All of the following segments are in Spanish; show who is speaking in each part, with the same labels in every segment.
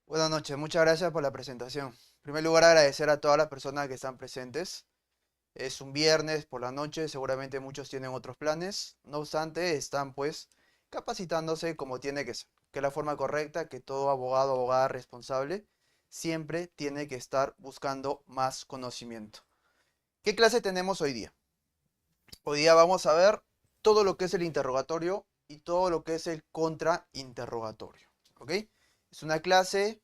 Speaker 1: Buenas noches, muchas gracias por la presentación. En primer lugar, agradecer a todas las personas que están presentes. Es un viernes por la noche, seguramente muchos tienen otros planes. No obstante, están pues capacitándose como tiene que ser, que es la forma correcta, que todo abogado, abogada responsable siempre tiene que estar buscando más conocimiento. ¿Qué clase tenemos hoy día? Hoy día vamos a ver todo lo que es el interrogatorio y todo lo que es el contrainterrogatorio. ¿Ok? Es una clase,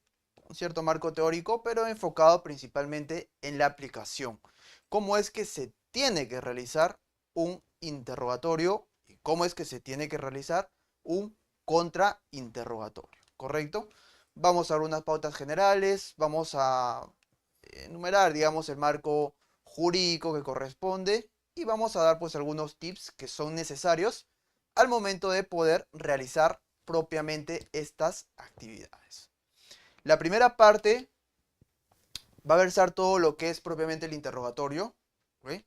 Speaker 1: un cierto marco teórico, pero enfocado principalmente en la aplicación. ¿Cómo es que se tiene que realizar un interrogatorio y cómo es que se tiene que realizar un contrainterrogatorio? ¿Correcto? Vamos a ver unas pautas generales, vamos a enumerar, digamos, el marco jurídico que corresponde y vamos a dar pues algunos tips que son necesarios al momento de poder realizar propiamente estas actividades. La primera parte va a versar todo lo que es propiamente el interrogatorio, ¿ok?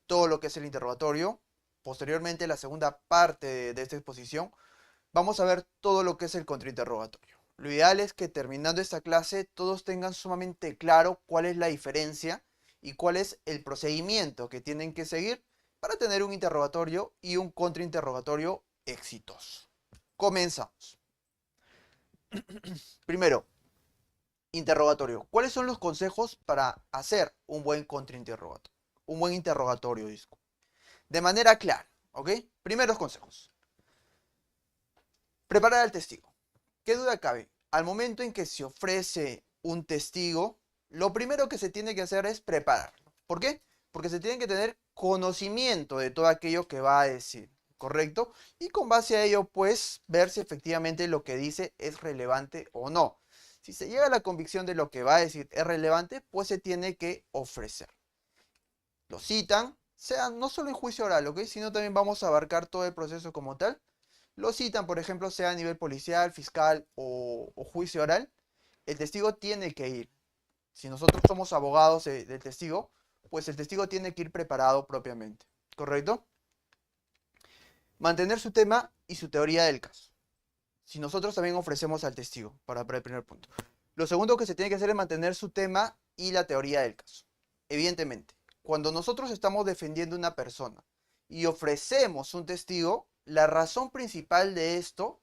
Speaker 1: Todo lo que es el interrogatorio. Posteriormente, la segunda parte de esta exposición, vamos a ver todo lo que es el contrainterrogatorio. Lo ideal es que terminando esta clase todos tengan sumamente claro cuál es la diferencia y cuál es el procedimiento que tienen que seguir para tener un interrogatorio y un contrainterrogatorio exitoso. Comenzamos. Primero, interrogatorio. ¿Cuáles son los consejos para hacer un buen contrainterrogatorio? Un buen interrogatorio, disco. De manera clara, ¿ok? Primeros consejos. Preparar al testigo. ¿Qué duda cabe? Al momento en que se ofrece un testigo, lo primero que se tiene que hacer es prepararlo. ¿Por qué? Porque se tiene que tener conocimiento de todo aquello que va a decir, ¿correcto? Y con base a ello, pues, ver si efectivamente lo que dice es relevante o no. Si se llega a la convicción de lo que va a decir es relevante, pues se tiene que ofrecer. Lo citan, sea no solo en juicio oral, ¿ok? Sino también vamos a abarcar todo el proceso como tal. Lo citan, por ejemplo, sea a nivel policial, fiscal o juicio oral, el testigo tiene que ir. Si nosotros somos abogados del testigo, pues el testigo tiene que ir preparado propiamente. ¿Correcto? Mantener su tema y su teoría del caso. Si nosotros también ofrecemos al testigo, para el primer punto. Lo segundo que se tiene que hacer es mantener su tema y la teoría del caso. Evidentemente, cuando nosotros estamos defendiendo a una persona y ofrecemos un testigo, la razón principal de esto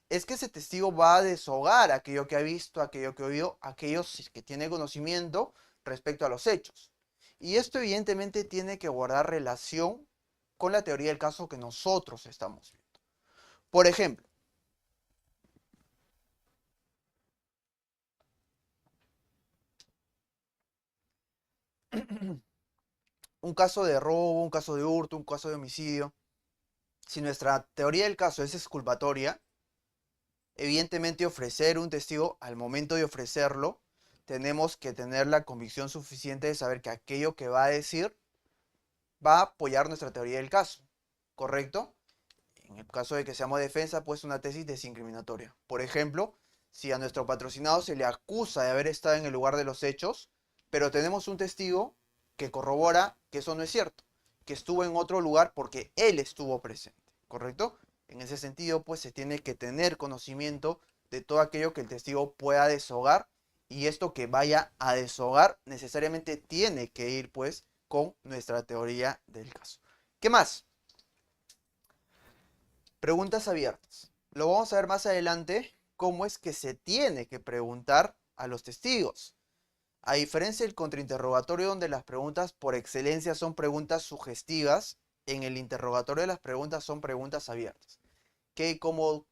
Speaker 1: es que ese testigo va a deshogar aquello que ha visto, aquello que ha oído, aquellos que tiene conocimiento respecto a los hechos. Y esto evidentemente tiene que guardar relación con la teoría del caso que nosotros estamos viendo. Por ejemplo, un caso de robo, un caso de hurto, un caso de homicidio. Si nuestra teoría del caso es exculpatoria, evidentemente ofrecer un testigo, al momento de ofrecerlo, tenemos que tener la convicción suficiente de saber que aquello que va a decir va a apoyar nuestra teoría del caso, ¿correcto? En el caso de que seamos defensa, pues una tesis desincriminatoria. Por ejemplo, si a nuestro patrocinado se le acusa de haber estado en el lugar de los hechos, pero tenemos un testigo que corrobora que eso no es cierto, que estuvo en otro lugar porque él estuvo presente, ¿correcto? En ese sentido, pues se tiene que tener conocimiento de todo aquello que el testigo pueda deshogar y esto que vaya a deshogar necesariamente tiene que ir pues con nuestra teoría del caso. ¿Qué más? Preguntas abiertas. Lo vamos a ver más adelante cómo es que se tiene que preguntar a los testigos. A diferencia del contrainterrogatorio donde las preguntas por excelencia son preguntas sugestivas, en el interrogatorio de las preguntas son preguntas abiertas. ¿Qué, cómo,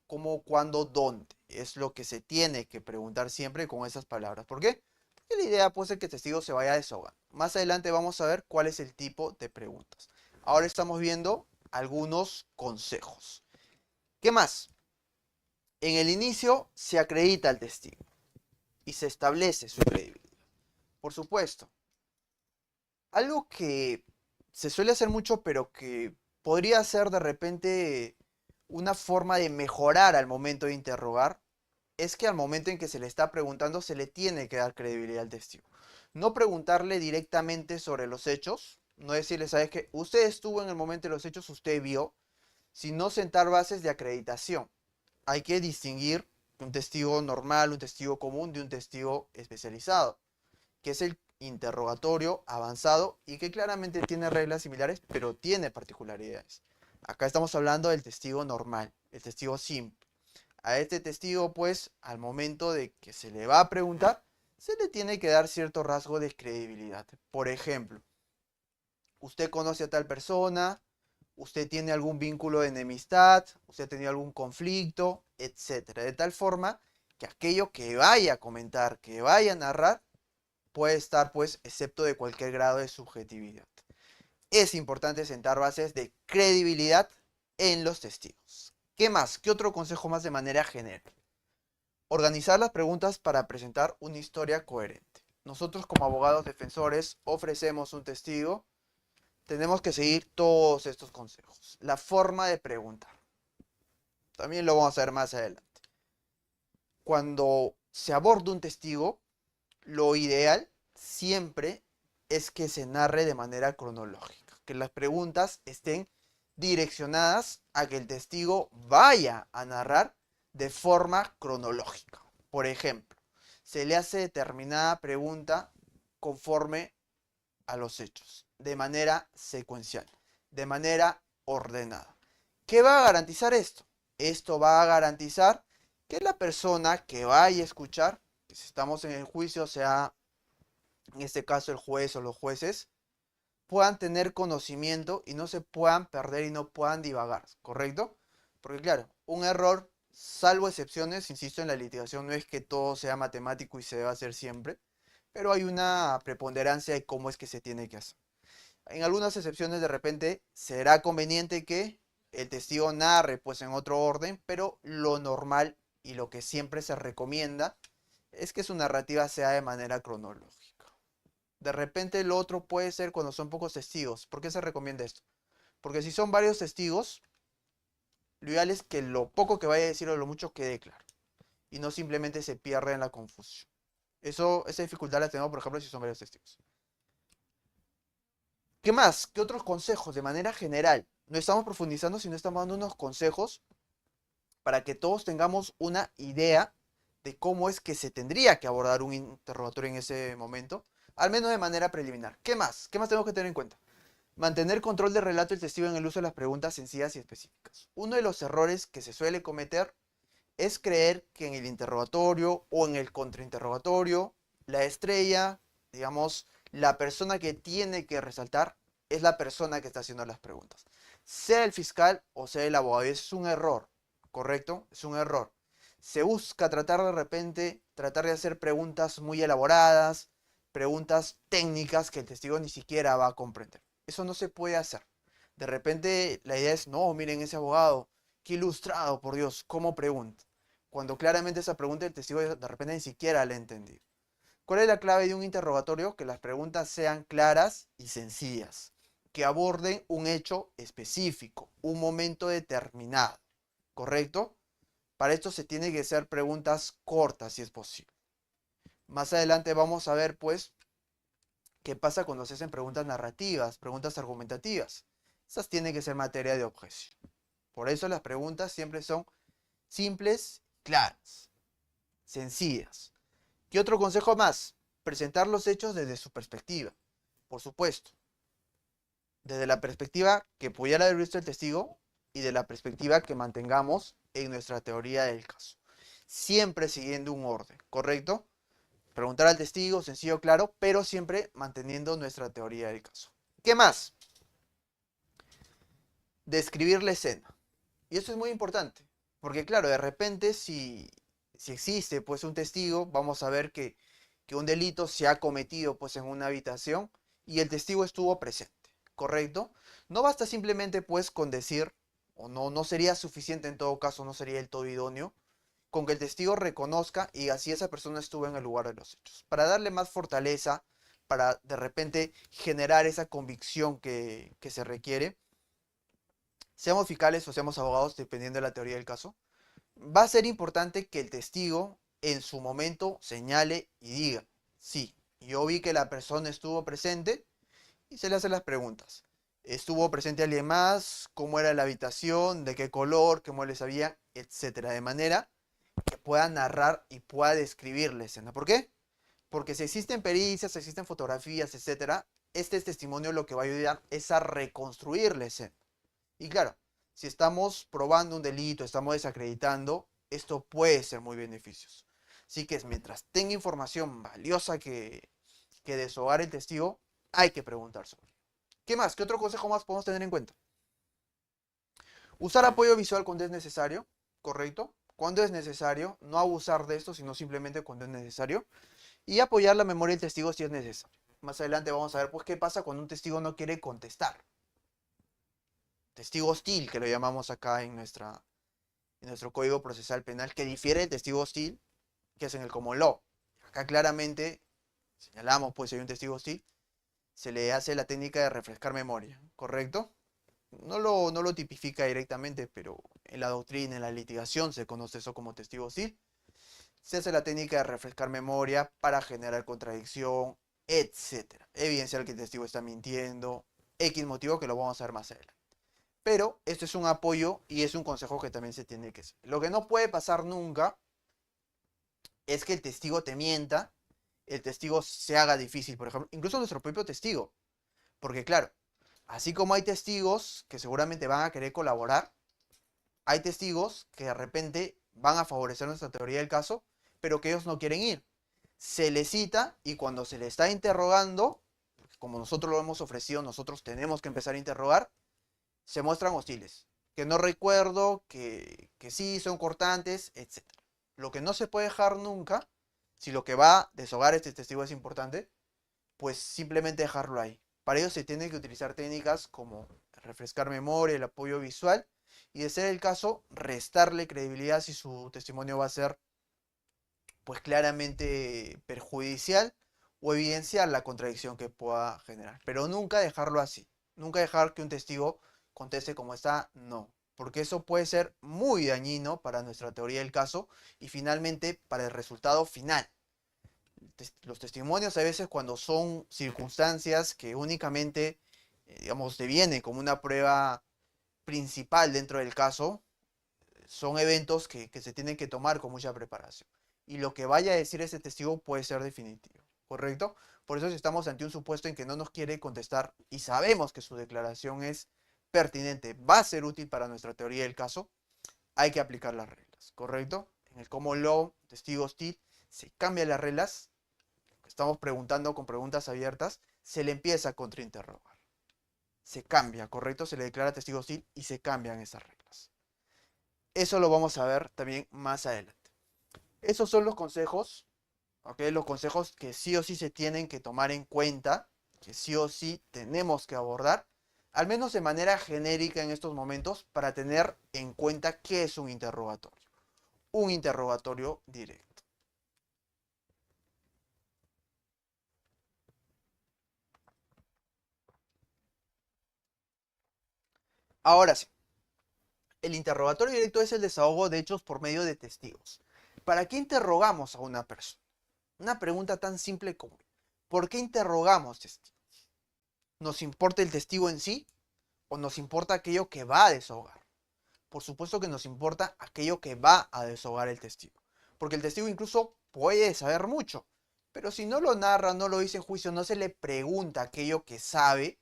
Speaker 1: cuándo, dónde? Es lo que se tiene que preguntar siempre con esas palabras. ¿Por qué? Porque la idea puede ser que el testigo se vaya a desahogar. Más adelante vamos a ver cuál es el tipo de preguntas. Ahora estamos viendo algunos consejos. ¿Qué más? En el inicio se acredita al testigo y se establece su credibilidad. Por supuesto, algo que se suele hacer mucho, pero que podría ser de repente una forma de mejorar al momento de interrogar, es que al momento en que se le está preguntando se le tiene que dar credibilidad al testigo. No preguntarle directamente sobre los hechos, no decirle, ¿sabes qué? Usted estuvo en el momento de los hechos, usted vio, sino sentar bases de acreditación. Hay que distinguir un testigo normal, un testigo común de un testigo especializado, que es el interrogatorio avanzado y que claramente tiene reglas similares, pero tiene particularidades. Acá estamos hablando del testigo normal, el testigo simple. A este testigo, pues, al momento de que se le va a preguntar, se le tiene que dar cierto rasgo de credibilidad. Por ejemplo, usted conoce a tal persona, usted tiene algún vínculo de enemistad, usted ha tenido algún conflicto, etcétera. De tal forma que aquello que vaya a comentar, que vaya a narrar, puede estar, pues, excepto de cualquier grado de subjetividad. Es importante sentar bases de credibilidad en los testigos. ¿Qué más? ¿Qué otro consejo más de manera general? Organizar las preguntas para presentar una historia coherente. Nosotros como abogados defensores ofrecemos un testigo. Tenemos que seguir todos estos consejos. La forma de preguntar. También lo vamos a ver más adelante. Cuando se aborda un testigo, lo ideal siempre es que se narre de manera cronológica. Que las preguntas estén direccionadas a que el testigo vaya a narrar de forma cronológica. Por ejemplo, se le hace determinada pregunta conforme a los hechos, de manera secuencial, de manera ordenada. ¿Qué va a garantizar esto? Esto va a garantizar que la persona que vaya a escuchar, que si estamos en el juicio, sea en este caso el juez o los jueces, puedan tener conocimiento y no se puedan perder y no puedan divagar, ¿correcto? Porque claro, un error, salvo excepciones, insisto, en la litigación no es que todo sea matemático y se deba hacer siempre, pero hay una preponderancia de cómo es que se tiene que hacer. En algunas excepciones de repente será conveniente que el testigo narre pues en otro orden, pero lo normal y lo que siempre se recomienda es que su narrativa sea de manera cronológica. De repente lo otro puede ser cuando son pocos testigos. ¿Por qué se recomienda esto? Porque si son varios testigos, lo ideal es que lo poco que vaya a decir o lo mucho quede claro. Y no simplemente se pierda en la confusión. Esa dificultad la tenemos, por ejemplo, si son varios testigos. ¿Qué más? ¿Qué otros consejos de manera general? No estamos profundizando, sino estamos dando unos consejos para que todos tengamos una idea de cómo es que se tendría que abordar un interrogatorio en ese momento, al menos de manera preliminar. ¿Qué más? ¿Qué más tenemos que tener en cuenta? Mantener control del relato del testigo en el uso de las preguntas sencillas y específicas. Uno de los errores que se suele cometer es creer que en el interrogatorio o en el contrainterrogatorio, la estrella, digamos, la persona que tiene que resaltar es la persona que está haciendo las preguntas. Sea el fiscal o sea el abogado. Es un error, ¿correcto? Es un error. Se busca tratar de repente, tratar de hacer preguntas muy elaboradas, preguntas técnicas que el testigo ni siquiera va a comprender. Eso no se puede hacer. De repente la idea es, no, miren ese abogado, qué ilustrado, por Dios, cómo pregunta. Cuando claramente esa pregunta el testigo de repente ni siquiera la ha entendido. ¿Cuál es la clave de un interrogatorio? Que las preguntas sean claras y sencillas, que aborden un hecho específico, un momento determinado, ¿correcto? Para esto se tienen que hacer preguntas cortas si es posible. Más adelante vamos a ver, pues, qué pasa cuando se hacen preguntas narrativas, preguntas argumentativas. Esas tienen que ser materia de objeción. Por eso las preguntas siempre son simples, claras, sencillas. ¿Qué otro consejo más? Presentar los hechos desde su perspectiva. Por supuesto, desde la perspectiva que pudiera haber visto el testigo y de la perspectiva que mantengamos en nuestra teoría del caso. Siempre siguiendo un orden, ¿correcto? Preguntar al testigo, sencillo, claro, pero siempre manteniendo nuestra teoría del caso. ¿Qué más? Describir la escena. Y eso es muy importante, porque claro, de repente si existe pues un testigo, vamos a ver que un delito se ha cometido pues en una habitación y el testigo estuvo presente, ¿correcto? No basta simplemente pues con decir, o no sería suficiente en todo caso, no sería el todo idóneo, con que el testigo reconozca y así esa persona estuvo en el lugar de los hechos. Para darle más fortaleza, para de repente generar esa convicción que se requiere, seamos fiscales o seamos abogados, dependiendo de la teoría del caso, va a ser importante que el testigo en su momento señale y diga, sí, yo vi que la persona estuvo presente y se le hacen las preguntas. ¿Estuvo presente alguien más? ¿Cómo era la habitación? ¿De qué color? ¿Qué muebles había? Etcétera. De manera que pueda narrar y pueda describir la escena. ¿Por qué? Porque si existen pericias, existen fotografías, etcétera, este testimonio lo que va a ayudar es a reconstruir la escena. Y claro, si estamos probando un delito, estamos desacreditando, esto puede ser muy beneficioso. Así que mientras tenga información valiosa que deshogar el testigo, hay que preguntar sobre. ¿Qué más? ¿Qué otro consejo más podemos tener en cuenta? Usar apoyo visual cuando es necesario, ¿correcto? Cuando es necesario, no abusar de esto, sino simplemente cuando es necesario. Y apoyar la memoria del testigo si es necesario. Más adelante vamos a ver pues qué pasa cuando un testigo no quiere contestar. Testigo hostil, que lo llamamos acá en nuestro Código Procesal Penal, que difiere del testigo hostil, que es en el common law. Acá claramente señalamos, pues, si hay un testigo hostil, se le hace la técnica de refrescar memoria, ¿correcto? No lo tipifica directamente, pero en la doctrina, en la litigación, se conoce eso como testigo hostil. Se hace la técnica de refrescar memoria para generar contradicción, etcétera. Evidenciar que el testigo está mintiendo, X motivo que lo vamos a ver más adelante. Pero esto es un apoyo y es un consejo que también se tiene que hacer. Lo que no puede pasar nunca es que el testigo te mienta, el testigo se haga difícil, por ejemplo, incluso nuestro propio testigo. Porque claro, así como hay testigos que seguramente van a querer colaborar, hay testigos que de repente van a favorecer nuestra teoría del caso, pero que ellos no quieren ir. Se les cita y cuando se le está interrogando, como nosotros lo hemos ofrecido, nosotros tenemos que empezar a interrogar, se muestran hostiles. Que no recuerdo, que sí, son cortantes, etc. Lo que no se puede dejar nunca, si lo que va a deshogar este testigo es importante, pues simplemente dejarlo ahí. Para ello se tiene que utilizar técnicas como refrescar memoria, el apoyo visual, y de ser el caso, restarle credibilidad si su testimonio va a ser pues claramente perjudicial o evidenciar la contradicción que pueda generar. Pero nunca dejarlo así. Nunca dejar que un testigo conteste como está, no. Porque eso puede ser muy dañino para nuestra teoría del caso y finalmente para el resultado final. Los testimonios a veces cuando son circunstancias que únicamente, digamos, devienen como una prueba principal dentro del caso, son eventos que se tienen que tomar con mucha preparación. Y lo que vaya a decir ese testigo puede ser definitivo, ¿correcto? Por eso si estamos ante un supuesto en que no nos quiere contestar y sabemos que su declaración es pertinente, va a ser útil para nuestra teoría del caso, hay que aplicar las reglas, ¿correcto? En el common law, testigo hostil, se cambian las reglas, estamos preguntando con preguntas abiertas, se le empieza a contrainterrogar. Se cambia, ¿correcto? Se le declara testigo hostil y se cambian esas reglas. Eso lo vamos a ver también más adelante. Esos son los consejos, ¿ok? Los consejos que sí o sí se tienen que tomar en cuenta, que sí o sí tenemos que abordar, al menos de manera genérica en estos momentos, para tener en cuenta qué es un interrogatorio. Un interrogatorio directo. Ahora sí, el interrogatorio directo es el desahogo de hechos por medio de testigos. ¿Para qué interrogamos a una persona? Una pregunta tan simple como, ¿por qué interrogamos testigos? ¿Nos importa el testigo en sí o nos importa aquello que va a desahogar? Por supuesto que nos importa aquello que va a desahogar el testigo. Porque el testigo incluso puede saber mucho, pero si no lo narra, no lo dice en juicio, no se le pregunta aquello que sabe,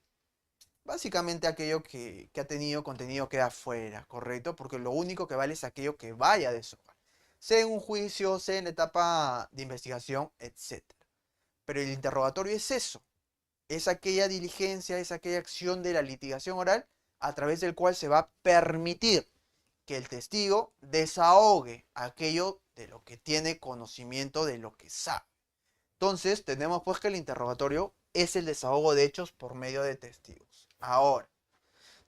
Speaker 1: básicamente aquello que ha tenido contenido queda fuera, ¿correcto? Porque lo único que vale es aquello que vaya a desahogar. Sea en un juicio, sea en la etapa de investigación, etcétera. Pero el interrogatorio es eso, es aquella diligencia, es aquella acción de la litigación oral a través del cual se va a permitir que el testigo desahogue aquello de lo que tiene conocimiento, de lo que sabe. Entonces, tenemos pues que el interrogatorio es el desahogo de hechos por medio de testigos. Ahora,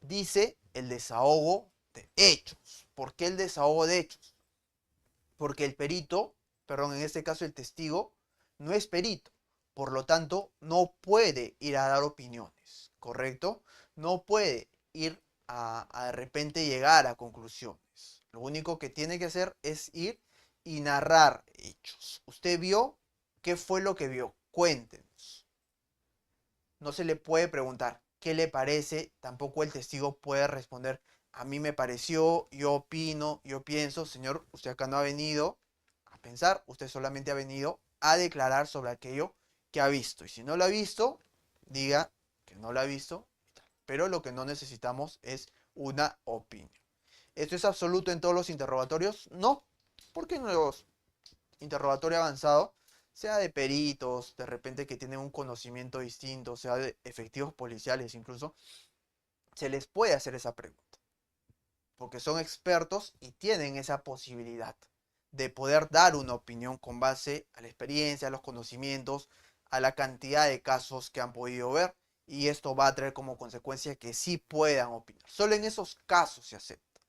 Speaker 1: dice el desahogo de hechos. ¿Por qué el desahogo de hechos? Porque el perito, perdón, en este caso el testigo, no es perito. Por lo tanto, no puede ir a dar opiniones, ¿correcto? No puede ir a de repente llegar a conclusiones. Lo único que tiene que hacer es ir y narrar hechos. ¿Usted vio? ¿Qué fue lo que vio? Cuéntenos. No se le puede preguntar qué le parece, tampoco el testigo puede responder a mí me pareció, yo opino, yo pienso, señor, usted acá no ha venido a pensar, usted solamente ha venido a declarar sobre aquello que ha visto. Y si no lo ha visto, diga que no lo ha visto. Pero lo que no necesitamos es una opinión. ¿Esto es absoluto en todos los interrogatorios? No, porque en los interrogatorios avanzados, sea de peritos, de repente que tienen un conocimiento distinto, sea de efectivos policiales incluso, se les puede hacer esa pregunta. Porque son expertos y tienen esa posibilidad de poder dar una opinión con base a la experiencia, a los conocimientos, a la cantidad de casos que han podido ver. Y esto va a traer como consecuencia que sí puedan opinar. Solo en esos casos se acepta.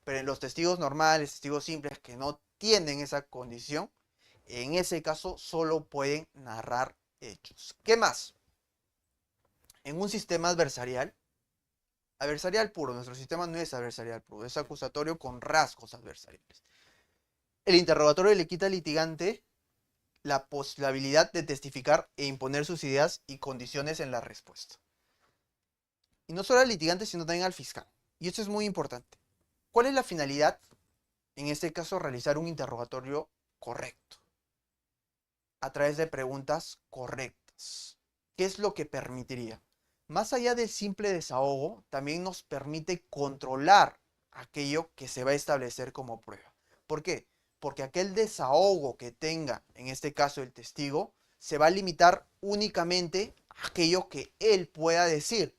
Speaker 1: Pero en los testigos normales, testigos simples que no tienen esa condición, en ese caso solo pueden narrar hechos. ¿Qué más? En un sistema adversarial puro, nuestro sistema no es adversarial puro, es acusatorio con rasgos adversariales. El interrogatorio le quita al litigante la posibilidad de testificar e imponer sus ideas y condiciones en la respuesta. Y no solo al litigante, sino también al fiscal. Y esto es muy importante. ¿Cuál es la finalidad? En este caso, realizar un interrogatorio correcto, a través de preguntas correctas. ¿Qué es lo que permitiría? Más allá del simple desahogo, también nos permite controlar aquello que se va a establecer como prueba. ¿Por qué? Porque aquel desahogo que tenga, en este caso el testigo, se va a limitar únicamente a aquello que él pueda decir.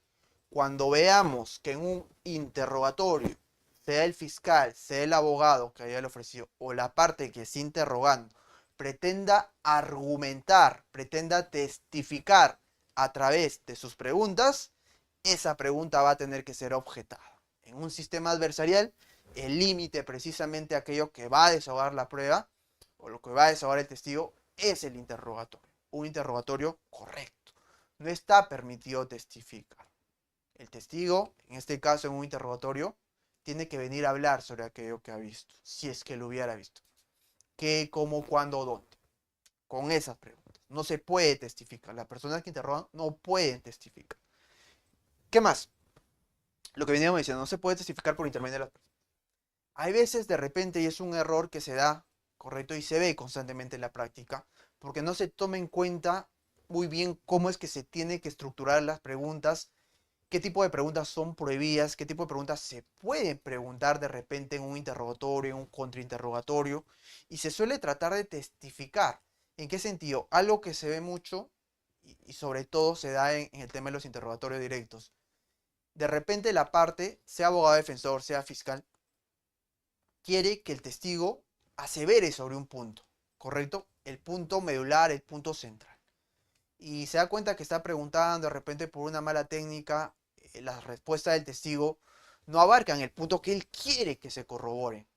Speaker 1: Cuando veamos que en un interrogatorio, sea el fiscal, sea el abogado que haya ofrecido, o la parte que está interrogando, pretenda argumentar, pretenda testificar a través de sus preguntas, esa pregunta va a tener que ser objetada. En un sistema adversarial, el límite precisamente aquello que va a desahogar la prueba o lo que va a desahogar el testigo es el interrogatorio. Un interrogatorio correcto. No está permitido testificar. El testigo, en este caso en un interrogatorio, tiene que venir a hablar sobre aquello que ha visto, si es que lo hubiera visto. ¿Qué, cómo, cuándo, dónde? Con esas preguntas. No se puede testificar. Las personas que interrogan no pueden testificar. ¿Qué más? Lo que veníamos diciendo, no se puede testificar por intermedio de las personas. Hay veces de repente, y es un error que se da, correcto, y se ve constantemente en la práctica, porque no se toma en cuenta muy bien cómo es que se tiene que estructurar las preguntas, qué tipo de preguntas son prohibidas, qué tipo de preguntas se pueden preguntar de repente en un interrogatorio, en un contrainterrogatorio, y se suele tratar de testificar. ¿En qué sentido? Algo que se ve mucho y sobre todo se da en el tema de los interrogatorios directos. De repente la parte, sea abogado defensor, sea fiscal, quiere que el testigo asevere sobre un punto, ¿correcto? El punto medular, el punto central. Y se da cuenta que está preguntando de repente por una mala técnica, las respuestas del testigo no abarcan el punto que él quiere que se corrobore.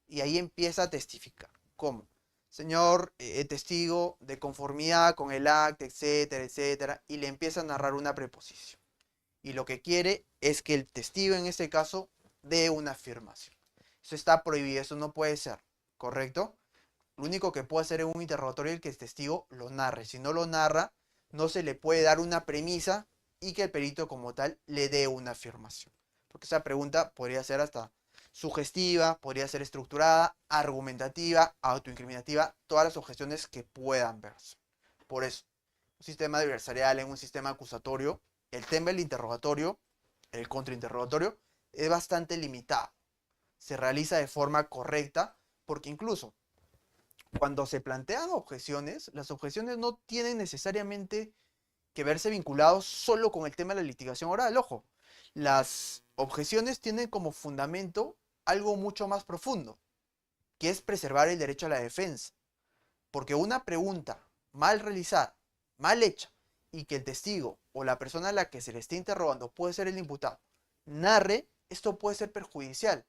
Speaker 1: Y ahí empieza a testificar. ¿Cómo? Señor testigo, de conformidad con el acta, etcétera, etcétera, y le empieza a narrar una preposición. Y lo que quiere es que el testigo, en este caso, dé una afirmación. Eso está prohibido, eso no puede ser, ¿correcto? Lo único que puede hacer en un interrogatorio es que el testigo lo narre. Si no lo narra, no se le puede dar una premisa y que el perito como tal le dé una afirmación. Porque esa pregunta podría ser hasta sugestiva, podría ser estructurada, argumentativa, autoincriminativa, todas las objeciones que puedan verse. Por eso, un sistema adversarial en un sistema acusatorio, el tema del interrogatorio, el contrainterrogatorio, es bastante limitado. Se realiza de forma correcta porque incluso cuando se plantean objeciones, las objeciones no tienen necesariamente que verse vinculados solo con el tema de la litigación oral. Ojo, las objeciones tienen como fundamento algo mucho más profundo, que es preservar el derecho a la defensa. Porque una pregunta mal realizada, mal hecha, y que el testigo o la persona a la que se le esté interrogando puede ser el imputado, narre, esto puede ser perjudicial.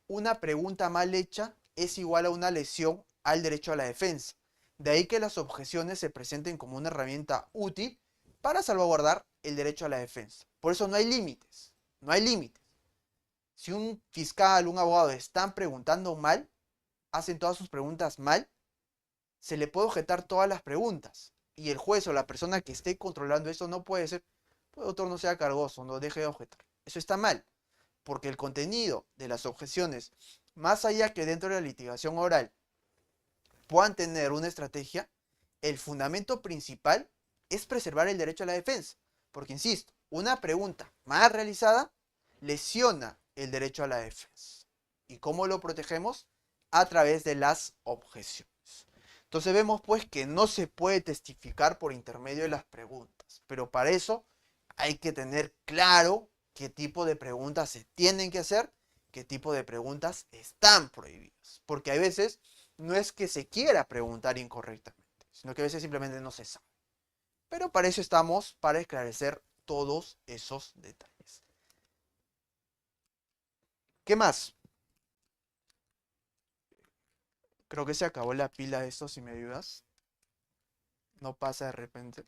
Speaker 1: Una pregunta mal hecha es igual a una lesión al derecho a la defensa. De ahí que las objeciones se presenten como una herramienta útil para salvaguardar el derecho a la defensa. Por eso no hay límites, no hay límites. Si un fiscal, un abogado están preguntando mal, hacen todas sus preguntas mal, se le puede objetar todas las preguntas. Y el juez o la persona que esté controlando eso no puede ser, pues doctor, no sea cargoso, no deje de objetar. Eso está mal. Porque el contenido de las objeciones, más allá que dentro de la litigación oral, puedan tener una estrategia, el fundamento principal es preservar el derecho a la defensa. Porque, insisto, una pregunta mal realizada lesiona el derecho a la defensa. ¿Y cómo lo protegemos? A través de las objeciones. Entonces vemos pues que no se puede testificar por intermedio de las preguntas, pero para eso hay que tener claro qué tipo de preguntas se tienen que hacer, qué tipo de preguntas están prohibidas, porque a veces no es que se quiera preguntar incorrectamente, sino que a veces simplemente no se sabe. Pero para eso estamos, para esclarecer todos esos detalles. ¿Qué más? Creo que se acabó la pila de esto, si me ayudas. No pasa de repente.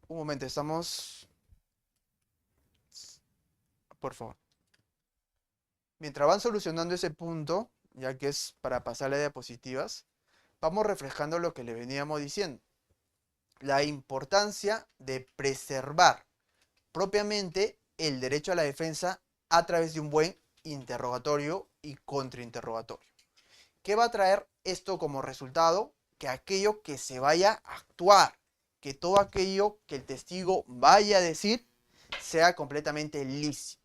Speaker 1: Un momento, estamos... Por favor. Mientras van solucionando ese punto, ya que es para pasarle a diapositivas, vamos reflejando lo que le veníamos diciendo. La importancia de preservar propiamente el derecho a la defensa a través de un buen interrogatorio y contrainterrogatorio. ¿Qué va a traer esto como resultado? Que aquello que se vaya a actuar, que todo aquello que el testigo vaya a decir sea completamente lícito,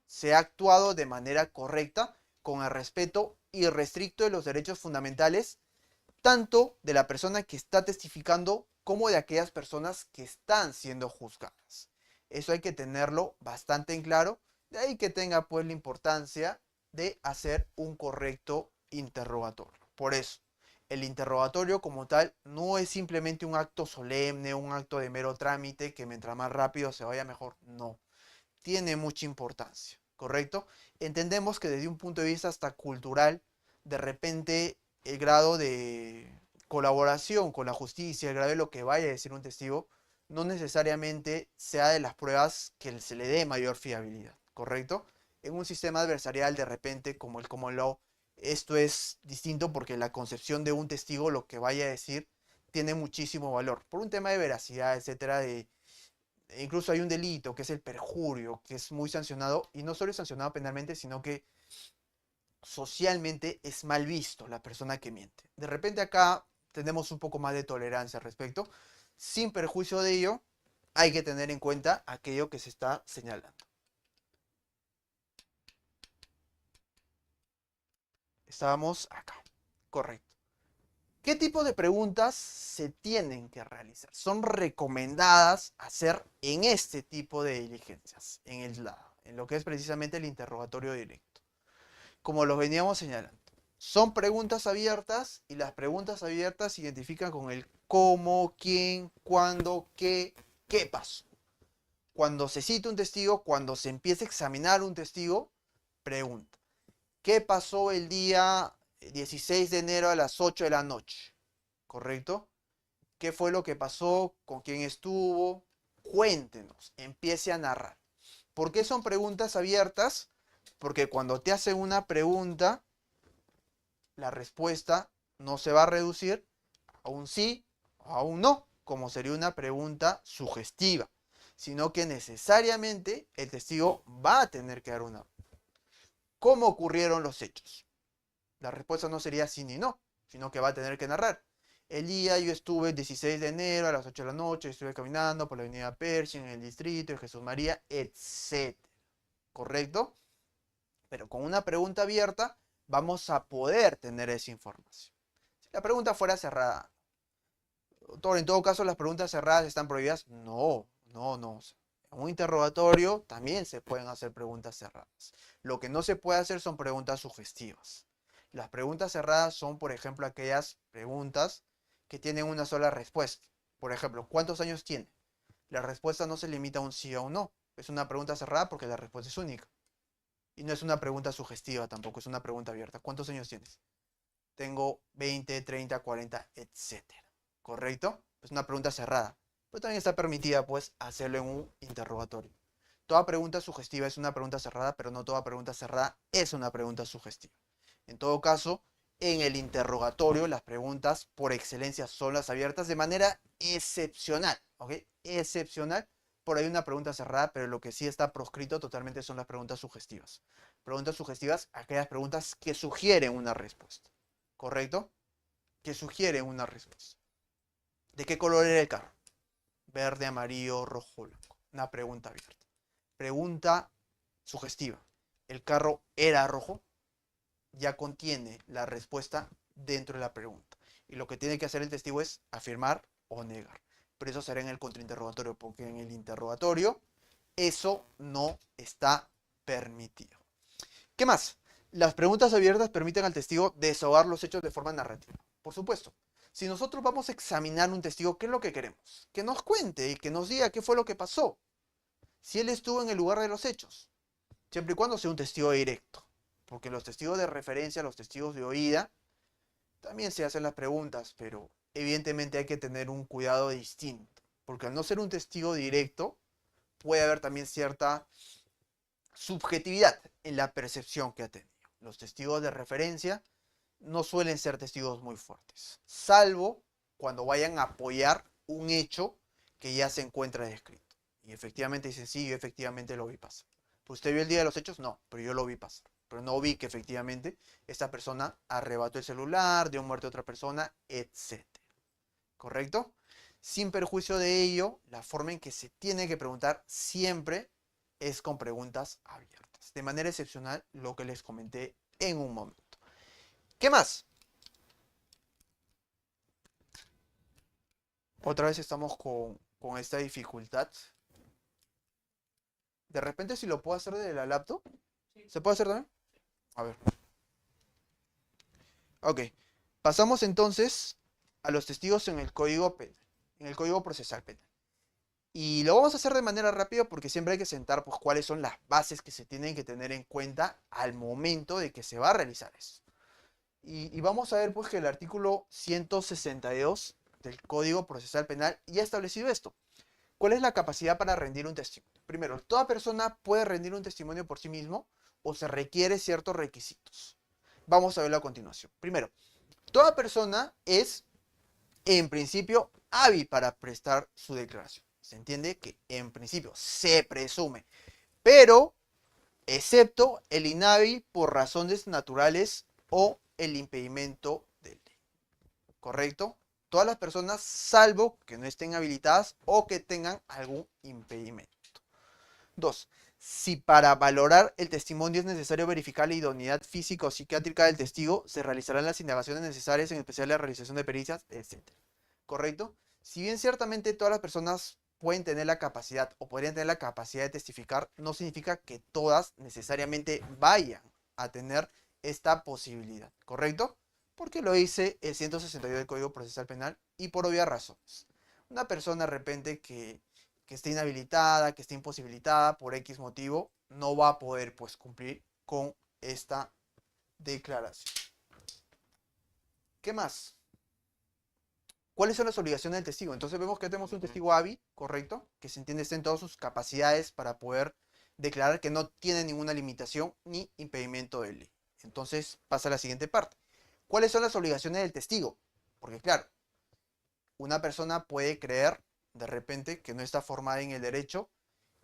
Speaker 1: sea actuado de manera correcta, con el respeto irrestricto de los derechos fundamentales, tanto de la persona que está testificando como de aquellas personas que están siendo juzgadas. Eso hay que tenerlo bastante en claro, de ahí que tenga pues la importancia de hacer un correcto interrogatorio. Por eso, el interrogatorio como tal no es simplemente un acto solemne, un acto de mero trámite que mientras más rápido se vaya mejor, no. Tiene mucha importancia, ¿correcto? Entendemos que desde un punto de vista hasta cultural, de repente el grado de colaboración con la justicia, el grado de lo que vaya a decir un testigo, no necesariamente sea de las pruebas que se le dé mayor fiabilidad, ¿correcto? En un sistema adversarial, de repente, como el common law, esto es distinto porque la concepción de un testigo, lo que vaya a decir, tiene muchísimo valor. Por un tema de veracidad, etcétera, incluso hay un delito que es el perjurio, que es muy sancionado, y no solo es sancionado penalmente, sino que socialmente es mal visto la persona que miente. De repente acá tenemos un poco más de tolerancia al respecto. Sin perjuicio de ello, hay que tener en cuenta aquello que se está señalando. Estábamos acá. Correcto. ¿Qué tipo de preguntas se tienen que realizar? Son recomendadas hacer en este tipo de diligencias, en lo que es precisamente el interrogatorio directo. Como los veníamos señalando, son preguntas abiertas y las preguntas abiertas se identifican con el cómo, quién, cuándo, qué pasó. Cuando se cita un testigo, cuando se empieza a examinar un testigo, pregunta. ¿Qué pasó el día 16 de enero a las 8 de la noche? ¿Correcto? ¿Qué fue lo que pasó? ¿Con quién estuvo? Cuéntenos, empiece a narrar. ¿Por qué son preguntas abiertas? Porque cuando te hacen una pregunta, la respuesta no se va a reducir a un sí o a un no, como sería una pregunta sugestiva, sino que necesariamente el testigo va a tener que dar una. ¿Cómo ocurrieron los hechos? La respuesta no sería sí ni no, sino que va a tener que narrar. El día yo estuve el 16 de enero a las 8 de la noche, estuve caminando por la avenida Pershing en el distrito de Jesús María, etc. ¿Correcto? Pero con una pregunta abierta vamos a poder tener esa información. Si la pregunta fuera cerrada, en todo caso las preguntas cerradas están prohibidas. No, no, no. En un interrogatorio también se pueden hacer preguntas cerradas. Lo que no se puede hacer son preguntas sugestivas. Las preguntas cerradas son, por ejemplo, aquellas preguntas que tienen una sola respuesta. Por ejemplo, ¿cuántos años tiene? La respuesta no se limita a un sí o un no. Es una pregunta cerrada porque la respuesta es única. Y no es una pregunta sugestiva tampoco, es una pregunta abierta. ¿Cuántos años tienes? Tengo 20, 30, 40, etcétera. ¿Correcto? Es una pregunta cerrada. Pero también está permitida, pues, hacerlo en un interrogatorio. Toda pregunta sugestiva es una pregunta cerrada, pero no toda pregunta cerrada es una pregunta sugestiva. En todo caso, en el interrogatorio, las preguntas por excelencia son las abiertas de manera excepcional, ¿ok? Excepcional, por ahí una pregunta cerrada, pero lo que sí está proscrito totalmente son las preguntas sugestivas. Preguntas sugestivas, aquellas preguntas que sugieren una respuesta. ¿Correcto? Que sugieren una respuesta. ¿De qué color era el carro? Verde, amarillo, rojo, blanco. Una pregunta abierta. Pregunta sugestiva. ¿El carro era rojo? Ya contiene la respuesta dentro de la pregunta. Y lo que tiene que hacer el testigo es afirmar o negar. Pero eso será en el contrainterrogatorio, porque en el interrogatorio eso no está permitido. ¿Qué más? Las preguntas abiertas permiten al testigo desahogar los hechos de forma narrativa. Por supuesto, si nosotros vamos a examinar un testigo, ¿qué es lo que queremos? Que nos cuente y que nos diga qué fue lo que pasó. Si él estuvo en el lugar de los hechos, siempre y cuando sea un testigo directo. Porque los testigos de referencia, los testigos de oída, también se hacen las preguntas, pero evidentemente hay que tener un cuidado distinto. Porque al no ser un testigo directo, puede haber también cierta subjetividad en la percepción que ha tenido. Los testigos de referencia no suelen ser testigos muy fuertes, salvo cuando vayan a apoyar un hecho que ya se encuentra descrito. Y efectivamente dicen, sí, yo efectivamente lo vi pasar. ¿Usted vio el día de los hechos? No, pero yo lo vi pasar. Pero no vi que efectivamente esta persona arrebató el celular, dio muerte a otra persona, etc. ¿Correcto? Sin perjuicio de ello, la forma en que se tiene que preguntar siempre es con preguntas abiertas. De manera excepcional, lo que les comenté en un momento. ¿Qué más? Otra vez estamos con esta dificultad. De repente, si lo puedo hacer de la laptop, ¿se puede hacer también? A ver. Ok. Pasamos entonces a los testigos en el código penal, en el código procesal penal. Y lo vamos a hacer de manera rápida porque siempre hay que sentar pues cuáles son las bases que se tienen que tener en cuenta al momento de que se va a realizar eso. Y vamos a ver pues que el artículo 162 del Código Procesal Penal ya ha establecido esto. ¿Cuál es la capacidad para rendir un testimonio? Primero, toda persona puede rendir un testimonio por sí mismo o se requiere ciertos requisitos. Vamos a verlo a continuación. Primero, toda persona es en principio hábil para prestar su declaración. Se entiende que en principio se presume, pero excepto el inhábil por razones naturales o el impedimento de ley. ¿Correcto? Todas las personas, salvo que no estén habilitadas o que tengan algún impedimento. 2. Si para valorar el testimonio es necesario verificar la idoneidad física o psiquiátrica del testigo, se realizarán las indagaciones necesarias, en especial la realización de pericias, etc. ¿Correcto? Si bien ciertamente todas las personas pueden tener la capacidad o podrían tener la capacidad de testificar, no significa que todas necesariamente vayan a tener esta posibilidad. ¿Correcto? Porque lo dice el 162 del Código Procesal Penal y por obvias razones. Una persona de repente que esté inhabilitada, que esté imposibilitada por X motivo, no va a poder pues cumplir con esta declaración. ¿Qué más? ¿Cuáles son las obligaciones del testigo? Entonces vemos que tenemos un testigo hábil, ¿correcto? Que se entiende está en todas sus capacidades para poder declarar que no tiene ninguna limitación ni impedimento de ley. Entonces pasa a la siguiente parte. ¿Cuáles son las obligaciones del testigo? Porque claro, una persona puede creer de repente que no está formada en el derecho,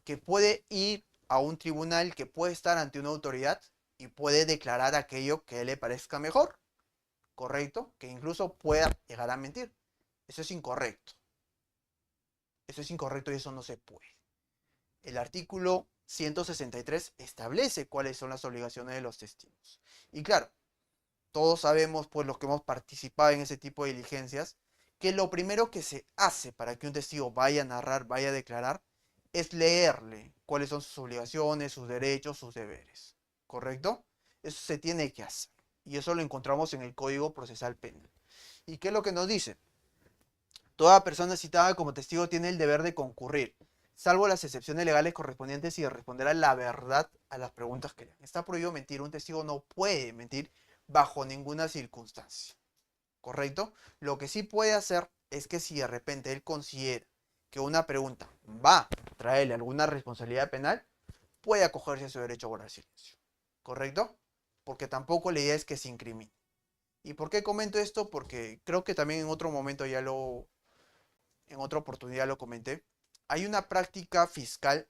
Speaker 1: que puede ir a un tribunal, que puede estar ante una autoridad y puede declarar aquello que le parezca mejor, ¿correcto? Que incluso pueda llegar a mentir. Eso es incorrecto. Eso es incorrecto y eso no se puede. El artículo 163 establece cuáles son las obligaciones de los testigos. Y claro, todos sabemos, pues los que hemos participado en ese tipo de diligencias, que lo primero que se hace para que un testigo vaya a narrar, vaya a declarar, es leerle cuáles son sus obligaciones, sus derechos, sus deberes. ¿Correcto? Eso se tiene que hacer. Y eso lo encontramos en el Código Procesal Penal. ¿Y qué es lo que nos dice? Toda persona citada como testigo tiene el deber de concurrir, salvo las excepciones legales correspondientes y de responder a la verdad a las preguntas que le hagan. Está prohibido mentir. Un testigo no puede mentir bajo ninguna circunstancia. ¿Correcto? Lo que sí puede hacer es que si de repente él considera que una pregunta va a traerle alguna responsabilidad penal, puede acogerse a su derecho a guardar silencio. ¿Correcto? Porque tampoco la idea es que se incrimine. ¿Y por qué comento esto? Porque creo que también en otro momento en otra oportunidad lo comenté. hay una práctica fiscal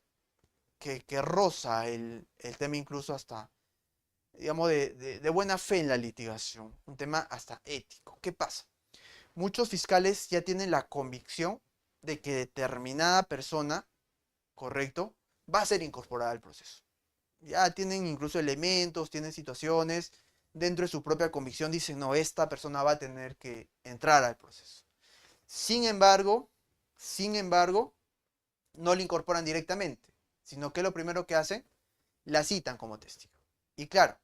Speaker 1: que roza el tema incluso hasta, digamos, de buena fe en la litigación, un tema hasta ético. ¿Qué pasa? Muchos fiscales ya tienen la convicción de que determinada persona, correcto, va a ser incorporada al proceso. Ya tienen incluso elementos, tienen situaciones, dentro de su propia convicción dicen, no, esta persona va a tener que entrar al proceso. Sin embargo, sin embargo, no le incorporan directamente, sino que lo primero que hacen, la citan como testigo. Y claro,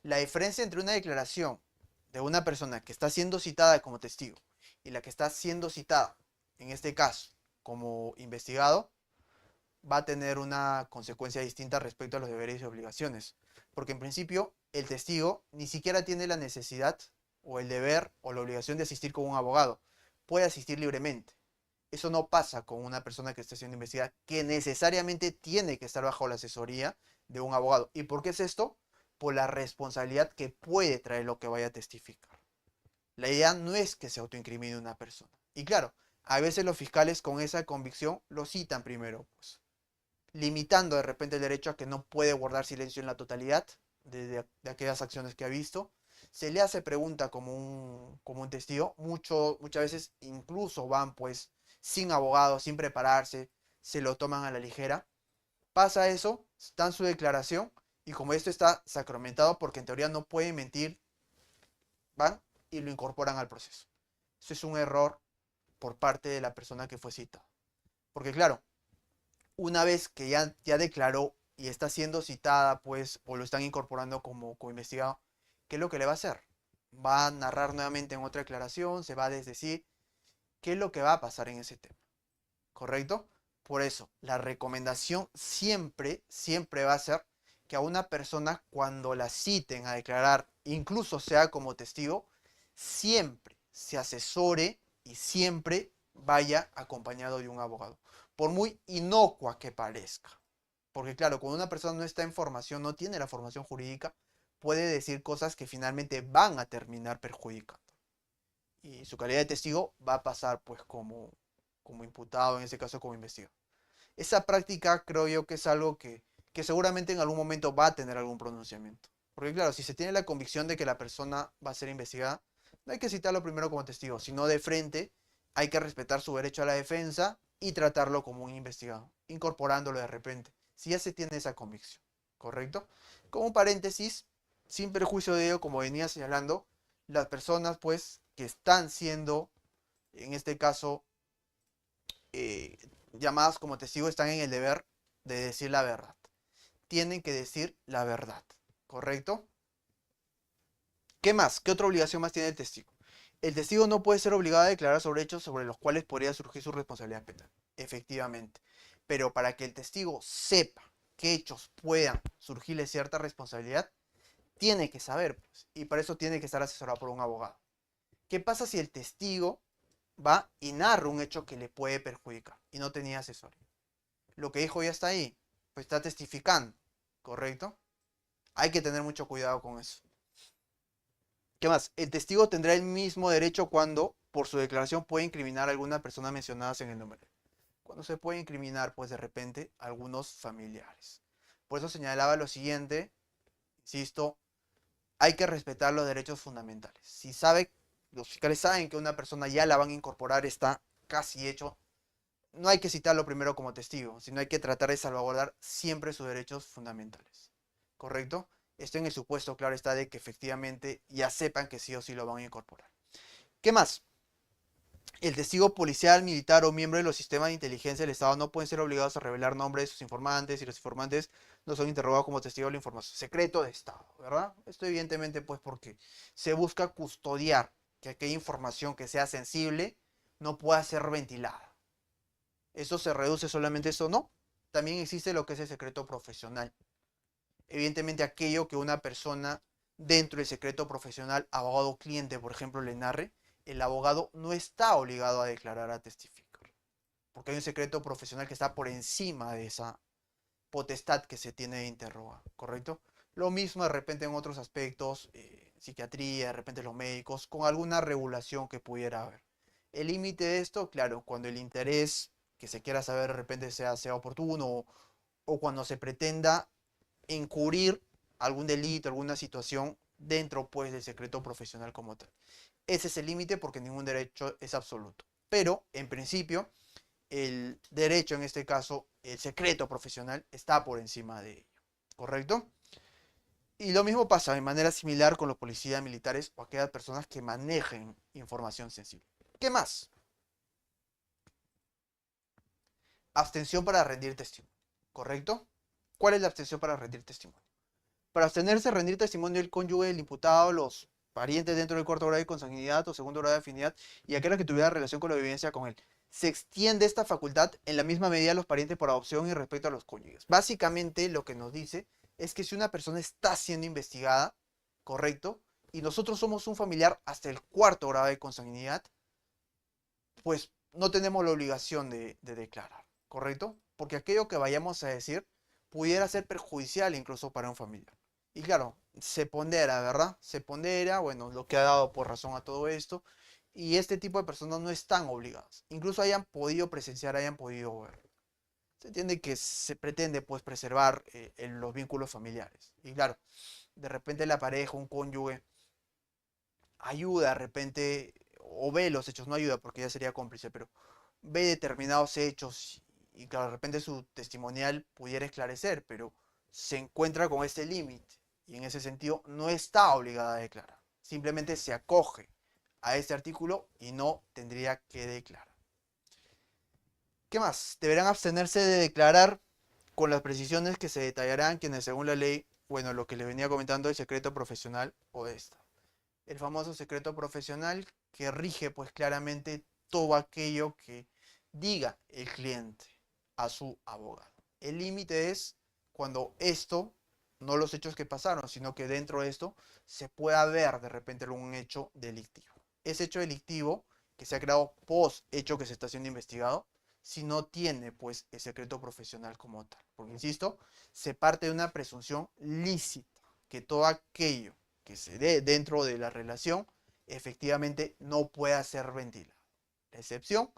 Speaker 1: la diferencia entre una declaración de una persona que está siendo citada como testigo y la que está siendo citada, en este caso, como investigado, va a tener una consecuencia distinta respecto a los deberes y obligaciones. Porque en principio, el testigo ni siquiera tiene la necesidad o el deber o la obligación de asistir con un abogado. Puede asistir libremente. Eso no pasa con una persona que está siendo investigada, que necesariamente tiene que estar bajo la asesoría de un abogado. ¿Y por qué es esto? Por la responsabilidad que puede traer lo que vaya a testificar. La idea no es que se autoincrimine una persona. Y claro, a veces los fiscales con esa convicción lo citan primero, pues, limitando de repente el derecho a que no puede guardar silencio en la totalidad de aquellas acciones que ha visto. Se le hace pregunta como un testigo. Muchas veces incluso van pues sin abogado, sin prepararse, se lo toman a la ligera. Pasa eso, dan su declaración y como esto está sacramentado porque en teoría no pueden mentir, van y lo incorporan al proceso. Eso es un error por parte de la persona que fue citada. Porque claro, una vez que ya declaró y está siendo citada, pues, o lo están incorporando como investigado, ¿qué es lo que le va a hacer? Va a narrar nuevamente en otra declaración, se va a desdecir qué es lo que va a pasar en ese tema, ¿correcto? Por eso, la recomendación siempre, siempre va a ser que a una persona cuando la citen a declarar, incluso sea como testigo, siempre se asesore y siempre vaya acompañado de un abogado, por muy inocua que parezca. Porque claro, cuando una persona no está en formación, no tiene la formación jurídica, puede decir cosas que finalmente van a terminar perjudicando. Y su calidad de testigo va a pasar pues como imputado, en ese caso como investigado. Esa práctica creo yo que es algo que seguramente en algún momento va a tener algún pronunciamiento. Porque claro, si se tiene la convicción de que la persona va a ser investigada, no hay que citarlo primero como testigo, sino de frente hay que respetar su derecho a la defensa y tratarlo como un investigado, incorporándolo de repente, si ya se tiene esa convicción, ¿correcto? Como un paréntesis, sin perjuicio de ello, como venía señalando, las personas pues que están siendo, en este caso, eh, llamadas como testigos están en el deber de decir la verdad. Tienen que decir la verdad, ¿correcto? ¿Qué más? ¿Qué otra obligación más tiene el testigo? El testigo no puede ser obligado a declarar sobre hechos sobre los cuales podría surgir su responsabilidad penal. Efectivamente. Pero para que el testigo sepa qué hechos puedan surgirle cierta responsabilidad, tiene que saber, pues, y para eso tiene que estar asesorado por un abogado. ¿Qué pasa si el testigo va y narra un hecho que le puede perjudicar y no tenía asesoría? Lo que dijo ya está ahí, pues está testificando, ¿correcto? Hay que tener mucho cuidado con eso. ¿Qué más? El testigo tendrá el mismo derecho cuando, por su declaración, puede incriminar a alguna persona mencionadas en el número. Cuando se puede incriminar, pues de repente, a algunos familiares. Por eso señalaba lo siguiente, insisto, hay que respetar los derechos fundamentales. Si sabe, los fiscales saben que una persona ya la van a incorporar, está casi hecho, no hay que citarlo primero como testigo, sino hay que tratar de salvaguardar siempre sus derechos fundamentales. ¿Correcto? Esto en el supuesto, claro está, de que efectivamente ya sepan que sí o sí lo van a incorporar. ¿Qué más? El testigo policial, militar o miembro de los sistemas de inteligencia del Estado no pueden ser obligados a revelar nombres de sus informantes y los informantes no son interrogados como testigos de la información. Secreto de Estado, ¿verdad? Esto evidentemente pues porque se busca custodiar que aquella información que sea sensible no pueda ser ventilada. ¿Eso se reduce solamente a eso? No. También existe lo que es el secreto profesional. Evidentemente aquello que una persona dentro del secreto profesional, abogado cliente, por ejemplo, le narre, el abogado no está obligado a declarar, a testificar. Porque hay un secreto profesional que está por encima de esa potestad que se tiene de interrogar, ¿correcto? Lo mismo de repente en otros aspectos, psiquiatría, de repente los médicos, con alguna regulación que pudiera haber. El límite de esto, claro, cuando el interés que se quiera saber de repente sea oportuno o cuando se pretenda encubrir algún delito, alguna situación dentro pues del secreto profesional como tal. Ese es el límite porque ningún derecho es absoluto. Pero en principio el derecho, en este caso el secreto profesional, está por encima de ello. ¿Correcto? Y lo mismo pasa de manera similar con los policías militares o aquellas personas que manejen información sensible. ¿Qué más? Abstención para rendir testimonio. ¿Correcto? ¿Cuál es la abstención para rendir testimonio? Para abstenerse a rendir testimonio el cónyuge, el imputado, los parientes dentro del cuarto grado de consanguinidad o segundo grado de afinidad y aquellos que tuvieran relación con la vivencia con él. Se extiende esta facultad en la misma medida a los parientes por adopción y respecto a los cónyuges. Básicamente lo que nos dice es que si una persona está siendo investigada, correcto, y nosotros somos un familiar hasta el cuarto grado de consanguinidad, pues no tenemos la obligación de declarar, ¿correcto? Porque aquello que vayamos a decir pudiera ser perjudicial incluso para un familiar. Y claro, se pondera, ¿verdad? Se pondera, bueno, lo que ha dado por razón a todo esto. Y este tipo de personas no están obligadas. Incluso hayan podido presenciar, hayan podido ver. Se entiende que se pretende pues preservar los vínculos familiares. Y claro, de repente la pareja, un cónyuge, ayuda de repente, o ve los hechos, no ayuda porque ya sería cómplice, pero ve determinados hechos y claro, de repente su testimonial pudiera esclarecer, pero se encuentra con este límite y en ese sentido no está obligada a declarar. Simplemente se acoge a este artículo y no tendría que declarar. ¿Qué más? Deberán abstenerse de declarar con las precisiones que se detallarán quienes según la ley, bueno, lo que les venía comentando, el secreto profesional o esta. El famoso secreto profesional que rige pues claramente todo aquello que diga el cliente a su abogado. El límite es cuando esto, no los hechos que pasaron, sino que dentro de esto se pueda ver de repente algún hecho delictivo. Ese hecho delictivo que se ha creado post hecho que se está siendo investigado, si no tiene pues el secreto profesional como tal. Porque insisto, se parte de una presunción lícita, que todo aquello que se dé dentro de la relación efectivamente no pueda ser ventilado. La excepción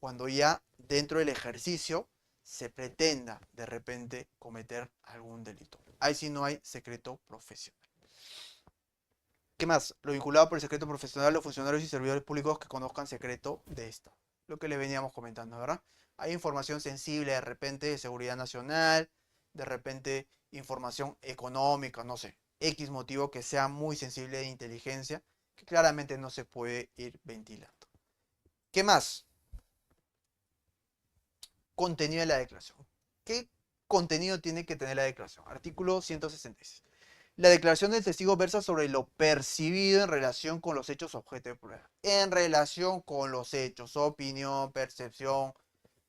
Speaker 1: cuando ya dentro del ejercicio se pretenda de repente cometer algún delito. Ahí sí no hay secreto profesional. ¿Qué más? Lo vinculado por el secreto profesional, los funcionarios y servidores públicos que conozcan secreto de Estado. Lo que le veníamos comentando, ¿verdad? Hay información sensible de repente de seguridad nacional, de repente información económica, no sé, X motivo que sea muy sensible de inteligencia, que claramente no se puede ir ventilando. ¿Qué más? Contenido de la declaración. ¿Qué contenido tiene que tener la declaración? Artículo 166. La declaración del testigo versa sobre lo percibido en relación con los hechos objeto de prueba. En relación con los hechos, opinión, percepción,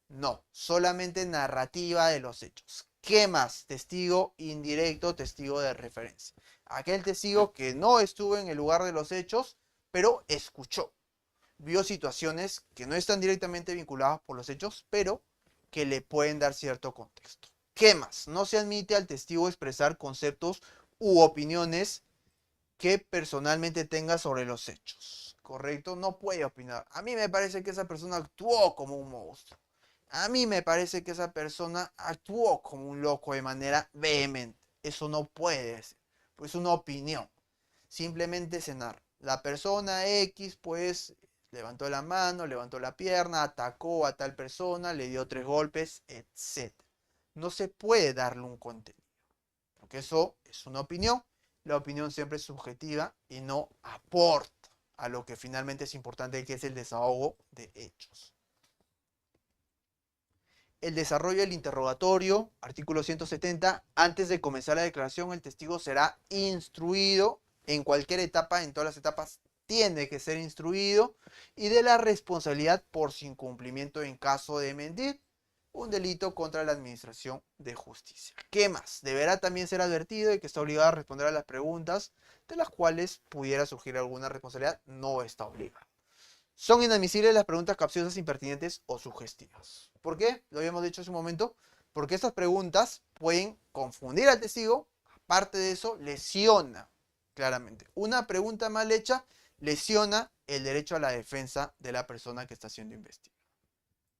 Speaker 1: no, solamente narrativa de los hechos. ¿Qué más? Testigo indirecto, testigo de referencia. Aquel testigo que no estuvo en el lugar de los hechos, pero escuchó. Vio situaciones que no están directamente vinculadas por los hechos, pero que le pueden dar cierto contexto. ¿Qué más? No se admite al testigo expresar conceptos u opiniones que personalmente tenga sobre los hechos. ¿Correcto? No puede opinar. A mí me parece que esa persona actuó como un monstruo. A mí me parece que esa persona actuó como un loco de manera vehemente. Eso no puede ser. Pues una opinión. Simplemente se narra. La persona X, pues, levantó la mano, levantó la pierna, atacó a tal persona, le dio 3 golpes, etc. No se puede darle un contenido. Porque eso es una opinión. La opinión siempre es subjetiva y no aporta a lo que finalmente es importante, que es el desahogo de hechos. El desarrollo del interrogatorio, artículo 170, antes de comenzar la declaración, el testigo será instruido en cualquier etapa, en todas las etapas, tiene que ser instruido, y de la responsabilidad por su incumplimiento en caso de mentir, un delito contra la administración de justicia. ¿Qué más? Deberá también ser advertido de que está obligado a responder a las preguntas de las cuales pudiera surgir alguna responsabilidad, no está obligado. Son inadmisibles las preguntas capciosas, impertinentes o sugestivas. ¿Por qué? Lo habíamos dicho hace un momento. Porque estas preguntas pueden confundir al testigo. Aparte de eso, lesiona claramente. Una pregunta mal hecha lesiona el derecho a la defensa de la persona que está siendo investigada.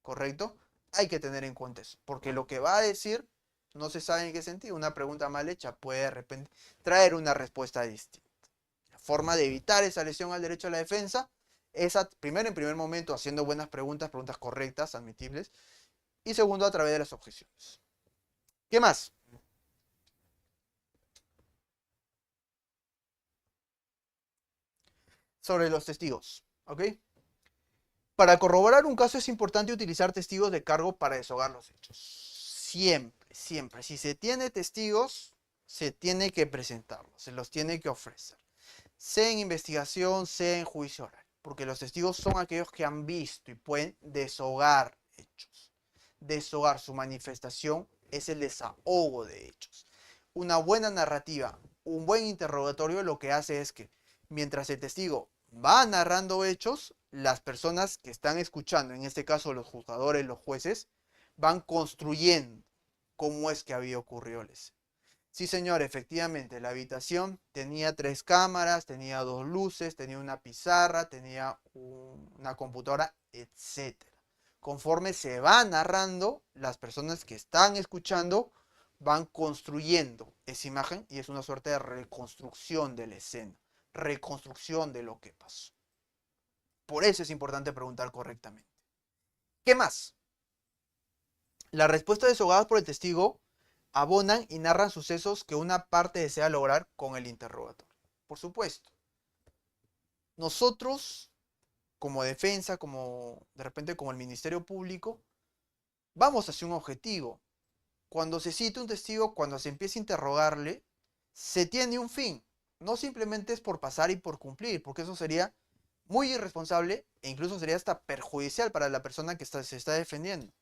Speaker 1: ¿Correcto? hay que tener en cuenta eso, porque lo que va a decir no se sabe en qué sentido. Una pregunta mal hecha puede de repente traer una respuesta distinta. La forma de evitar esa lesión al derecho a la defensa es, primero, en primer momento, haciendo buenas preguntas, preguntas correctas, admitibles, y segundo, a través de las objeciones. ¿Qué más? Sobre los testigos, ¿ok? Para corroborar un caso es importante utilizar testigos de cargo para deshogar los hechos. Siempre, siempre. Si se tiene testigos, se tiene que presentarlos, se los tiene que ofrecer. Sea en investigación, sea en juicio oral. Porque los testigos son aquellos que han visto y pueden deshogar hechos. Deshogar su manifestación es el desahogo de hechos. Una buena narrativa, un buen interrogatorio lo que hace es que mientras el testigo va narrando hechos, las personas que están escuchando, en este caso los juzgadores, los jueces, van construyendo cómo es que había ocurrido el hecho. Sí, señor, efectivamente, la habitación tenía 3 cámaras, tenía 2 luces, tenía una pizarra, tenía una computadora, etc. Conforme se va narrando, las personas que están escuchando van construyendo esa imagen y es una suerte de reconstrucción de la escena, reconstrucción de lo que pasó. Por eso es importante preguntar correctamente. ¿Qué más? Las respuestas deshogadas por el testigo abonan y narran sucesos que una parte desea lograr con el interrogatorio. Por supuesto, nosotros, como defensa, como de repente como el Ministerio Público, vamos hacia un objetivo. Cuando se cita un testigo, cuando se empieza a interrogarle, se tiene un fin. No simplemente es por pasar y por cumplir, porque eso sería muy irresponsable e incluso sería hasta perjudicial para la persona que se está defendiendo.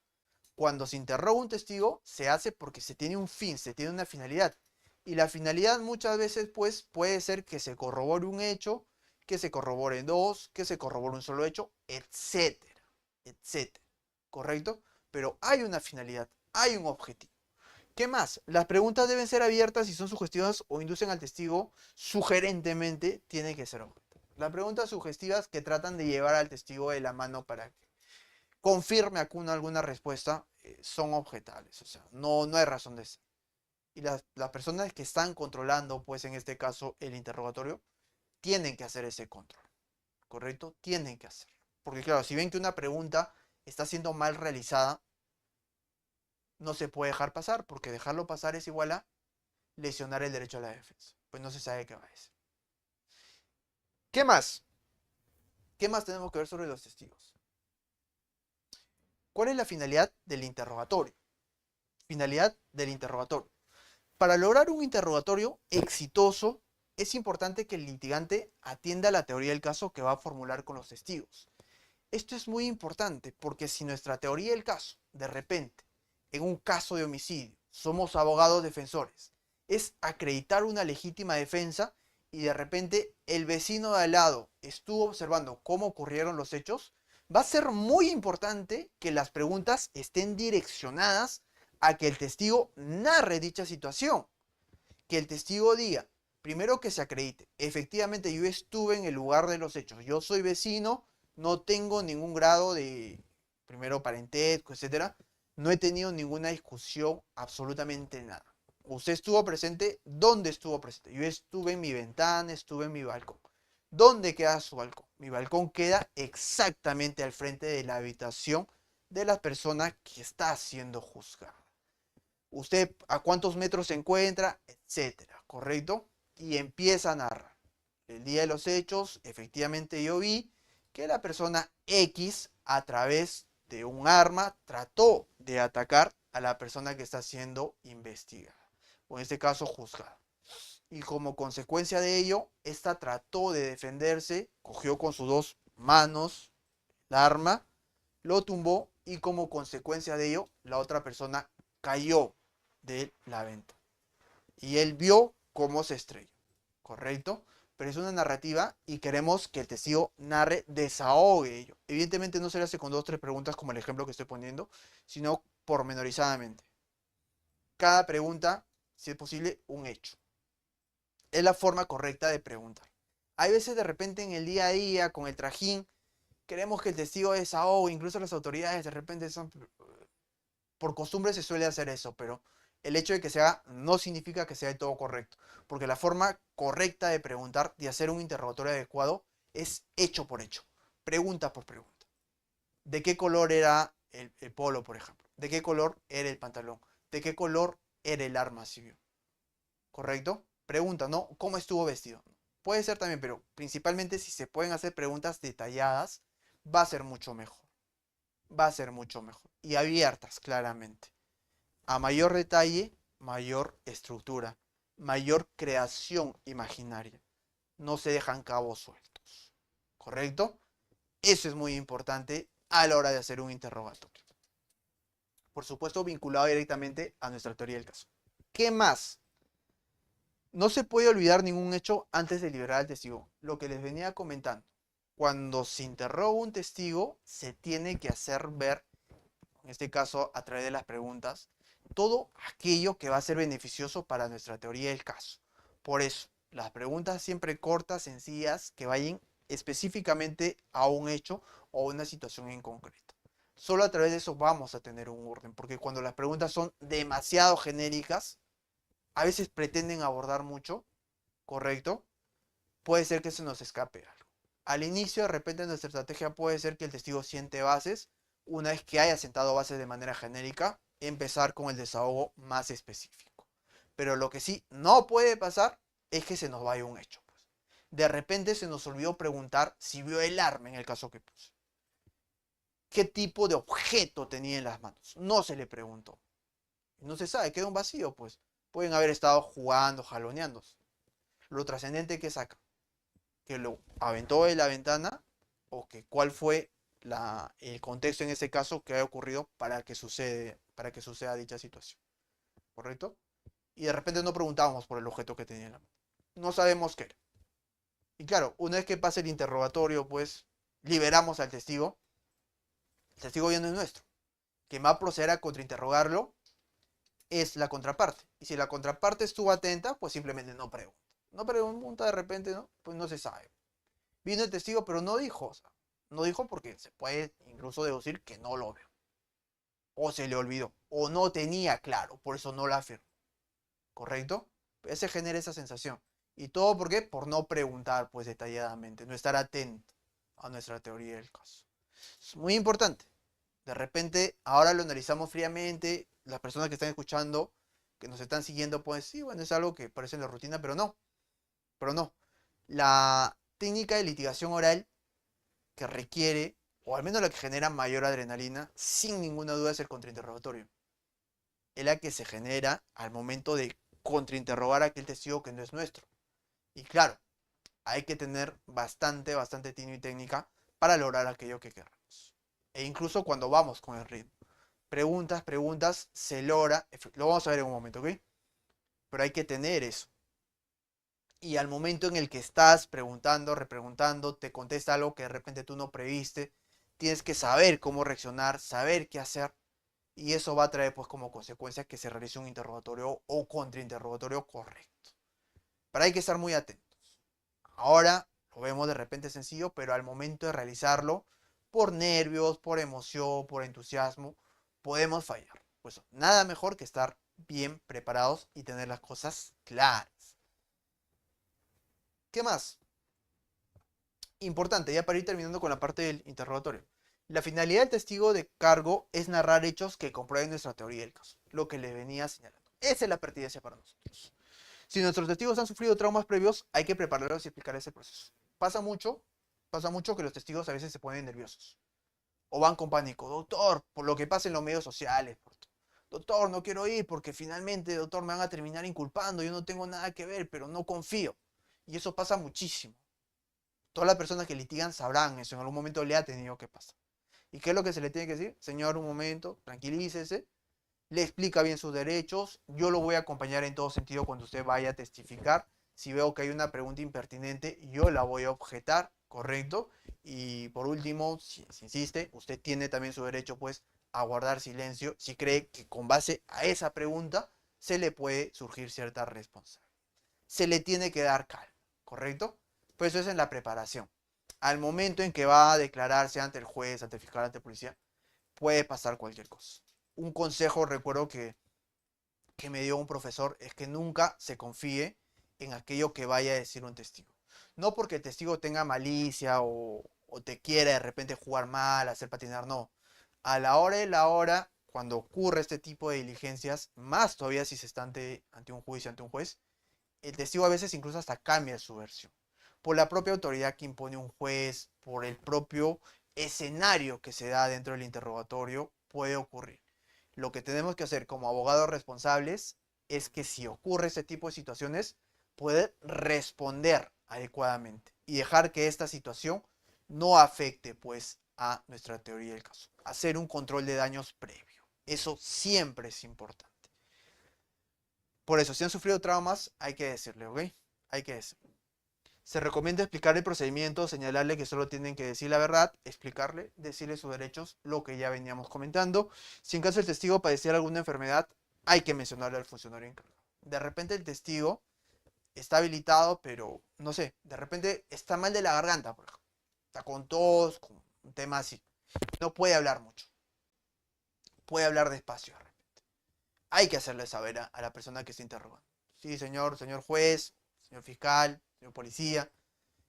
Speaker 1: Cuando se interroga un testigo, se hace porque se tiene un fin, se tiene una finalidad. Y la finalidad muchas veces pues puede ser que se corrobore un hecho, que se corroboren dos, que se corrobore un solo hecho, etcétera, etcétera. ¿Correcto? Pero hay una finalidad, hay un objetivo. ¿Qué más? Las preguntas deben ser abiertas y son sugestivas o inducen al testigo sugerentemente, tiene que ser objeto. Las preguntas sugestivas que tratan de llevar al testigo de la mano para que confirme alguna respuesta son objetables. O sea, no hay razón de ser. Y las personas que están controlando, pues en este caso, el interrogatorio, tienen que hacer ese control. ¿Correcto? Tienen que hacerlo. Porque claro, si ven que una pregunta está siendo mal realizada, no se puede dejar pasar, porque dejarlo pasar es igual a lesionar el derecho a la defensa. Pues no se sabe qué va a decir. ¿Qué más? ¿Qué más tenemos que ver sobre los testigos? ¿Cuál es la finalidad del interrogatorio? Finalidad del interrogatorio. Para lograr un interrogatorio exitoso, es importante que el litigante atienda la teoría del caso que va a formular con los testigos. Esto es muy importante porque si nuestra teoría del caso, de repente, en un caso de homicidio, somos abogados defensores, es acreditar una legítima defensa y de repente el vecino de al lado estuvo observando cómo ocurrieron los hechos, va a ser muy importante que las preguntas estén direccionadas a que el testigo narre dicha situación. Que el testigo diga, primero que se acredite, efectivamente yo estuve en el lugar de los hechos, yo soy vecino, no tengo ningún grado de, primero, parentesco, etcétera, no he tenido ninguna discusión, absolutamente nada. Usted estuvo presente, ¿dónde estuvo presente? Yo estuve en mi ventana, estuve en mi balcón. ¿Dónde queda su balcón? Mi balcón queda exactamente al frente de la habitación de la persona que está siendo juzgada. Usted a cuántos metros se encuentra, etcétera, ¿correcto? Y empieza a narrar. El día de los hechos, efectivamente yo vi que la persona X, a través de un arma, trató de atacar a la persona que está siendo investigada, o en este caso juzgada. Y como consecuencia de ello, esta trató de defenderse, cogió con sus 2 manos el arma, lo tumbó y como consecuencia de ello, la otra persona cayó de la venta. Y él vio cómo se estrelló, ¿correcto? Pero es una narrativa y queremos que el testigo narre, desahogue ello. Evidentemente no se le hace con 2 o 3 preguntas como el ejemplo que estoy poniendo, sino pormenorizadamente. Cada pregunta, si es posible, un hecho. Es la forma correcta de preguntar. Hay veces de repente en el día a día, con el trajín, queremos que el testigo desahogue, incluso las autoridades de repente son Por costumbre se suele hacer eso, pero el hecho de que se haga no significa que sea de todo correcto, porque la forma correcta de preguntar, de hacer un interrogatorio adecuado, es hecho por hecho, pregunta por pregunta. ¿De qué color era el polo, por ejemplo? ¿De qué color era el pantalón? ¿De qué color era el arma civil? ¿Correcto? Pregunta, ¿no? ¿Cómo estuvo vestido? Puede ser también, pero principalmente si se pueden hacer preguntas detalladas, va a ser mucho mejor. Va a ser mucho mejor. Y abiertas, claramente. A mayor detalle, mayor estructura, mayor creación imaginaria. No se dejan cabos sueltos. ¿Correcto? Eso es muy importante a la hora de hacer un interrogatorio. Por supuesto, vinculado directamente a nuestra teoría del caso. ¿Qué más? No se puede olvidar ningún hecho antes de liberar al testigo. Lo que les venía comentando. Cuando se interroga un testigo, se tiene que hacer ver, en este caso a través de las preguntas, todo aquello que va a ser beneficioso para nuestra teoría del caso. Por eso, las preguntas siempre cortas, sencillas, que vayan específicamente a un hecho o una situación en concreto. Solo a través de eso vamos a tener un orden, porque cuando las preguntas son demasiado genéricas, a veces pretenden abordar mucho, ¿correcto? Puede ser que se nos escape algo. Al inicio, de repente, nuestra estrategia puede ser que el testigo siente bases. Una vez que haya sentado bases de manera genérica, empezar con el desahogo más específico. Pero lo que sí no puede pasar es que se nos vaya un hecho. Pues. De repente se nos olvidó preguntar si vio el arma en el caso que puse. ¿Qué tipo de objeto tenía en las manos? No se le preguntó. No se sabe, queda un vacío, pues. Pueden haber estado jugando, jaloneando. Lo trascendente que saca, que lo aventó de la ventana o que cuál fue el contexto en ese caso que haya ocurrido para que suceda dicha situación. ¿Correcto? Y de repente no preguntábamos por el objeto que tenía en la mano. No sabemos qué era. Y claro, una vez que pase el interrogatorio, pues liberamos al testigo. El testigo ya no es nuestro. Quien va a proceder a contrainterrogarlo es la contraparte. Y si la contraparte estuvo atenta, pues simplemente no pregunta. No pregunta de repente, ¿no? Pues no se sabe. Vino el testigo, pero no dijo. O sea, no dijo porque se puede incluso deducir que no lo vio. O se le olvidó. O no tenía claro. Por eso no la afirmó. ¿Correcto? Ese genera esa sensación. ¿Y todo por qué? Por no preguntar pues detalladamente. No estar atento a nuestra teoría del caso. Es muy importante. De repente, ahora lo analizamos fríamente. Las personas que están escuchando, que nos están siguiendo, pues sí, bueno, es algo que parece en la rutina, pero no. Pero no. La técnica de litigación oral que requiere, o al menos la que genera mayor adrenalina, sin ninguna duda es el contrainterrogatorio. Es la que se genera al momento de contrainterrogar a aquel testigo que no es nuestro. Y claro, hay que tener bastante tino y técnica para lograr aquello que queremos. E incluso cuando vamos con el ritmo. Preguntas, se logra. Lo vamos a ver en un momento, ¿ok? Pero hay que tener eso. Y al momento en el que estás preguntando, repreguntando, te contesta algo que de repente tú no previste, tienes que saber cómo reaccionar, saber qué hacer, y eso va a traer pues como consecuencia que se realice un interrogatorio o contrainterrogatorio correcto. Pero hay que estar muy atentos. Ahora lo vemos de repente sencillo, pero al momento de realizarlo, por nervios, por emoción, por entusiasmo, podemos fallar. Pues nada mejor que estar bien preparados y tener las cosas claras. ¿Qué más? Importante, ya para ir terminando con la parte del interrogatorio. La finalidad del testigo de cargo es narrar hechos que comprueben nuestra teoría del caso, lo que le venía señalando. Esa es la pertinencia para nosotros. Si nuestros testigos han sufrido traumas previos, hay que prepararlos y explicar ese proceso. Pasa mucho que los testigos a veces se ponen nerviosos o van con pánico. Doctor, por lo que pasa en los medios sociales. Doctor, no quiero ir porque finalmente, doctor, me van a terminar inculpando. Yo no tengo nada que ver, pero no confío. Y eso pasa muchísimo. Todas las personas que litigan sabrán eso, en algún momento le ha tenido que pasar. ¿Y qué es lo que se le tiene que decir? Señor, un momento, tranquilícese, le explica bien sus derechos, yo lo voy a acompañar en todo sentido cuando usted vaya a testificar. Si veo que hay una pregunta impertinente, yo la voy a objetar, ¿correcto? Y por último, si insiste, usted tiene también su derecho pues a guardar silencio si cree que con base a esa pregunta se le puede surgir cierta responsabilidad. Se le tiene que dar calma, ¿correcto? Pues eso es en la preparación. Al momento en que va a declararse ante el juez, ante el fiscal, ante la policía, puede pasar cualquier cosa. un consejo, recuerdo que me dio un profesor, es que nunca se confíe en aquello que vaya a decir un testigo. No porque el testigo tenga malicia o te quiera de repente jugar mal, hacer patinar, no. A la hora de la hora, cuando ocurre este tipo de diligencias, más todavía si se está ante un juicio, ante un juez, el testigo a veces incluso hasta cambia su versión. Por la propia autoridad que impone un juez, por el propio escenario que se da dentro del interrogatorio, puede ocurrir. Lo que tenemos que hacer como abogados responsables es que si ocurre este tipo de situaciones, poder responder adecuadamente y dejar que esta situación no afecte pues a nuestra teoría del caso. Hacer un control de daños previo. Eso siempre es importante. Por eso, si han sufrido traumas, hay que decirle, ¿ok? Hay que decirle. Se recomienda explicar el procedimiento, señalarle que solo tienen que decir la verdad, explicarle, decirle sus derechos, lo que ya veníamos comentando. Si en caso el testigo padeciera alguna enfermedad, hay que mencionarle al funcionario encargado. De repente el testigo está habilitado, pero no sé, de repente está mal de la garganta, por ejemplo. Está con tos, con un tema así. No puede hablar mucho. Puede hablar despacio. Hay que hacerle saber a la persona que está interrogando. Sí, señor juez, señor fiscal, señor policía.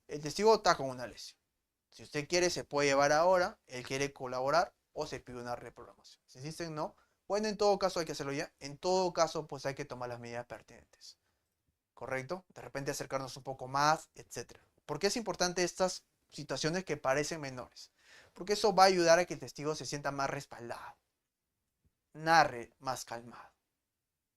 Speaker 1: El testigo está con una lesión. Si usted quiere, se puede llevar ahora. Él quiere colaborar o se pide una reprogramación. Si dicen no, bueno, en todo caso hay que hacerlo ya. En todo caso, pues hay que tomar las medidas pertinentes. ¿Correcto? De repente acercarnos un poco más, etcétera. ¿Por qué es importante estas situaciones que parecen menores? Porque eso va a ayudar a que el testigo se sienta más respaldado. Narre más calmado.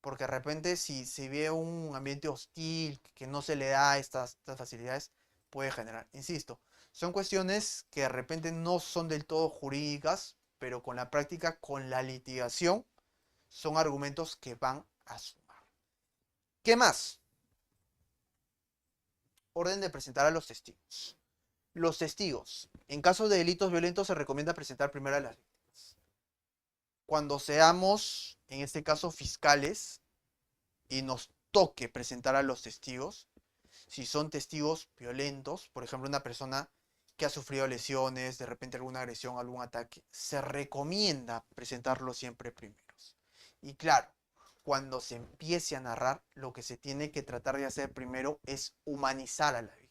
Speaker 1: Porque de repente si se ve un ambiente hostil, que no se le da estas facilidades, puede generar, insisto, son cuestiones que de repente no son del todo jurídicas, pero con la práctica, con la litigación, son argumentos que van a sumar. ¿Qué más? Orden de presentar a los testigos. Los testigos, en caso de delitos violentos, se recomienda presentar primero a las víctimas. Cuando seamos, en este caso, fiscales y nos toque presentar a los testigos, si son testigos violentos, por ejemplo, una persona que ha sufrido lesiones, de repente alguna agresión, algún ataque, se recomienda presentarlo siempre primeros. Y claro, cuando se empiece a narrar, lo que se tiene que tratar de hacer primero es humanizar a la víctima.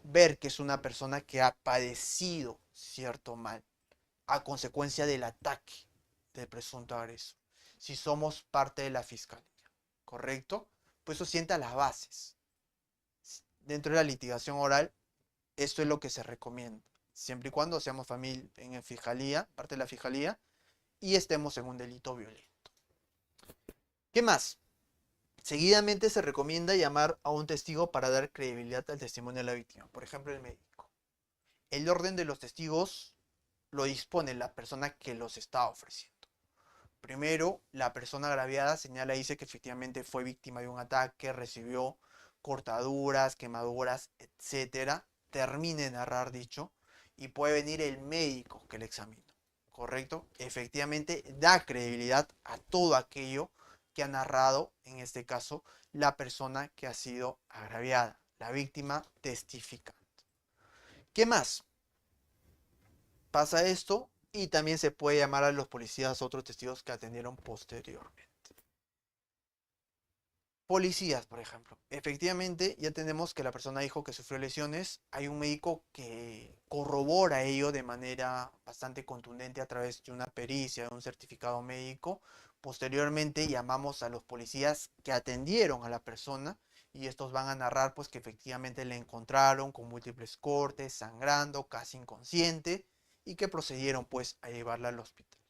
Speaker 1: Ver que es una persona que ha padecido cierto mal a consecuencia del ataque del presunto agresor. Si somos parte de la fiscalía, ¿correcto? Pues eso sienta las bases. Dentro de la litigación oral, esto es lo que se recomienda, siempre y cuando seamos familia en fiscalía, parte de la fiscalía, y estemos en un delito violento. ¿Qué más? Seguidamente se recomienda llamar a un testigo para dar credibilidad al testimonio de la víctima, por ejemplo el médico. El orden de los testigos lo dispone la persona que los está ofreciendo. Primero, la persona agraviada señala y dice que efectivamente fue víctima de un ataque, recibió cortaduras, quemaduras, etcétera. Termine de narrar dicho y puede venir el médico que le examina. ¿Correcto? Efectivamente da credibilidad a todo aquello que ha narrado, en este caso, la persona que ha sido agraviada, la víctima testificante. ¿Qué más? Pasa esto y también se puede llamar a los policías, otros testigos que atendieron posteriormente. Policías, por ejemplo. Efectivamente, ya tenemos que la persona dijo que sufrió lesiones. Hay un médico que corrobora ello de manera bastante contundente a través de una pericia, de un certificado médico. Posteriormente llamamos a los policías que atendieron a la persona y estos van a narrar pues que efectivamente le encontraron con múltiples cortes, sangrando, casi inconsciente y que procedieron pues a llevarla al hospital.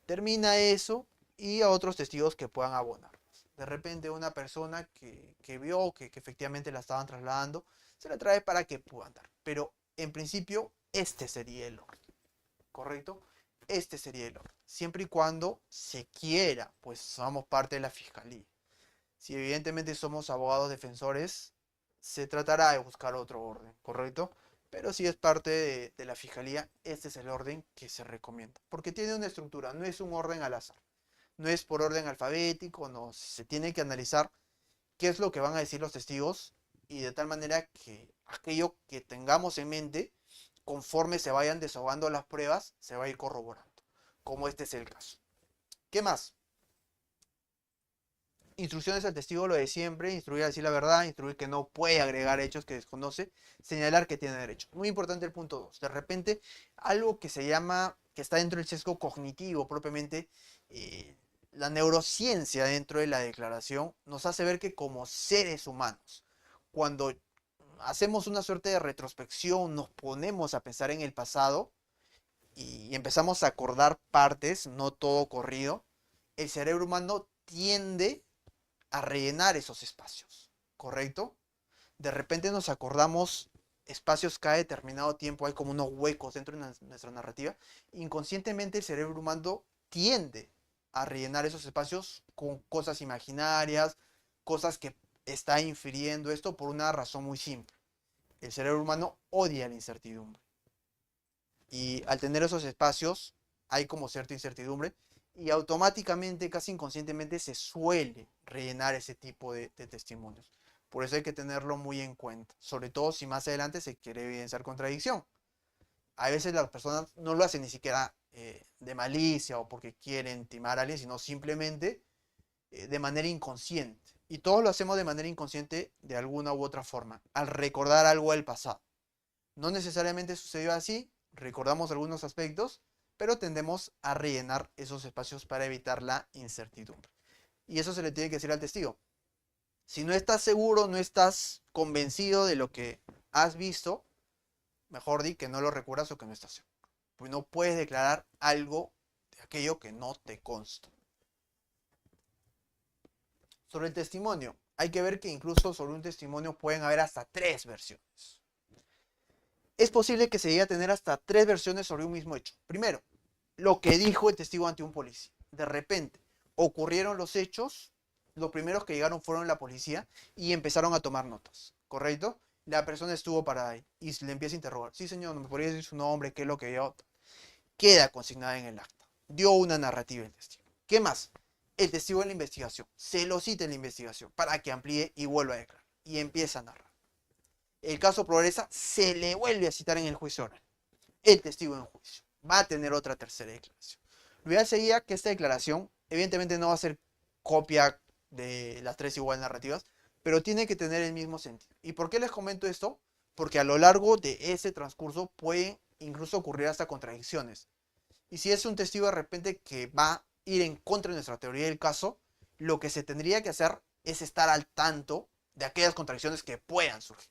Speaker 1: Termina eso y a otros testigos que puedan abonar. De repente una persona que vio que efectivamente la estaban trasladando, se la trae para que pueda andar. Pero en principio este sería el orden, ¿correcto? Este sería el orden. Siempre y cuando se quiera, pues somos parte de la fiscalía. Si evidentemente somos abogados defensores, se tratará de buscar otro orden, ¿correcto? Pero si es parte de la fiscalía, este es el orden que se recomienda. Porque tiene una estructura, no es un orden al azar. No es por orden alfabético, no. Se tiene que analizar qué es lo que van a decir los testigos y de tal manera que aquello que tengamos en mente, conforme se vayan desahogando las pruebas, se va a ir corroborando, como este es el caso. ¿Qué más? Instrucciones al testigo, lo de siempre, instruir a decir la verdad, instruir que no puede agregar hechos que desconoce, señalar que tiene derecho. Muy importante el punto 2. De repente, algo que se llama, que está dentro del sesgo cognitivo propiamente, la neurociencia dentro de la declaración nos hace ver que como seres humanos, cuando hacemos una suerte de retrospección, nos ponemos a pensar en el pasado y empezamos a acordar partes, no todo corrido, el cerebro humano tiende a rellenar esos espacios, ¿correcto? De repente nos acordamos espacios cada determinado tiempo, hay como unos huecos dentro de nuestra narrativa. Inconscientemente el cerebro humano tiende a rellenar esos espacios con cosas imaginarias, cosas que está infiriendo esto por una razón muy simple. El cerebro humano odia la incertidumbre. Y al tener esos espacios hay como cierta incertidumbre y automáticamente, casi inconscientemente, se suele rellenar ese tipo de testimonios. Por eso hay que tenerlo muy en cuenta, sobre todo si más adelante se quiere evidenciar contradicción. A veces las personas no lo hacen ni siquiera de malicia o porque quieren timar a alguien, sino simplemente de manera inconsciente. Y todos lo hacemos de manera inconsciente de alguna u otra forma, al recordar algo del pasado. No necesariamente sucedió así, recordamos algunos aspectos, pero tendemos a rellenar esos espacios para evitar la incertidumbre. Y eso se le tiene que decir al testigo. Si no estás seguro, no estás convencido de lo que has visto, mejor di que no lo recuerdas o que no estás seguro. Pues no puedes declarar algo de aquello que no te consta. Sobre el testimonio, hay que ver que incluso sobre un testimonio pueden haber hasta 3 versiones. Es posible que se llegue a tener hasta 3 versiones sobre un mismo hecho. Primero, lo que dijo el testigo ante un policía. De repente, ocurrieron los hechos, los primeros que llegaron fueron la policía y empezaron a tomar notas, ¿correcto? La persona estuvo parada ahí y se le empieza a interrogar. Sí, señor, ¿no me podría decir su nombre? ¿Qué es lo que vio? Queda consignada en el acta. Dio una narrativa el testigo. ¿Qué más? El testigo en la investigación. Se lo cita en la investigación para que amplíe y vuelva a declarar. Y empieza a narrar. El caso progresa, se le vuelve a citar en el juicio oral. El testigo en juicio va a tener otra tercera declaración. Lo ideal sería que esta declaración, evidentemente no va a ser copia de las 3 igual narrativas, pero tiene que tener el mismo sentido. ¿Y por qué les comento esto? Porque a lo largo de ese transcurso pueden incluso ocurrir hasta contradicciones. Y si es un testigo de repente que va a ir en contra de nuestra teoría del caso, lo que se tendría que hacer es estar al tanto de aquellas contradicciones que puedan surgir.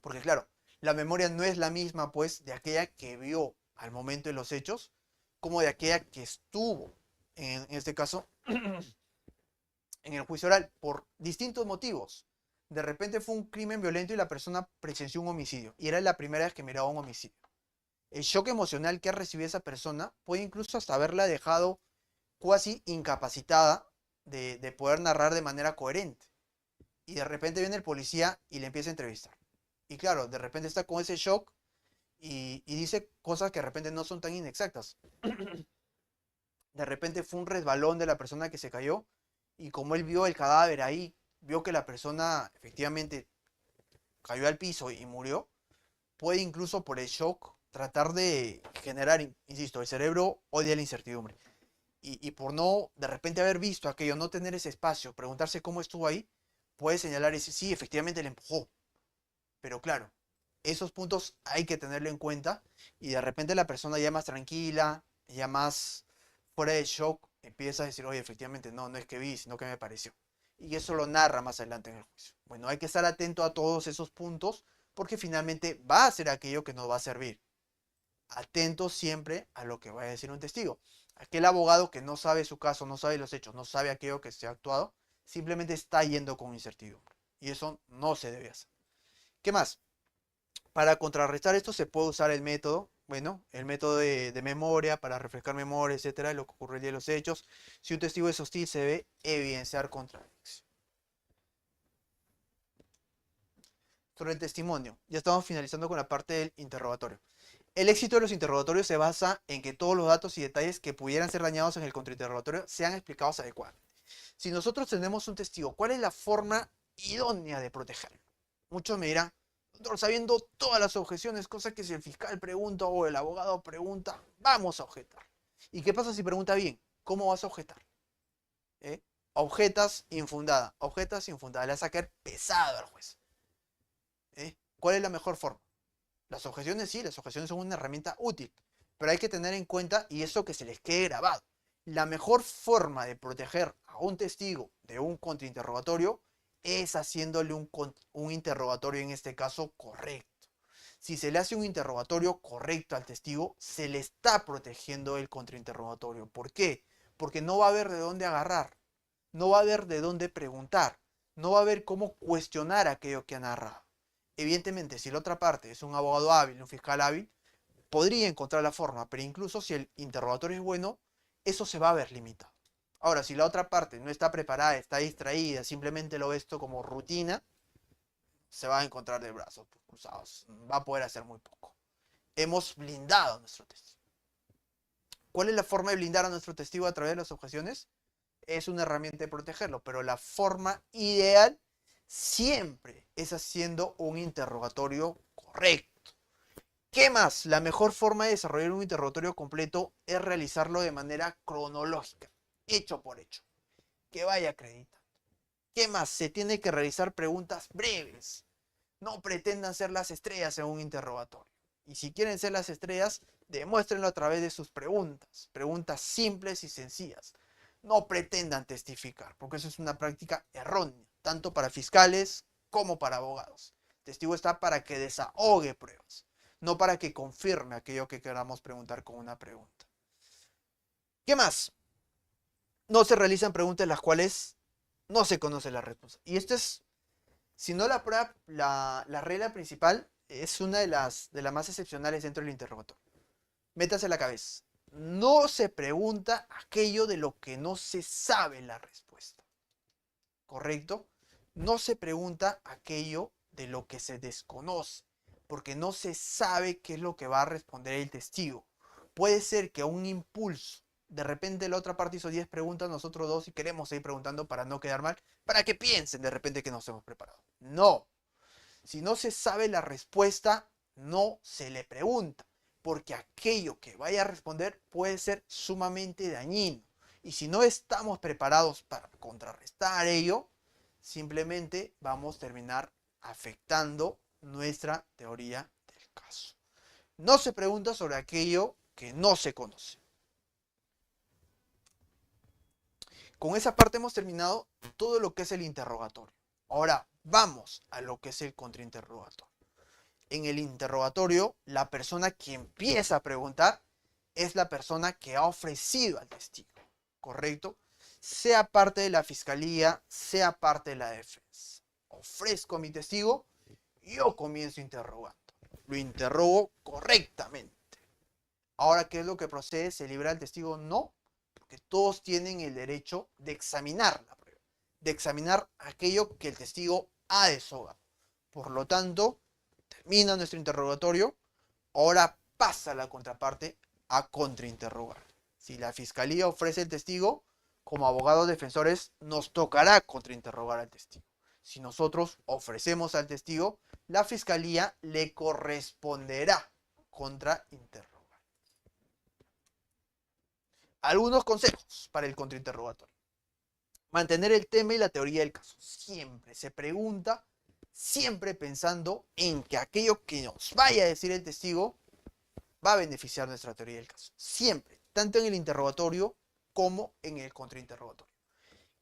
Speaker 1: Porque claro, la memoria no es la misma, pues, de aquella que vio al momento de los hechos, como de aquella que estuvo, en este caso, en el juicio oral, por distintos motivos. De repente fue un crimen violento y la persona presenció un homicidio, y era la primera vez que miraba un homicidio. El shock emocional que recibió esa persona puede incluso hasta haberla dejado cuasi incapacitada de poder narrar de manera coherente. Y de repente viene el policía y le empieza a entrevistar. Y claro, de repente está con ese shock y dice cosas que de repente no son tan inexactas. De repente fue un resbalón de la persona que se cayó y como él vio el cadáver ahí, vio que la persona efectivamente cayó al piso y murió, puede incluso por el shock tratar de generar, insisto, el cerebro odia la incertidumbre. Y por no de repente haber visto aquello, no tener ese espacio, preguntarse cómo estuvo ahí, puede señalar y decir, sí, efectivamente le empujó. Pero claro, esos puntos hay que tenerlo en cuenta y de repente la persona ya más tranquila, ya más fuera de shock, empieza a decir, oye, efectivamente no, no es que vi, sino que me pareció. Y eso lo narra más adelante en el juicio. Bueno, hay que estar atento a todos esos puntos porque finalmente va a ser aquello que nos va a servir. Atento siempre a lo que va a decir un testigo. Aquel abogado que no sabe su caso, no sabe los hechos, no sabe aquello que se ha actuado, simplemente está yendo con incertidumbre. Y eso no se debe hacer. ¿Qué más? Para contrarrestar esto se puede usar el método, bueno, el método de memoria para refrescar memoria, etcétera, lo que ocurre el día de los hechos. Si un testigo es hostil, se debe evidenciar contradicción. Sobre el testimonio, ya estamos finalizando con la parte del interrogatorio. El éxito de los interrogatorios se basa en que todos los datos y detalles que pudieran ser dañados en el contrainterrogatorio sean explicados adecuadamente. Si nosotros tenemos un testigo, ¿cuál es la forma idónea de protegerlo? Muchos me dirán, doctor, sabiendo todas las objeciones, cosa que si el fiscal pregunta o el abogado pregunta, vamos a objetar. ¿Y qué pasa si pregunta bien? ¿Cómo vas a objetar? ¿Eh? Objetas infundada, objetas infundada. Le vas a caer pesado al juez. ¿Cuál es la mejor forma? Las objeciones sí, las objeciones son una herramienta útil, pero hay que tener en cuenta, y eso que se les quede grabado, la mejor forma de proteger a un testigo de un contrainterrogatorio es haciéndole un interrogatorio, en este caso, correcto. Si se le hace un interrogatorio correcto al testigo, se le está protegiendo el contrainterrogatorio. ¿Por qué? Porque no va a haber de dónde agarrar, no va a haber de dónde preguntar, no va a haber cómo cuestionar aquello que ha narrado. Evidentemente, si la otra parte es un abogado hábil, un fiscal hábil, podría encontrar la forma, pero incluso si el interrogatorio es bueno, eso se va a ver limitado. Ahora, si la otra parte no está preparada, está distraída, simplemente lo ve esto como rutina, se va a encontrar de brazos cruzados, va a poder hacer muy poco. Hemos blindado a nuestro testigo. ¿Cuál es la forma de blindar a nuestro testigo a través de las objeciones? Es una herramienta de protegerlo, pero la forma ideal siempre es haciendo un interrogatorio correcto. ¿Qué más? La mejor forma de desarrollar un interrogatorio completo es realizarlo de manera cronológica, hecho por hecho, que vaya acreditando. ¿Qué más? Se tiene que realizar preguntas breves. No pretendan ser las estrellas en un interrogatorio. Y si quieren ser las estrellas, demuéstrenlo a través de sus preguntas. Preguntas simples y sencillas. No pretendan testificar, porque eso es una práctica errónea, tanto para fiscales como para abogados. El testigo está para que desahogue pruebas, no para que confirme aquello que queramos preguntar con una pregunta. ¿Qué más? No se realizan preguntas en las cuales no se conoce la respuesta. Y esto es, si no la prueba, la regla principal es una de las más excepcionales dentro del interrogatorio. Métase a la cabeza. No se pregunta aquello de lo que no se sabe la respuesta. ¿Correcto? No se pregunta aquello de lo que se desconoce, porque no se sabe qué es lo que va a responder el testigo. Puede ser que a un impulso, de repente la otra parte hizo 10 preguntas, nosotros 2 y queremos seguir preguntando para no quedar mal, para que piensen de repente que nos hemos preparado. No. Si no se sabe la respuesta, no se le pregunta, porque aquello que vaya a responder puede ser sumamente dañino. Y si no estamos preparados para contrarrestar ello, simplemente vamos a terminar afectando nuestra teoría del caso. No se pregunta sobre aquello que no se conoce. Con esa parte hemos terminado todo lo que es el interrogatorio. Ahora vamos a lo que es el contrainterrogatorio. En el interrogatorio, la persona que empieza a preguntar es la persona que ha ofrecido al testigo, ¿correcto? Sea parte de la fiscalía, sea parte de la defensa. Ofrezco a mi testigo, yo comienzo interrogando. Lo interrogo correctamente. Ahora, ¿qué es lo que procede? ¿Se libera el testigo? No, porque todos tienen el derecho de examinar la prueba, de examinar aquello que el testigo ha desahogado. Por lo tanto, termina nuestro interrogatorio, ahora pasa la contraparte a contrainterrogar. Si la fiscalía ofrece el testigo, como abogados defensores nos tocará contrainterrogar al testigo. Si nosotros ofrecemos al testigo, la fiscalía le corresponderá contrainterrogar. Algunos consejos para el contrainterrogatorio. Mantener el tema y la teoría del caso. Siempre se pregunta, siempre pensando en que aquello que nos vaya a decir el testigo va a beneficiar nuestra teoría del caso. Siempre, tanto en el interrogatorio como en el contrainterrogatorio.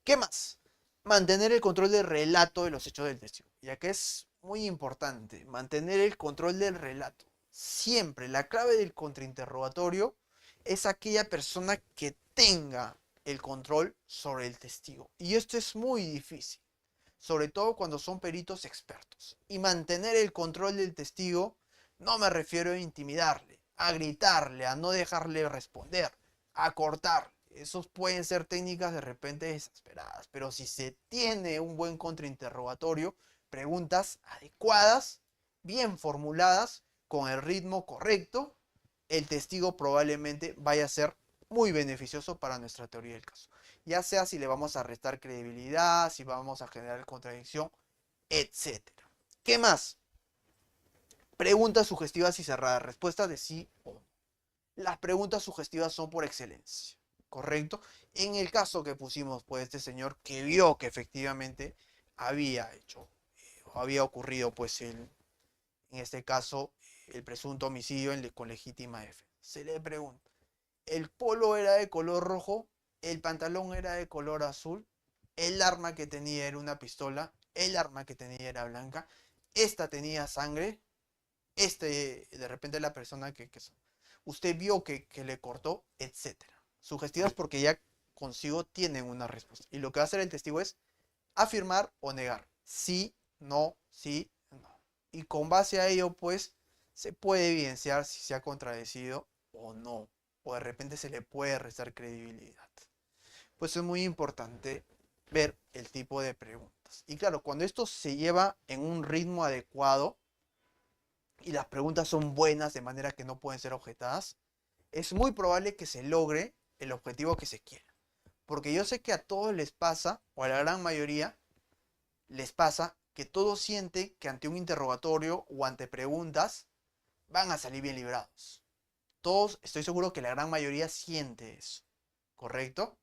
Speaker 1: ¿Qué más? Mantener el control del relato de los hechos del testigo. Ya que es muy importante mantener el control del relato. Siempre la clave del contrainterrogatorio es aquella persona que tenga el control sobre el testigo. Y esto es muy difícil, sobre todo cuando son peritos expertos. Y mantener el control del testigo no me refiero a intimidarle, a gritarle, a no dejarle responder, a cortarle. Esos pueden ser técnicas de repente desesperadas, pero si se tiene un buen contrainterrogatorio, preguntas adecuadas, bien formuladas, con el ritmo correcto, el testigo probablemente vaya a ser muy beneficioso para nuestra teoría del caso. Ya sea si le vamos a restar credibilidad, si vamos a generar contradicción, etcétera. ¿Qué más? Preguntas sugestivas y cerradas. Respuesta de sí o no. Las preguntas sugestivas son por excelencia. ¿correcto? En el caso que pusimos, pues, este señor que vio que efectivamente había hecho, o había ocurrido, pues, en este caso, el presunto homicidio con legítima defensa. Se le pregunta, ¿el polo era de color rojo? ¿El pantalón era de color azul? ¿El arma que tenía era una pistola? ¿El arma que tenía era blanca? ¿Esta tenía sangre? De repente la persona que usted vio que le cortó, etcétera. Sugestivas porque ya consigo tienen una respuesta. Y lo que va a hacer el testigo es afirmar o negar. Sí, no, sí, no. Y con base a ello, pues, se puede evidenciar si se ha contradecido o no. O de repente se le puede restar credibilidad. Pues es muy importante ver el tipo de preguntas. Y claro, cuando esto se lleva en un ritmo adecuado y las preguntas son buenas de manera que no pueden ser objetadas, es muy probable que se logre el objetivo que se quiera. Porque yo sé que a todos les pasa, o a la gran mayoría, les pasa que todos sienten que ante un interrogatorio o ante preguntas van a salir bien librados. Todos, estoy seguro que la gran mayoría siente eso, ¿correcto?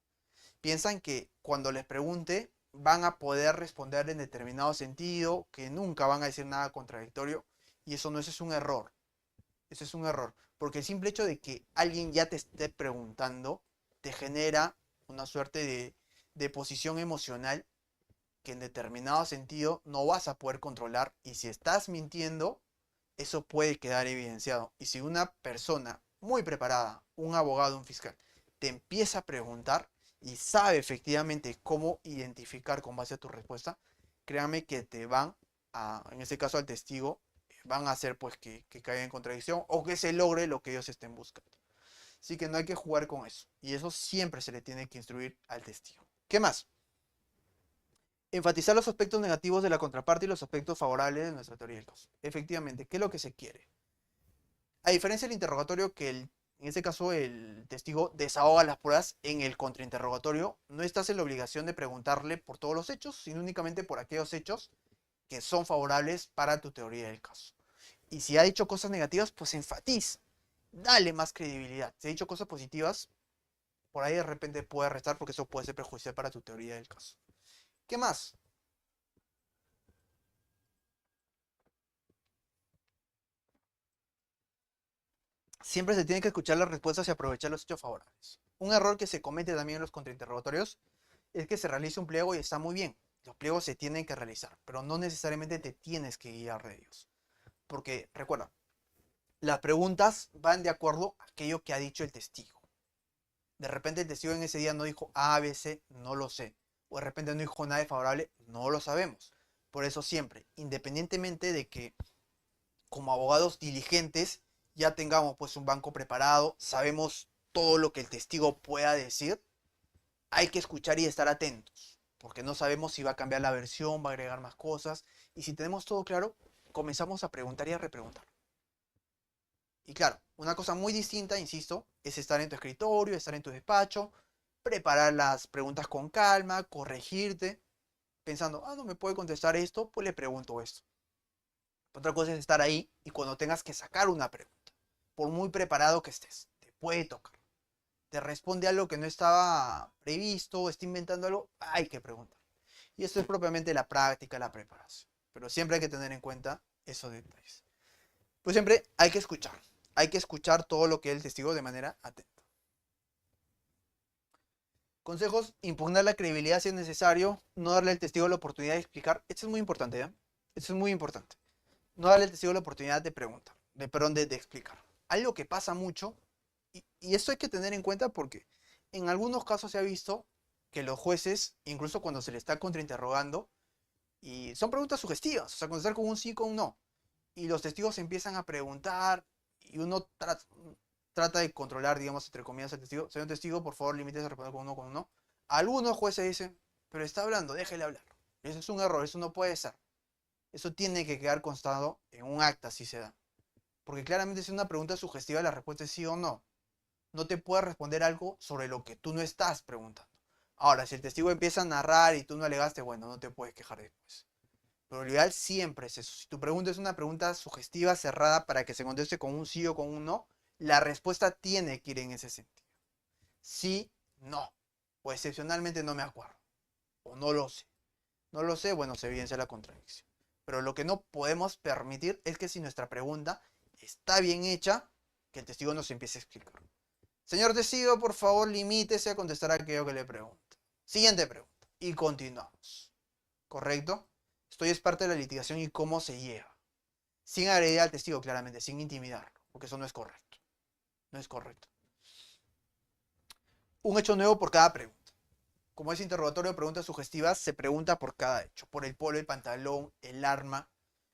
Speaker 1: Piensan que cuando les pregunte van a poder responder en determinado sentido, que nunca van a decir nada contradictorio, y eso no, eso es un error. Eso es un error, porque el simple hecho de que alguien ya te esté preguntando te genera una suerte de posición emocional que en determinado sentido no vas a poder controlar, y si estás mintiendo, eso puede quedar evidenciado. Y si una persona muy preparada, un abogado, un fiscal, te empieza a preguntar y sabe efectivamente cómo identificar con base a tu respuesta, créame que te van a, en este caso al testigo, van a hacer pues que caiga en contradicción o que se logre lo que ellos estén buscando. Así que no hay que jugar con eso. Y eso siempre se le tiene que instruir al testigo. ¿Qué más? Enfatizar los aspectos negativos de la contraparte y los aspectos favorables de nuestra teoría del caso. Efectivamente, ¿qué es lo que se quiere? A diferencia del interrogatorio, en este caso el testigo desahoga las pruebas, en el contrainterrogatorio no estás en la obligación de preguntarle por todos los hechos, sino únicamente por aquellos hechos que son favorables para tu teoría del caso. Y si ha dicho cosas negativas, pues enfatiza, dale más credibilidad. Si ha dicho cosas positivas, por ahí de repente puede restar porque eso puede ser perjudicial para tu teoría del caso. ¿Qué más? Siempre se tiene que escuchar las respuestas y aprovechar los hechos favorables. Un error que se comete también en los contrainterrogatorios es que se realice un pliego y está muy bien. Los pliegos se tienen que realizar, pero no necesariamente te tienes que guiar de ellos. Porque, recuerda, las preguntas van de acuerdo a aquello que ha dicho el testigo. De repente el testigo en ese día no dijo A, B, C, no lo sé. O de repente no dijo nada de favorable, no lo sabemos. Por eso siempre, independientemente de que como abogados diligentes ya tengamos pues un banco preparado, sabemos todo lo que el testigo pueda decir, hay que escuchar y estar atentos, porque no sabemos si va a cambiar la versión, va a agregar más cosas, y si tenemos todo claro, comenzamos a preguntar y a repreguntar. Y claro, una cosa muy distinta, insisto, es estar en tu escritorio, estar en tu despacho, preparar las preguntas con calma, corregirte, pensando, no me puede contestar esto, pues le pregunto esto. Otra cosa es estar ahí y cuando tengas que sacar una pregunta, por muy preparado que estés, te puede tocar. Te responde algo que no estaba previsto, está inventando algo, hay que preguntar. Y esto es propiamente la práctica, la preparación. Pero siempre hay que tener en cuenta esos detalles. Pues siempre hay que escuchar. Hay que escuchar todo lo que es el testigo de manera atenta. Consejos, impugnar la credibilidad si es necesario, no darle al testigo la oportunidad de explicar. Esto es muy importante, ¿eh? Esto es muy importante. No darle al testigo la oportunidad de preguntar, de explicar. Algo que pasa mucho, y esto hay que tener en cuenta porque en algunos casos se ha visto que los jueces, incluso cuando se le está contrainterrogando, y son preguntas sugestivas, o sea, contestar con un sí, con un no, y los testigos empiezan a preguntar, y uno trata de controlar, digamos, entre comillas, al testigo. Señor testigo, por favor, limítese a responder con un no. Algunos jueces dicen, pero está hablando, déjele hablar. Eso es un error, eso no puede ser. Eso tiene que quedar constado en un acta si se da. Porque claramente si es una pregunta sugestiva, la respuesta es sí o no. No te puede responder algo sobre lo que tú no estás preguntando. Ahora, si el testigo empieza a narrar y tú no alegaste, bueno, no te puedes quejar después. Pero lo ideal siempre es eso. Si tu pregunta es una pregunta sugestiva, cerrada, para que se conteste con un sí o con un no, la respuesta tiene que ir en ese sentido. Sí No. O excepcionalmente no me acuerdo. O no lo sé. No lo sé, bueno, se evidencia la contradicción. Pero lo que no podemos permitir es que si nuestra pregunta está bien hecha, que el testigo nos empiece a explicar. Señor testigo, por favor, limítese a contestar aquello que le pregunto. Siguiente pregunta. Y continuamos. ¿Correcto? Esto es parte de la litigación y cómo se lleva. Sin agredir al testigo, claramente, sin intimidarlo, porque eso no es correcto. No es correcto. Un hecho nuevo por cada pregunta. Como es interrogatorio de preguntas sugestivas, se pregunta por cada hecho. Por el polo, el pantalón, el arma,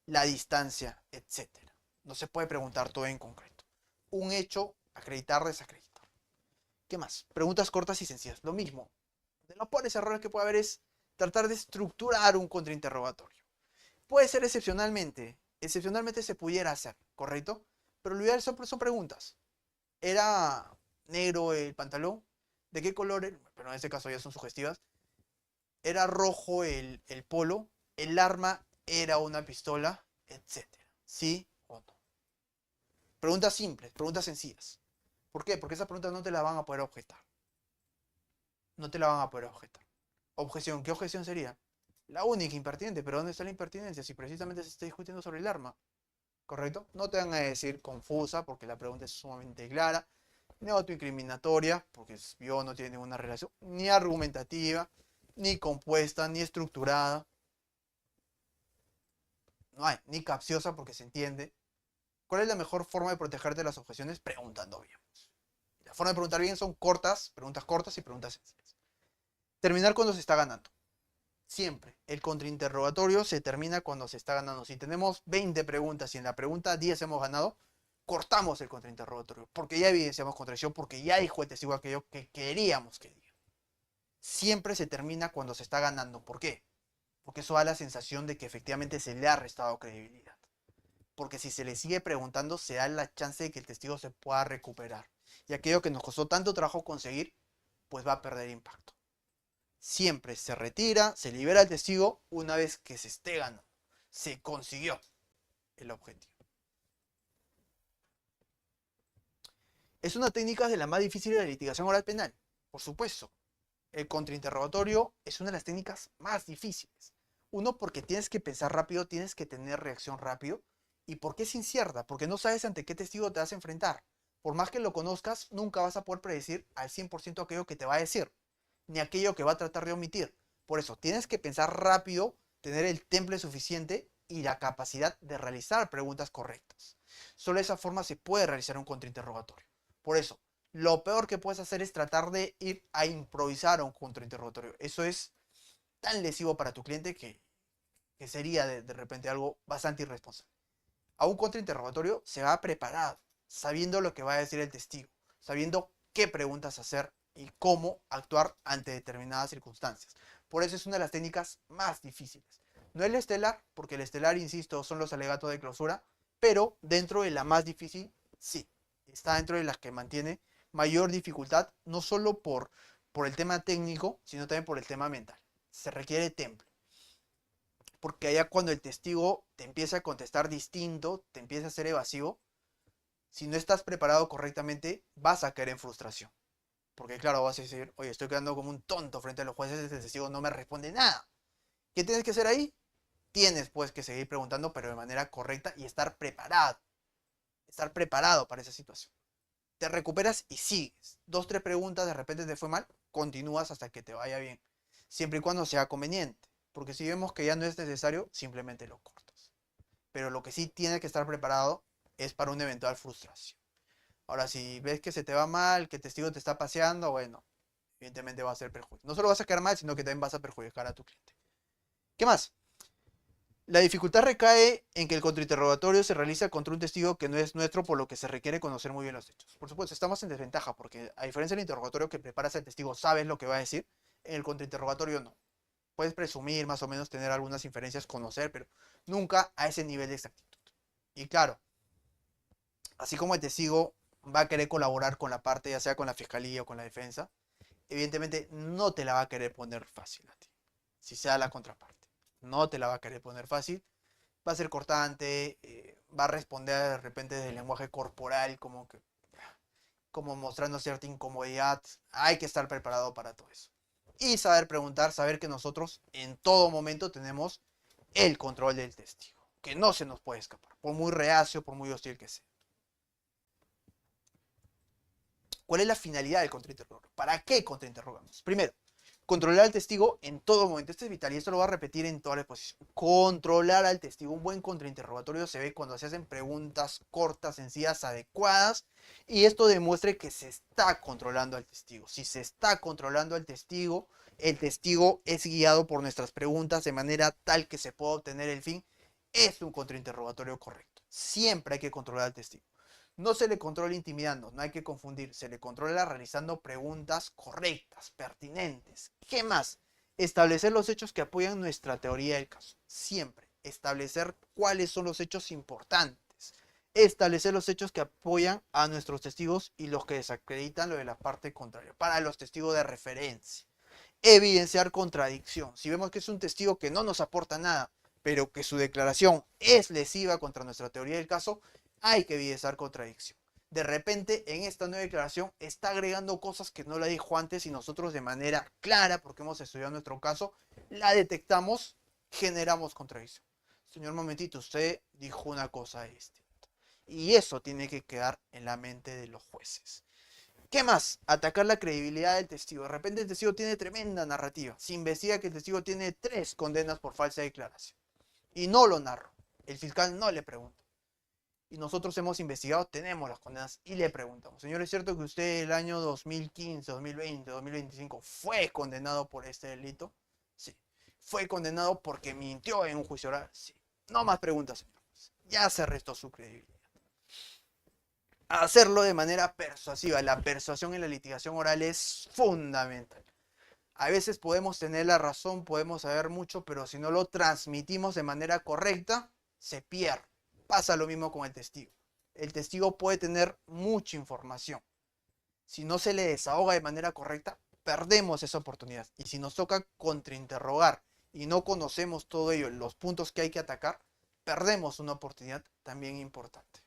Speaker 1: la distancia, etc. No se puede preguntar todo en concreto. Un hecho, acreditar, desacreditar. ¿Qué más? Preguntas cortas y sencillas. Lo mismo. De los peores errores que puede haber es tratar de estructurar un contrainterrogatorio. Puede ser excepcionalmente. Excepcionalmente se pudiera hacer, ¿correcto? Pero lo ideal son preguntas. ¿Era negro el pantalón? ¿De qué color? Pero en este caso ya son sugestivas. ¿Era rojo el polo? ¿El arma era una pistola? Etcétera. ¿Sí o no? Preguntas simples, preguntas sencillas. ¿Por qué? Porque esas preguntas no te las van a poder objetar. No te la van a poder objetar. Objeción, ¿qué objeción sería? La única impertinente, pero ¿dónde está la impertinencia? Si precisamente se está discutiendo sobre el arma, ¿correcto? No te van a decir confusa, porque la pregunta es sumamente clara, ni autoincriminatoria, porque yo no tiene ninguna relación, ni argumentativa, ni compuesta, ni estructurada. No hay, ni capciosa, porque se entiende. ¿Cuál es la mejor forma de protegerte de las objeciones? Preguntando bien. La forma de preguntar bien son cortas, preguntas cortas y preguntas sencillas. Terminar cuando se está ganando. Siempre. El contrainterrogatorio se termina cuando se está ganando. Si tenemos 20 preguntas y en la pregunta 10 hemos ganado, cortamos el contrainterrogatorio. Porque ya evidenciamos contradicción, porque ya dijo el testigo aquello que queríamos que diga. Siempre se termina cuando se está ganando. ¿Por qué? Porque eso da la sensación de que efectivamente se le ha restado credibilidad. Porque si se le sigue preguntando, se da la chance de que el testigo se pueda recuperar. Y aquello que nos costó tanto trabajo conseguir, pues va a perder impacto. Siempre se retira, se libera el testigo una vez que se esté ganando. Se consiguió el objetivo. Es una técnica de la más difícil de la litigación oral penal, por supuesto. El contrainterrogatorio es una de las técnicas más difíciles. Uno, porque tienes que pensar rápido, tienes que tener reacción rápido. Y porque es incierta, porque no sabes ante qué testigo te vas a enfrentar. Por más que lo conozcas, nunca vas a poder predecir al 100% aquello que te va a decir, ni aquello que va a tratar de omitir. Por eso, tienes que pensar rápido, tener el temple suficiente y la capacidad de realizar preguntas correctas. Solo de esa forma se puede realizar un contrainterrogatorio. Por eso, lo peor que puedes hacer es tratar de ir a improvisar un contrainterrogatorio. Eso es tan lesivo para tu cliente que sería de repente algo bastante irresponsable. A un contrainterrogatorio se va preparado, sabiendo lo que va a decir el testigo, sabiendo qué preguntas hacer y cómo actuar ante determinadas circunstancias. Por eso es una de las técnicas más difíciles. No el estelar, porque el estelar, insisto, son los alegatos de clausura, pero dentro de la más difícil, sí. Está dentro de las que mantiene mayor dificultad, no solo por el tema técnico, sino también por el tema mental. Se requiere temple. Porque allá cuando el testigo te empieza a contestar distinto, te empieza a ser evasivo, si no estás preparado correctamente, vas a caer en frustración. Porque claro, vas a decir, oye, estoy quedando como un tonto frente a los jueces, este testigo no me responde nada. ¿Qué tienes que hacer ahí? Tienes pues que seguir preguntando, pero de manera correcta y estar preparado. Estar preparado para esa situación. Te recuperas y sigues. 2, 3 preguntas, de repente te fue mal, continúas hasta que te vaya bien. Siempre y cuando sea conveniente. Porque si vemos que ya no es necesario, simplemente lo cortas. Pero lo que sí tienes que estar preparado es para una eventual frustración. Ahora, si ves que se te va mal, que el testigo te está paseando, bueno, evidentemente va a ser perjudicial. No solo vas a quedar mal, sino que también vas a perjudicar a tu cliente. ¿Qué más? La dificultad recae en que el contrainterrogatorio se realiza contra un testigo que no es nuestro, por lo que se requiere conocer muy bien los hechos. Por supuesto, estamos en desventaja, porque a diferencia del interrogatorio que preparas al testigo, sabes lo que va a decir, en el contrainterrogatorio no. Puedes presumir, más o menos, tener algunas inferencias, conocer, pero nunca a ese nivel de exactitud. Y claro, así como el testigo va a querer colaborar con la parte, ya sea con la fiscalía o con la defensa, evidentemente no te la va a querer poner fácil a ti, si sea la contraparte. No te la va a querer poner fácil, va a ser cortante, va a responder de repente desde el lenguaje corporal, como mostrando cierta incomodidad. Hay que estar preparado para todo eso. Y saber preguntar, saber que nosotros en todo momento tenemos el control del testigo, que no se nos puede escapar, por muy reacio, por muy hostil que sea. ¿Cuál es la finalidad del contrainterrogatorio? ¿Para qué contrainterrogamos? Primero, controlar al testigo en todo momento. Esto es vital y esto lo voy a repetir en toda la exposición. Controlar al testigo. Un buen contrainterrogatorio se ve cuando se hacen preguntas cortas, sencillas, adecuadas. Y esto demuestra que se está controlando al testigo. Si se está controlando al testigo, el testigo es guiado por nuestras preguntas de manera tal que se pueda obtener el fin. Es un contrainterrogatorio correcto. Siempre hay que controlar al testigo. No se le controla intimidando, no hay que confundir, se le controla realizando preguntas correctas, pertinentes. ¿Qué más? Establecer los hechos que apoyan nuestra teoría del caso. Siempre. Establecer cuáles son los hechos importantes. Establecer los hechos que apoyan a nuestros testigos y los que desacreditan lo de la parte contraria. Para los testigos de referencia. Evidenciar contradicción. Si vemos que es un testigo que no nos aporta nada, pero que su declaración es lesiva contra nuestra teoría del caso, hay que evidenciar contradicción. De repente, en esta nueva declaración está agregando cosas que no la dijo antes y nosotros de manera clara, porque hemos estudiado nuestro caso, la detectamos, generamos contradicción. Señor, momentito, usted dijo una cosa distinta. Y eso tiene que quedar en la mente de los jueces. ¿Qué más? Atacar la credibilidad del testigo. De repente el testigo tiene tremenda narrativa. Se investiga que el testigo tiene 3 condenas por falsa declaración. Y no lo narro. El fiscal no le pregunta. Y nosotros hemos investigado, tenemos las condenas y le preguntamos, señor, ¿es cierto que usted el año 2015, 2020, 2025 fue condenado por este delito? Sí. ¿Fue condenado porque mintió en un juicio oral? Sí. No más preguntas, señor. Ya se restó su credibilidad. Hacerlo de manera persuasiva. La persuasión en la litigación oral es fundamental. A veces podemos tener la razón, podemos saber mucho, pero si no lo transmitimos de manera correcta, se pierde. Pasa lo mismo con el testigo. El testigo puede tener mucha información. Si no se le desahoga de manera correcta, perdemos esa oportunidad. Y si nos toca contrainterrogar y no conocemos todo ello, los puntos que hay que atacar, perdemos una oportunidad también importante.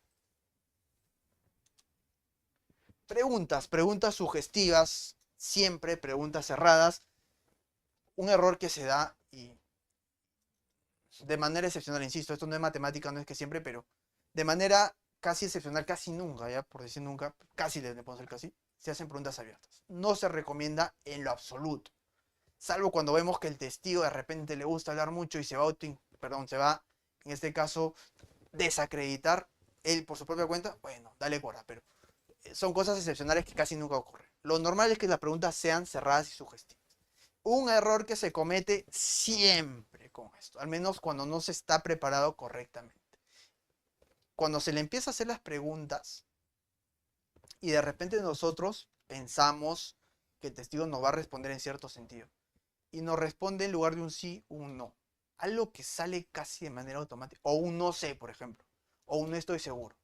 Speaker 1: Preguntas sugestivas, siempre preguntas cerradas. Un error que se da y de manera excepcional, insisto, esto no es matemática, no es que siempre, pero de manera casi excepcional, casi nunca, ya por decir nunca, casi le podemos decir casi, se hacen preguntas abiertas. No se recomienda en lo absoluto, salvo cuando vemos que el testigo de repente le gusta hablar mucho y se va se va, en este caso, desacreditar él por su propia cuenta, bueno, dale cuerda, pero son cosas excepcionales que casi nunca ocurren. Lo normal es que las preguntas sean cerradas y sugestivas. Un error que se comete siempre con esto, al menos cuando no se está preparado correctamente. Cuando se le empieza a hacer las preguntas y de repente nosotros pensamos que el testigo nos va a responder en cierto sentido y nos responde en lugar de un sí, un no. Algo que sale casi de manera automática. O un no sé, por ejemplo. O un no estoy seguro.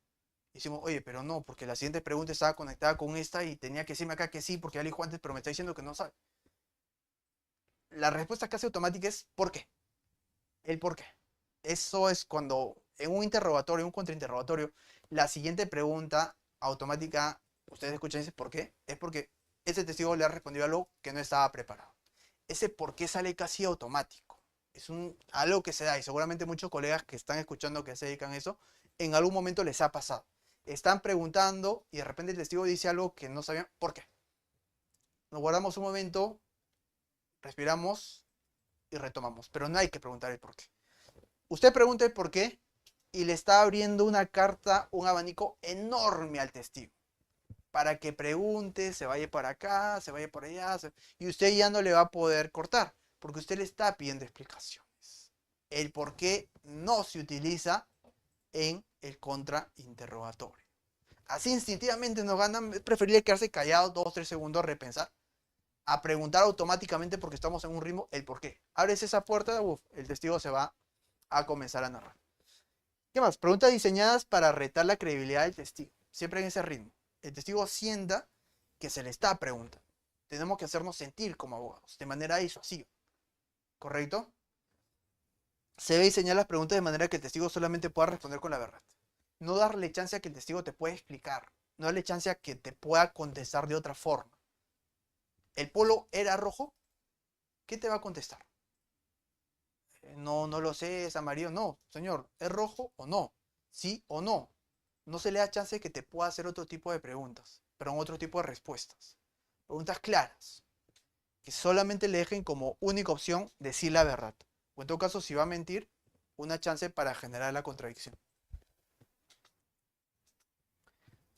Speaker 1: Y decimos, oye, pero no, porque la siguiente pregunta estaba conectada con esta y tenía que decirme acá que sí, porque ya le dijo antes, pero me está diciendo que no sabe. La respuesta casi automática es ¿por qué? El por qué. Eso es cuando en un interrogatorio, un contrainterrogatorio, la siguiente pregunta automática, ustedes escuchan y dicen ¿por qué? Es porque ese testigo le ha respondido algo que no estaba preparado. Ese por qué sale casi automático. Es algo que se da y seguramente muchos colegas que están escuchando que se dedican a eso, en algún momento les ha pasado. Están preguntando y de repente el testigo dice algo que no sabían. ¿Por qué? Nos guardamos un momento, respiramos y retomamos. Pero no hay que preguntar el por qué. Usted pregunta el por qué y le está abriendo una carta, un abanico enorme al testigo. Para que pregunte, se vaya para acá, se vaya por allá, y usted ya no le va a poder cortar, porque usted le está pidiendo explicaciones. El por qué no se utiliza en el contrainterrogatorio. Así instintivamente nos ganan, es preferible quedarse callado 2-3 segundos, repensar, a preguntar automáticamente porque estamos en un ritmo el por qué. Abres esa puerta, el testigo se va a comenzar a narrar. ¿Qué más? Preguntas diseñadas para retar la credibilidad del testigo. Siempre en ese ritmo. El testigo sienta que se le está preguntando. Tenemos que hacernos sentir como abogados, de manera disuasiva. ¿Correcto? Se debe diseñar las preguntas de manera que el testigo solamente pueda responder con la verdad. No darle chance a que el testigo te pueda explicar. no darle chance a que te pueda contestar de otra forma. ¿El polo era rojo? ¿Qué te va a contestar? No, no lo sé, es amarillo. No, señor, ¿es rojo o no? ¿Sí o no? No se le da chance de que te pueda hacer otro tipo de preguntas, pero en otro tipo de respuestas. Preguntas claras, que solamente le dejen como única opción decir la verdad. O en todo caso, si va a mentir, una chance para generar la contradicción.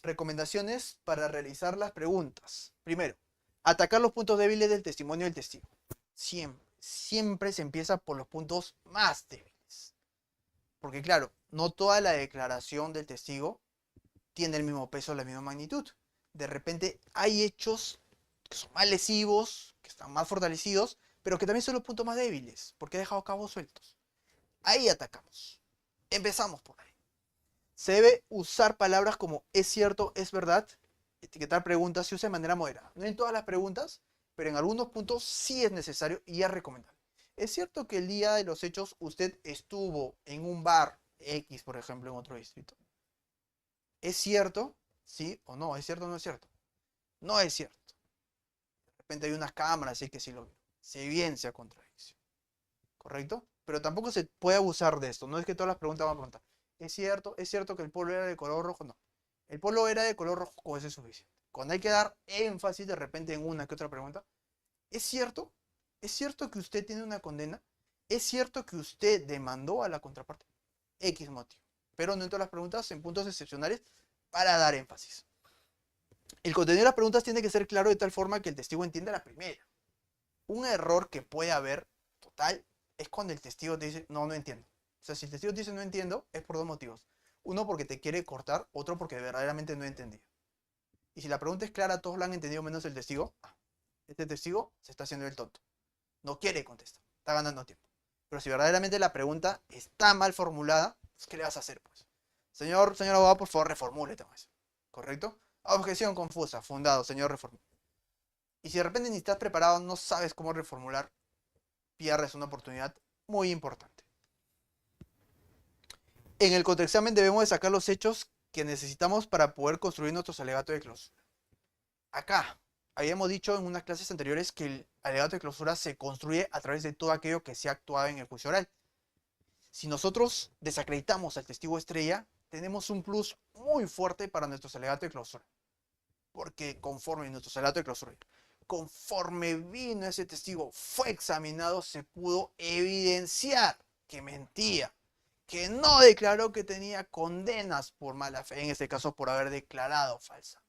Speaker 1: Recomendaciones para realizar las preguntas. Primero, atacar los puntos débiles del testimonio del testigo. Siempre se empieza por los puntos más débiles. Porque claro, no toda la declaración del testigo tiene el mismo peso, la misma magnitud. De repente hay hechos que son más lesivos, que están más fortalecidos, pero que también son los puntos más débiles, porque ha dejado cabos sueltos. Ahí atacamos. Empezamos por ahí. Se debe usar palabras como es cierto, es verdad. Etiquetar preguntas se usa de manera moderada. No en todas las preguntas, pero en algunos puntos sí es necesario y es recomendable. ¿Es cierto que el día de los hechos usted estuvo en un bar X, por ejemplo, en otro distrito? ¿Es cierto? ¿Sí o no? ¿Es cierto o no es cierto? No es cierto. De repente hay unas cámaras y que sí lo vio. Se evidencia contradicción. ¿Correcto? Pero tampoco se puede abusar de esto. No es que todas las preguntas van a preguntar. ¿Es cierto? ¿Es cierto que el polo era de color rojo? No. El polo era de color rojo, con eso es suficiente. Cuando hay que dar énfasis de repente en una que otra pregunta, ¿es cierto? ¿Es cierto que usted tiene una condena? ¿Es cierto que usted demandó a la contraparte? X motivo. Pero no en todas las preguntas, en puntos excepcionales, para dar énfasis. El contenido de las preguntas tiene que ser claro de tal forma que el testigo entienda la primera. Un error que puede haber, total, es cuando el testigo te dice, no, no entiendo. O sea, si el testigo te dice no entiendo, es por dos motivos. Uno, porque te quiere cortar, otro, porque verdaderamente no he entendido. Y si la pregunta es clara, todos la han entendido menos el testigo, este testigo se está haciendo el tonto. No quiere contestar, está ganando tiempo. Pero si verdaderamente la pregunta está mal formulada, pues, ¿qué le vas a hacer, pues? Señor abogado, por favor, reformule todo eso. ¿Correcto? Objeción confusa, fundado, señor reformule. Y si de repente ni estás preparado, no sabes cómo reformular, pierdes una oportunidad muy importante. En el contraexamen debemos de sacar los hechos que necesitamos para poder construir nuestros alegatos de clausura. Acá, habíamos dicho en unas clases anteriores que el alegato de clausura se construye a través de todo aquello que se ha actuado en el juicio oral. Si nosotros desacreditamos al testigo estrella, tenemos un plus muy fuerte para nuestros alegatos de clausura. Porque conforme nuestros alegatos de clausura, conforme vino ese testigo, fue examinado, se pudo evidenciar que mentía, que no declaró que tenía condenas por mala fe, en este caso por haber declarado falsamente.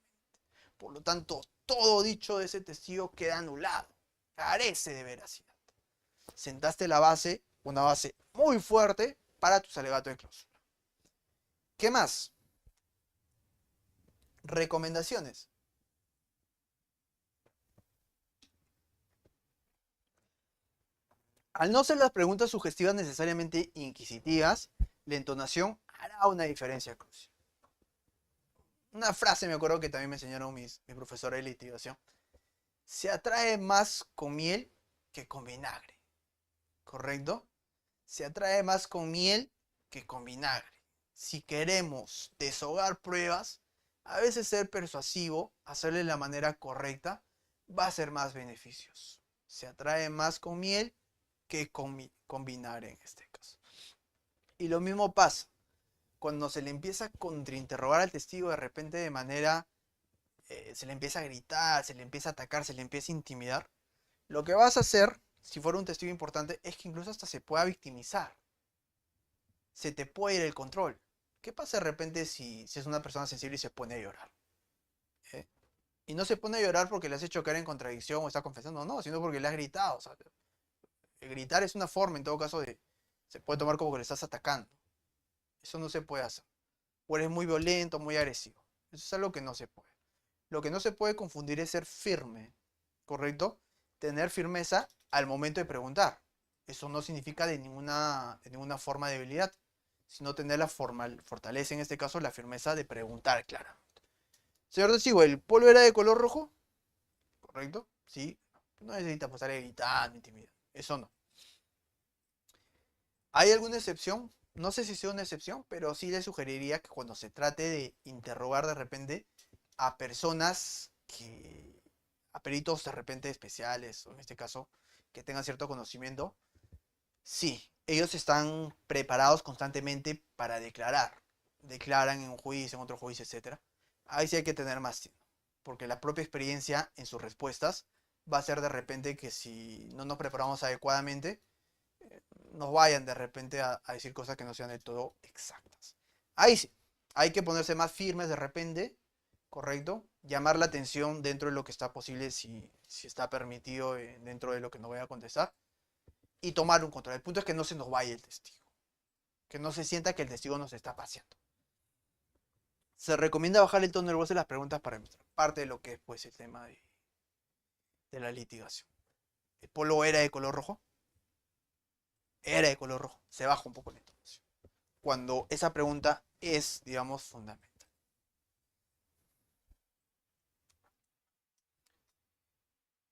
Speaker 1: Por lo tanto, todo dicho de ese testigo queda anulado, carece de veracidad. Sentaste la base, una base muy fuerte para tus alegatos de clausura. ¿Qué más? Recomendaciones. Al no ser las preguntas sugestivas necesariamente inquisitivas, la entonación hará una diferencia crucial. Una frase me acuerdo que también me enseñaron mi profesora de litigación. Se atrae más con miel que con vinagre. ¿Correcto? Se atrae más con miel que con vinagre. Si queremos deshogar pruebas, a veces ser persuasivo, hacerle de la manera correcta, va a ser más beneficios. Se atrae más con miel que con vinagre en este caso. Y lo mismo pasa cuando se le empieza a contrainterrogar al testigo de repente de manera, se le empieza a gritar, se le empieza a atacar, se le empieza a intimidar. Lo que vas a hacer, si fuera un testigo importante, es que incluso hasta se pueda victimizar. Se te puede ir el control. ¿Qué pasa de repente si es una persona sensible y se pone a llorar? ¿Eh? Y no se pone a llorar porque le has hecho caer en contradicción o está confesando, no, sino porque le has gritado. O sea, gritar es una forma, en todo caso, se puede tomar como que le estás atacando. Eso no se puede hacer. O eres muy violento, muy agresivo. Eso es algo que no se puede. Lo que no se puede confundir es ser firme, ¿correcto? Tener firmeza al momento de preguntar. Eso no significa de ninguna forma de debilidad, sino tener la fortaleza, en este caso, la firmeza de preguntar claramente. Señor testigo, ¿el polvo era de color rojo? ¿Correcto? Sí. No necesita pasar gritando, intimidando. Eso no. ¿Hay alguna excepción? No sé si sea una excepción, pero sí le sugeriría que cuando se trate de interrogar de repente, a personas que, a peritos de repente especiales, o en este caso, que tengan cierto conocimiento, sí, ellos están preparados constantemente para declarar. Declaran en un juicio, en otro juicio, etcétera. Ahí sí hay que tener más tiempo, porque la propia experiencia en sus respuestas va a ser de repente que si no nos preparamos adecuadamente, nos vayan de repente a decir cosas que no sean del todo exactas. Ahí sí, hay que ponerse más firmes de repente, ¿correcto? Llamar la atención dentro de lo que está posible, si está permitido dentro de lo que no voy a contestar, y tomar un control. El punto es que no se nos vaya el testigo, que no se sienta que el testigo nos está paseando. Se recomienda bajar el tono de voz de las preguntas para mostrar parte de lo que es pues el tema de la litigación. ¿El polo era de color rojo? Era de color rojo. Se baja un poco la entonación cuando esa pregunta es, digamos, fundamental.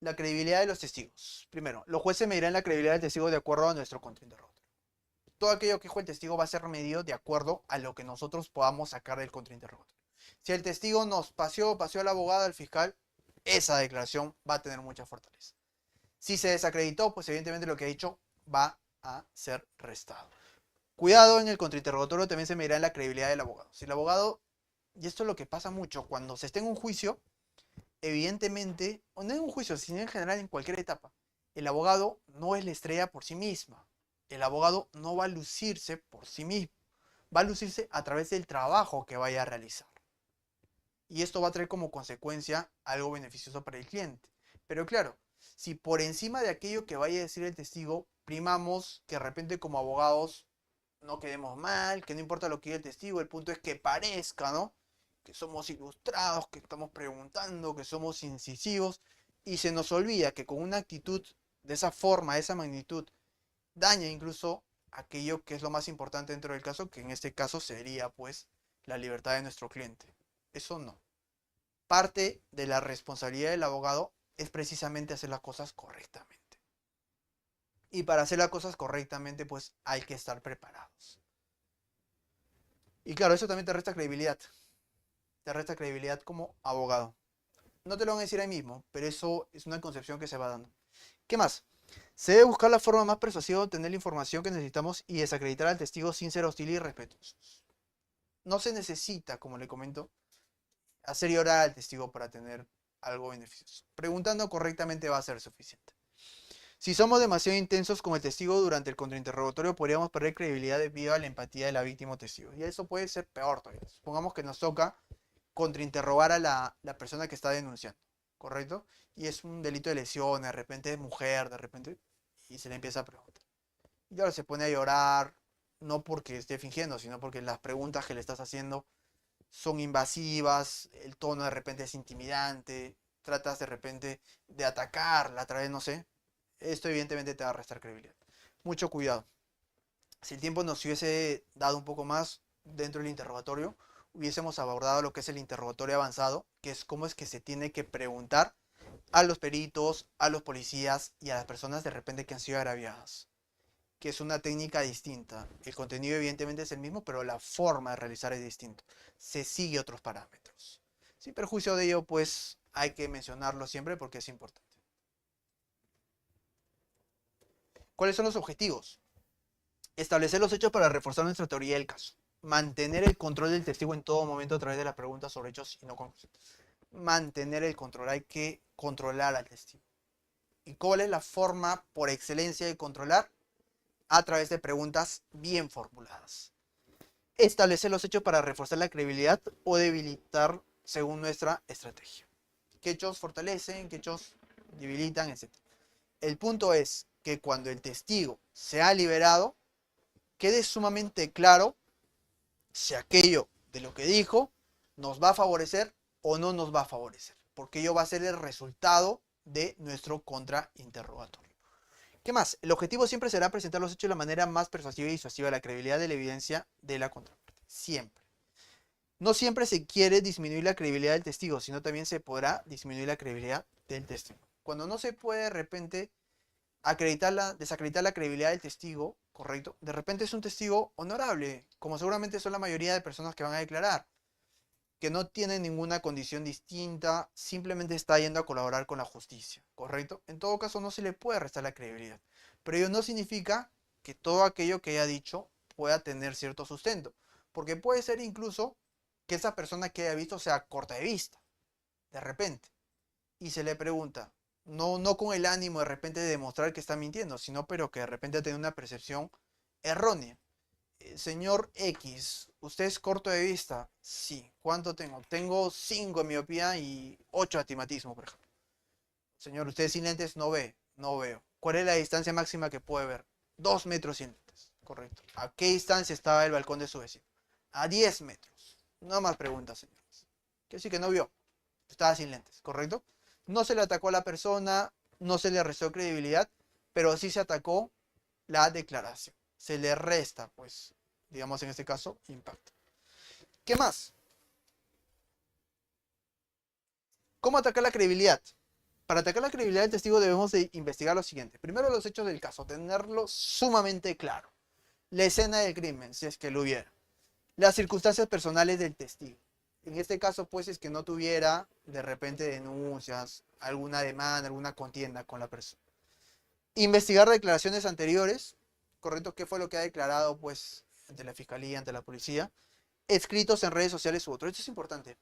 Speaker 1: La credibilidad de los testigos. Primero, los jueces medirán la credibilidad del testigo de acuerdo a nuestro contrainterrogatorio. Todo aquello que dijo el testigo va a ser medido de acuerdo a lo que nosotros podamos sacar del contrainterrogatorio. Si el testigo nos paseó al abogado, al fiscal, esa declaración va a tener mucha fortaleza. Si se desacreditó, pues evidentemente lo que ha dicho va a ser restado. Cuidado, en el contrainterrogatorio también se medirá en la credibilidad del abogado. Si el abogado, y esto es lo que pasa mucho, cuando se esté en un juicio, evidentemente, o no en un juicio, sino en general en cualquier etapa, el abogado no es la estrella por sí misma. El abogado no va a lucirse por sí mismo. Va a lucirse a través del trabajo que vaya a realizar. Y esto va a traer como consecuencia algo beneficioso para el cliente. Pero claro, si por encima de aquello que vaya a decir el testigo, primamos que de repente como abogados no quedemos mal, que no importa lo que diga el testigo, el punto es que parezca, ¿no? Que somos ilustrados, que estamos preguntando, que somos incisivos, y se nos olvida que con una actitud de esa forma, de esa magnitud, daña incluso aquello que es lo más importante dentro del caso, que en este caso sería pues la libertad de nuestro cliente. Eso no. Parte de la responsabilidad del abogado es precisamente hacer las cosas correctamente. Y para hacer las cosas correctamente, pues hay que estar preparados. Y claro, eso también te resta credibilidad. Te resta credibilidad como abogado. No te lo van a decir ahí mismo, pero eso es una concepción que se va dando. ¿Qué más? Se debe buscar la forma más persuasiva de obtener la información que necesitamos y desacreditar al testigo sin ser hostil y respetuosos. No se necesita, como le comento, hacer llorar al testigo para tener algo beneficioso. Preguntando correctamente va a ser suficiente. Si somos demasiado intensos con el testigo durante el contrainterrogatorio, podríamos perder credibilidad debido a la empatía de la víctima o testigo. Y eso puede ser peor todavía. Supongamos que nos toca contrainterrogar a la persona que está denunciando, ¿correcto? Y es un delito de lesión, de repente es mujer, de repente, y se le empieza a preguntar. Y ahora se pone a llorar, no porque esté fingiendo, sino porque las preguntas que le estás haciendo son invasivas, el tono de repente es intimidante, tratas de repente de atacarla a través, no sé. Esto evidentemente te va a restar credibilidad. Mucho cuidado. Si el tiempo nos hubiese dado un poco más dentro del interrogatorio, hubiésemos abordado lo que es el interrogatorio avanzado, que es cómo es que se tiene que preguntar a los peritos, a los policías y a las personas de repente que han sido agraviadas, que es una técnica distinta. El contenido evidentemente es el mismo, pero la forma de realizar es distinto. Se sigue otros parámetros. Sin perjuicio de ello, pues hay que mencionarlo siempre porque es importante. ¿Cuáles son los objetivos? Establecer los hechos para reforzar nuestra teoría del caso. Mantener el control del testigo en todo momento a través de las preguntas sobre hechos y no conclusiones. Mantener el control, hay que controlar al testigo. ¿Y cuál es la forma por excelencia de controlar? A través de preguntas bien formuladas. Establecer los hechos para reforzar la credibilidad o debilitar según nuestra estrategia. ¿Qué hechos fortalecen? ¿Qué hechos debilitan? Etcétera. El punto es que cuando el testigo se ha liberado, quede sumamente claro si aquello de lo que dijo nos va a favorecer o no nos va a favorecer, porque ello va a ser el resultado de nuestro contrainterrogatorio. ¿Qué más? El objetivo siempre será presentar los hechos de la manera más persuasiva y disuasiva, la credibilidad de la evidencia de la contraparte. Siempre. No siempre se quiere disminuir la credibilidad del testigo, sino también se podrá disminuir la credibilidad del testigo. Cuando no se puede de repente desacreditar la credibilidad del testigo, correcto, de repente es un testigo honorable, como seguramente son la mayoría de personas que van a declarar. que no tiene ninguna condición distinta, simplemente está yendo a colaborar con la justicia, ¿correcto? En todo caso, no se le puede restar la credibilidad. Pero ello no significa que todo aquello que haya dicho pueda tener cierto sustento. Porque puede ser incluso que esa persona que haya visto sea corta de vista, de repente. Y se le pregunta, no con el ánimo de repente de demostrar que está mintiendo, sino pero que de repente ha tenido una percepción errónea. Señor X, ¿usted es corto de vista? Sí. ¿Cuánto tengo? Tengo 5 en miopía y 8 astigmatismo, por ejemplo. Señor, ¿usted sin lentes no ve? No veo. ¿Cuál es la distancia máxima que puede ver? 2 metros sin lentes. Correcto. ¿A qué distancia estaba el balcón de su vecino? A 10 metros. No más preguntas, señores. Que sí que no vio. Estaba sin lentes, ¿correcto? No se le atacó a la persona, no se le restó credibilidad, pero sí se atacó la declaración. Se le resta, pues, digamos en este caso, impacto. ¿Qué más? ¿Cómo atacar la credibilidad? Para atacar la credibilidad del testigo debemos de investigar lo siguiente. Primero los hechos del caso, tenerlo sumamente claro. La escena del crimen, si es que lo hubiera. Las circunstancias personales del testigo. En este caso, pues, es que no tuviera de repente denuncias, alguna demanda, alguna contienda con la persona. Investigar declaraciones anteriores, correcto, qué fue lo que ha declarado, pues, ante la fiscalía, ante la policía, escritos en redes sociales u otros. Esto es importante.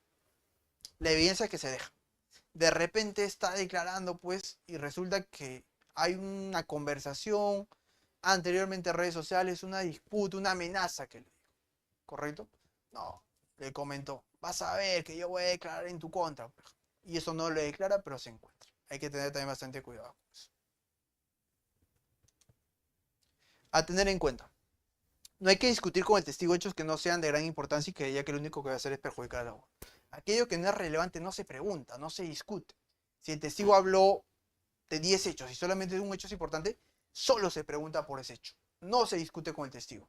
Speaker 1: La evidencia que se deja. De repente está declarando, pues, y resulta que hay una conversación anteriormente en redes sociales, una disputa, una amenaza que le dijo, ¿correcto? No, le comentó, vas a ver que yo voy a declarar en tu contra. Y eso no lo declara, pero se encuentra. Hay que tener también bastante cuidado con eso. A tener en cuenta. No hay que discutir con el testigo hechos que no sean de gran importancia y que ya que lo único que va a hacer es perjudicar al abogado. Aquello que no es relevante no se pregunta, no se discute. Si el testigo habló de 10 hechos y solamente un hecho es importante, solo se pregunta por ese hecho. No se discute con el testigo.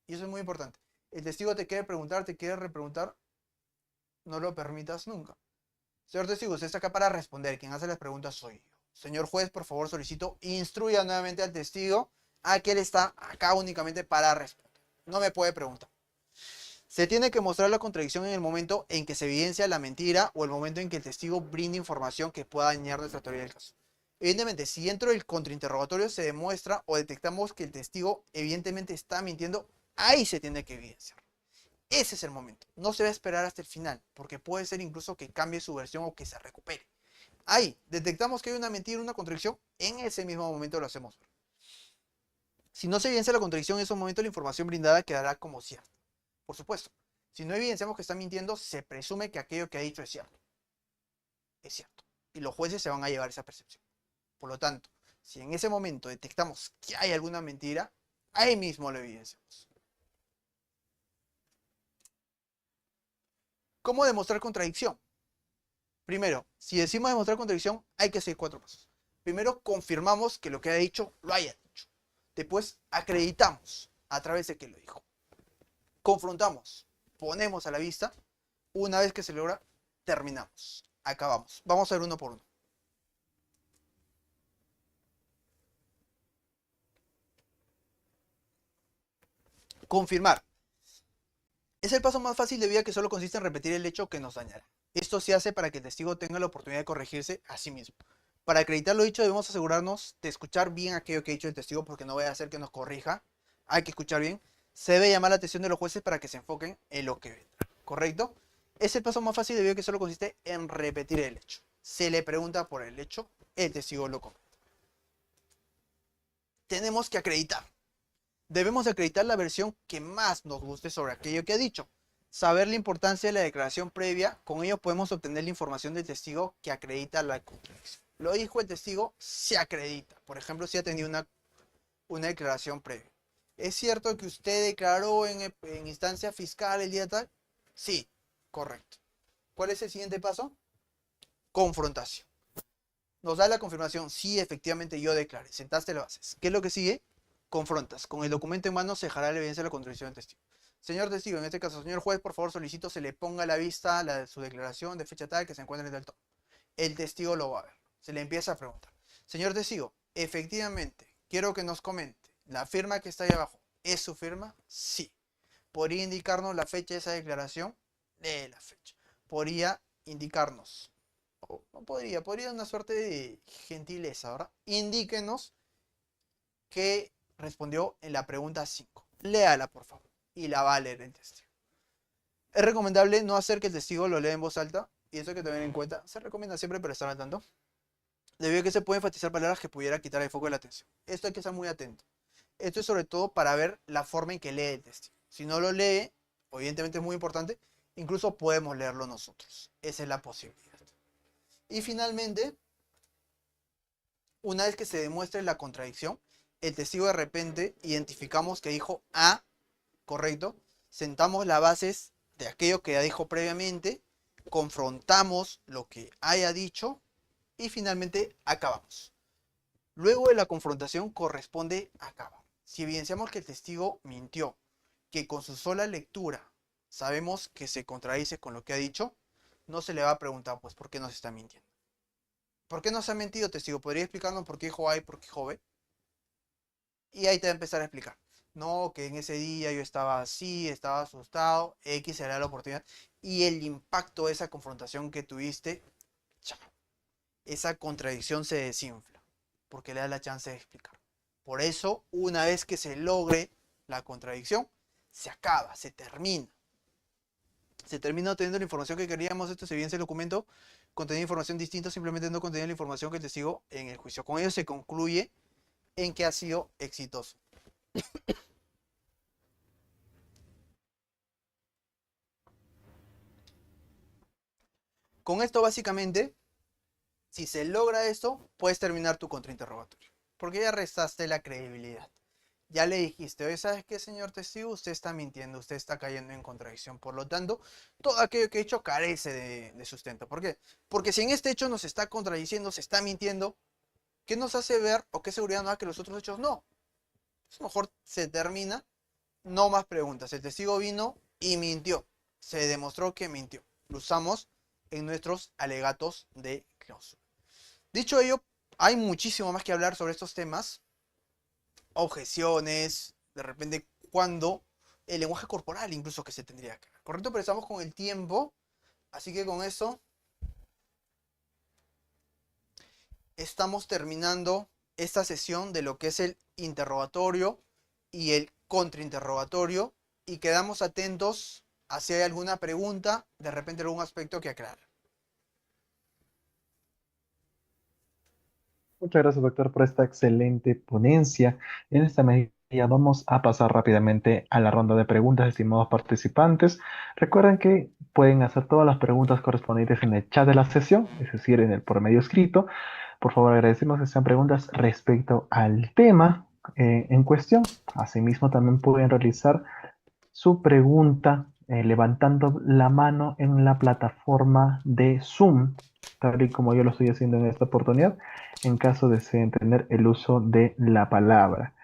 Speaker 1: Y eso es muy importante. El testigo te quiere preguntar, te quiere repreguntar, no lo permitas nunca. Señor testigo, usted está acá para responder. Quien hace las preguntas soy yo. Señor juez, por favor, solicito instruya nuevamente al testigo a que él está acá únicamente para responder. No me puede preguntar. Se tiene que mostrar la contradicción en el momento en que se evidencia la mentira o el momento en que el testigo brinda información que pueda dañar nuestra teoría del caso. Evidentemente, si dentro del contrainterrogatorio se demuestra o detectamos que el testigo evidentemente está mintiendo, ahí se tiene que evidenciar. Ese es el momento. No se va a esperar hasta el final, porque puede ser incluso que cambie su versión o que se recupere. Ahí, detectamos que hay una mentira, una contradicción, en ese mismo momento lo hacemos ver. Si no se evidencia la contradicción en ese momento, la información brindada quedará como cierta. Por supuesto, si no evidenciamos que está mintiendo, se presume que aquello que ha dicho es cierto. Es cierto. Y los jueces se van a llevar esa percepción. Por lo tanto, si en ese momento detectamos que hay alguna mentira, ahí mismo lo evidenciamos. ¿Cómo demostrar contradicción? Primero, si decimos demostrar contradicción, hay que seguir 4 pasos. Primero, confirmamos que lo que ha dicho lo haya dicho. Después, acreditamos a través de que lo dijo. Confrontamos, ponemos a la vista. Una vez que se logra, terminamos. Acabamos. Vamos a ver uno por uno. Confirmar. Es el paso más fácil debido a que solo consiste en repetir el hecho que nos dañará. Esto se hace para que el testigo tenga la oportunidad de corregirse a sí mismo. Para acreditar lo dicho debemos asegurarnos de escuchar bien aquello que ha dicho el testigo porque no vaya a hacer que nos corrija. Hay que escuchar bien. Se debe llamar la atención de los jueces para que se enfoquen en lo que ven. ¿Correcto? Es el paso más fácil debido a que solo consiste en repetir el hecho. Se le pregunta por el hecho, el testigo lo comenta. Tenemos que acreditar. Debemos acreditar la versión que más nos guste sobre aquello que ha dicho. Saber la importancia de la declaración previa, con ello podemos obtener la información del testigo que acredita la contradicción. Lo dijo el testigo, se acredita. Por ejemplo, si ha tenido una declaración previa. ¿Es cierto que usted declaró en instancia fiscal el día tal? Sí, correcto. ¿Cuál es el siguiente paso? Confrontación. Nos da la confirmación, sí, efectivamente yo declaré. Sentaste las bases. ¿Qué es lo que sigue? Confrontas. Con el documento en mano se dejará la evidencia de la contradicción del testigo. Señor testigo, en este caso, señor juez, por favor solicito se le ponga a la vista su declaración de fecha tal que se encuentre en el tomo. El testigo lo va a ver. Se le empieza a preguntar. Señor testigo, efectivamente, quiero que nos comente. ¿La firma que está ahí abajo es su firma? Sí. ¿Podría indicarnos la fecha de esa declaración? Lee la fecha. podría indicarnos, o no podría, podría una suerte de gentileza, ¿verdad? Indíquenos qué respondió en la pregunta 5. Léala, por favor, y la va a leer el testigo. Es recomendable no hacer que el testigo lo lea en voz alta, y eso hay que tener en cuenta. Se recomienda siempre para estar al tanto, debido a que se pueden enfatizar palabras que pudiera quitar el foco de la atención. Esto hay que estar muy atento. Esto es sobre todo para ver la forma en que lee el testigo. Si no lo lee, evidentemente es muy importante, incluso podemos leerlo nosotros. Esa es la posibilidad. Y finalmente, una vez que se demuestre la contradicción, el testigo de repente identificamos que dijo A, correcto, sentamos las bases de aquello que ya dijo previamente, confrontamos lo que haya dicho y finalmente acabamos. Luego de la confrontación corresponde acabar. Si evidenciamos que el testigo mintió, que con su sola lectura sabemos que se contradice con lo que ha dicho, no se le va a preguntar, pues, ¿por qué nos está mintiendo? ¿Por qué nos ha mentido, testigo? ¿Podría explicarnos por qué dijo A y por qué dijo B? Y ahí te va a empezar a explicar. No, que en ese día yo estaba así, estaba asustado, X será la oportunidad. Y el impacto de esa confrontación que tuviste, chao, esa contradicción se desinfla, porque le da la chance de explicar. Por eso, una vez que se logre la contradicción, se acaba, se termina. Se termina obteniendo la información que queríamos. Esto se evidencia el documento, contenía información distinta, simplemente no contenía la información que el testigo en el juicio. Con ello se concluye en que ha sido exitoso. Con esto básicamente, si se logra esto, puedes terminar tu contrainterrogatorio, porque ya restaste la credibilidad. Ya le dijiste, oye, ¿sabes qué, señor testigo? Usted está mintiendo, usted está cayendo en contradicción. Por lo tanto, todo aquello que he hecho carece de sustento. ¿Por qué? Porque si en este hecho nos está contradiciendo, se está mintiendo, ¿qué nos hace ver o qué seguridad nos da que los otros hechos no? Pues mejor se termina, no más preguntas. El testigo vino y mintió. Se demostró que mintió. Lo usamos en nuestros alegatos de clausura. Dicho ello, hay muchísimo más que hablar sobre estos temas. Objeciones, de repente cuando el lenguaje corporal incluso que se tendría que ver. Correcto, pero estamos con el tiempo, así que con eso estamos terminando esta sesión de lo que es el interrogatorio y el contrainterrogatorio y quedamos atentos a si hay alguna pregunta, de repente algún aspecto que aclarar.
Speaker 2: Muchas gracias, doctor, por esta excelente ponencia. En esta medida vamos a pasar rápidamente a la ronda de preguntas, estimados participantes. Recuerden que pueden hacer todas las preguntas correspondientes en el chat de la sesión, es decir, en el por medio escrito. Por favor, agradecemos que sean preguntas respecto al tema en cuestión. Asimismo, también pueden realizar su pregunta levantando la mano en la plataforma de Zoom, tal y como yo lo estoy haciendo en esta oportunidad, en caso deseen tener el uso de la palabra.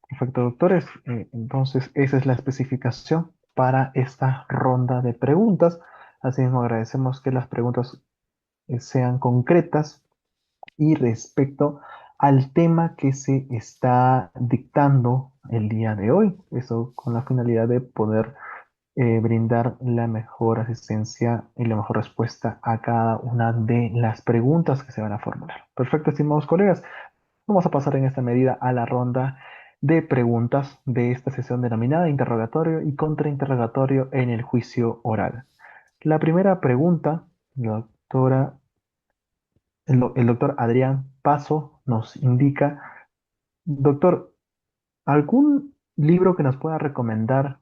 Speaker 2: Perfecto, doctores. Entonces, esa es la especificación para esta ronda de preguntas. Asimismo, agradecemos que las preguntas sean concretas y respecto al tema que se está dictando el día de hoy. Eso con la finalidad de poder brindar la mejor asistencia y la mejor respuesta a cada una de las preguntas que se van a formular. Perfecto, estimados colegas. Vamos a pasar en esta medida a la ronda de preguntas de esta sesión denominada interrogatorio y contrainterrogatorio en el juicio oral. La primera pregunta, la doctora, el doctor Adrián Paso nos indica, doctor, ¿algún libro que nos pueda recomendar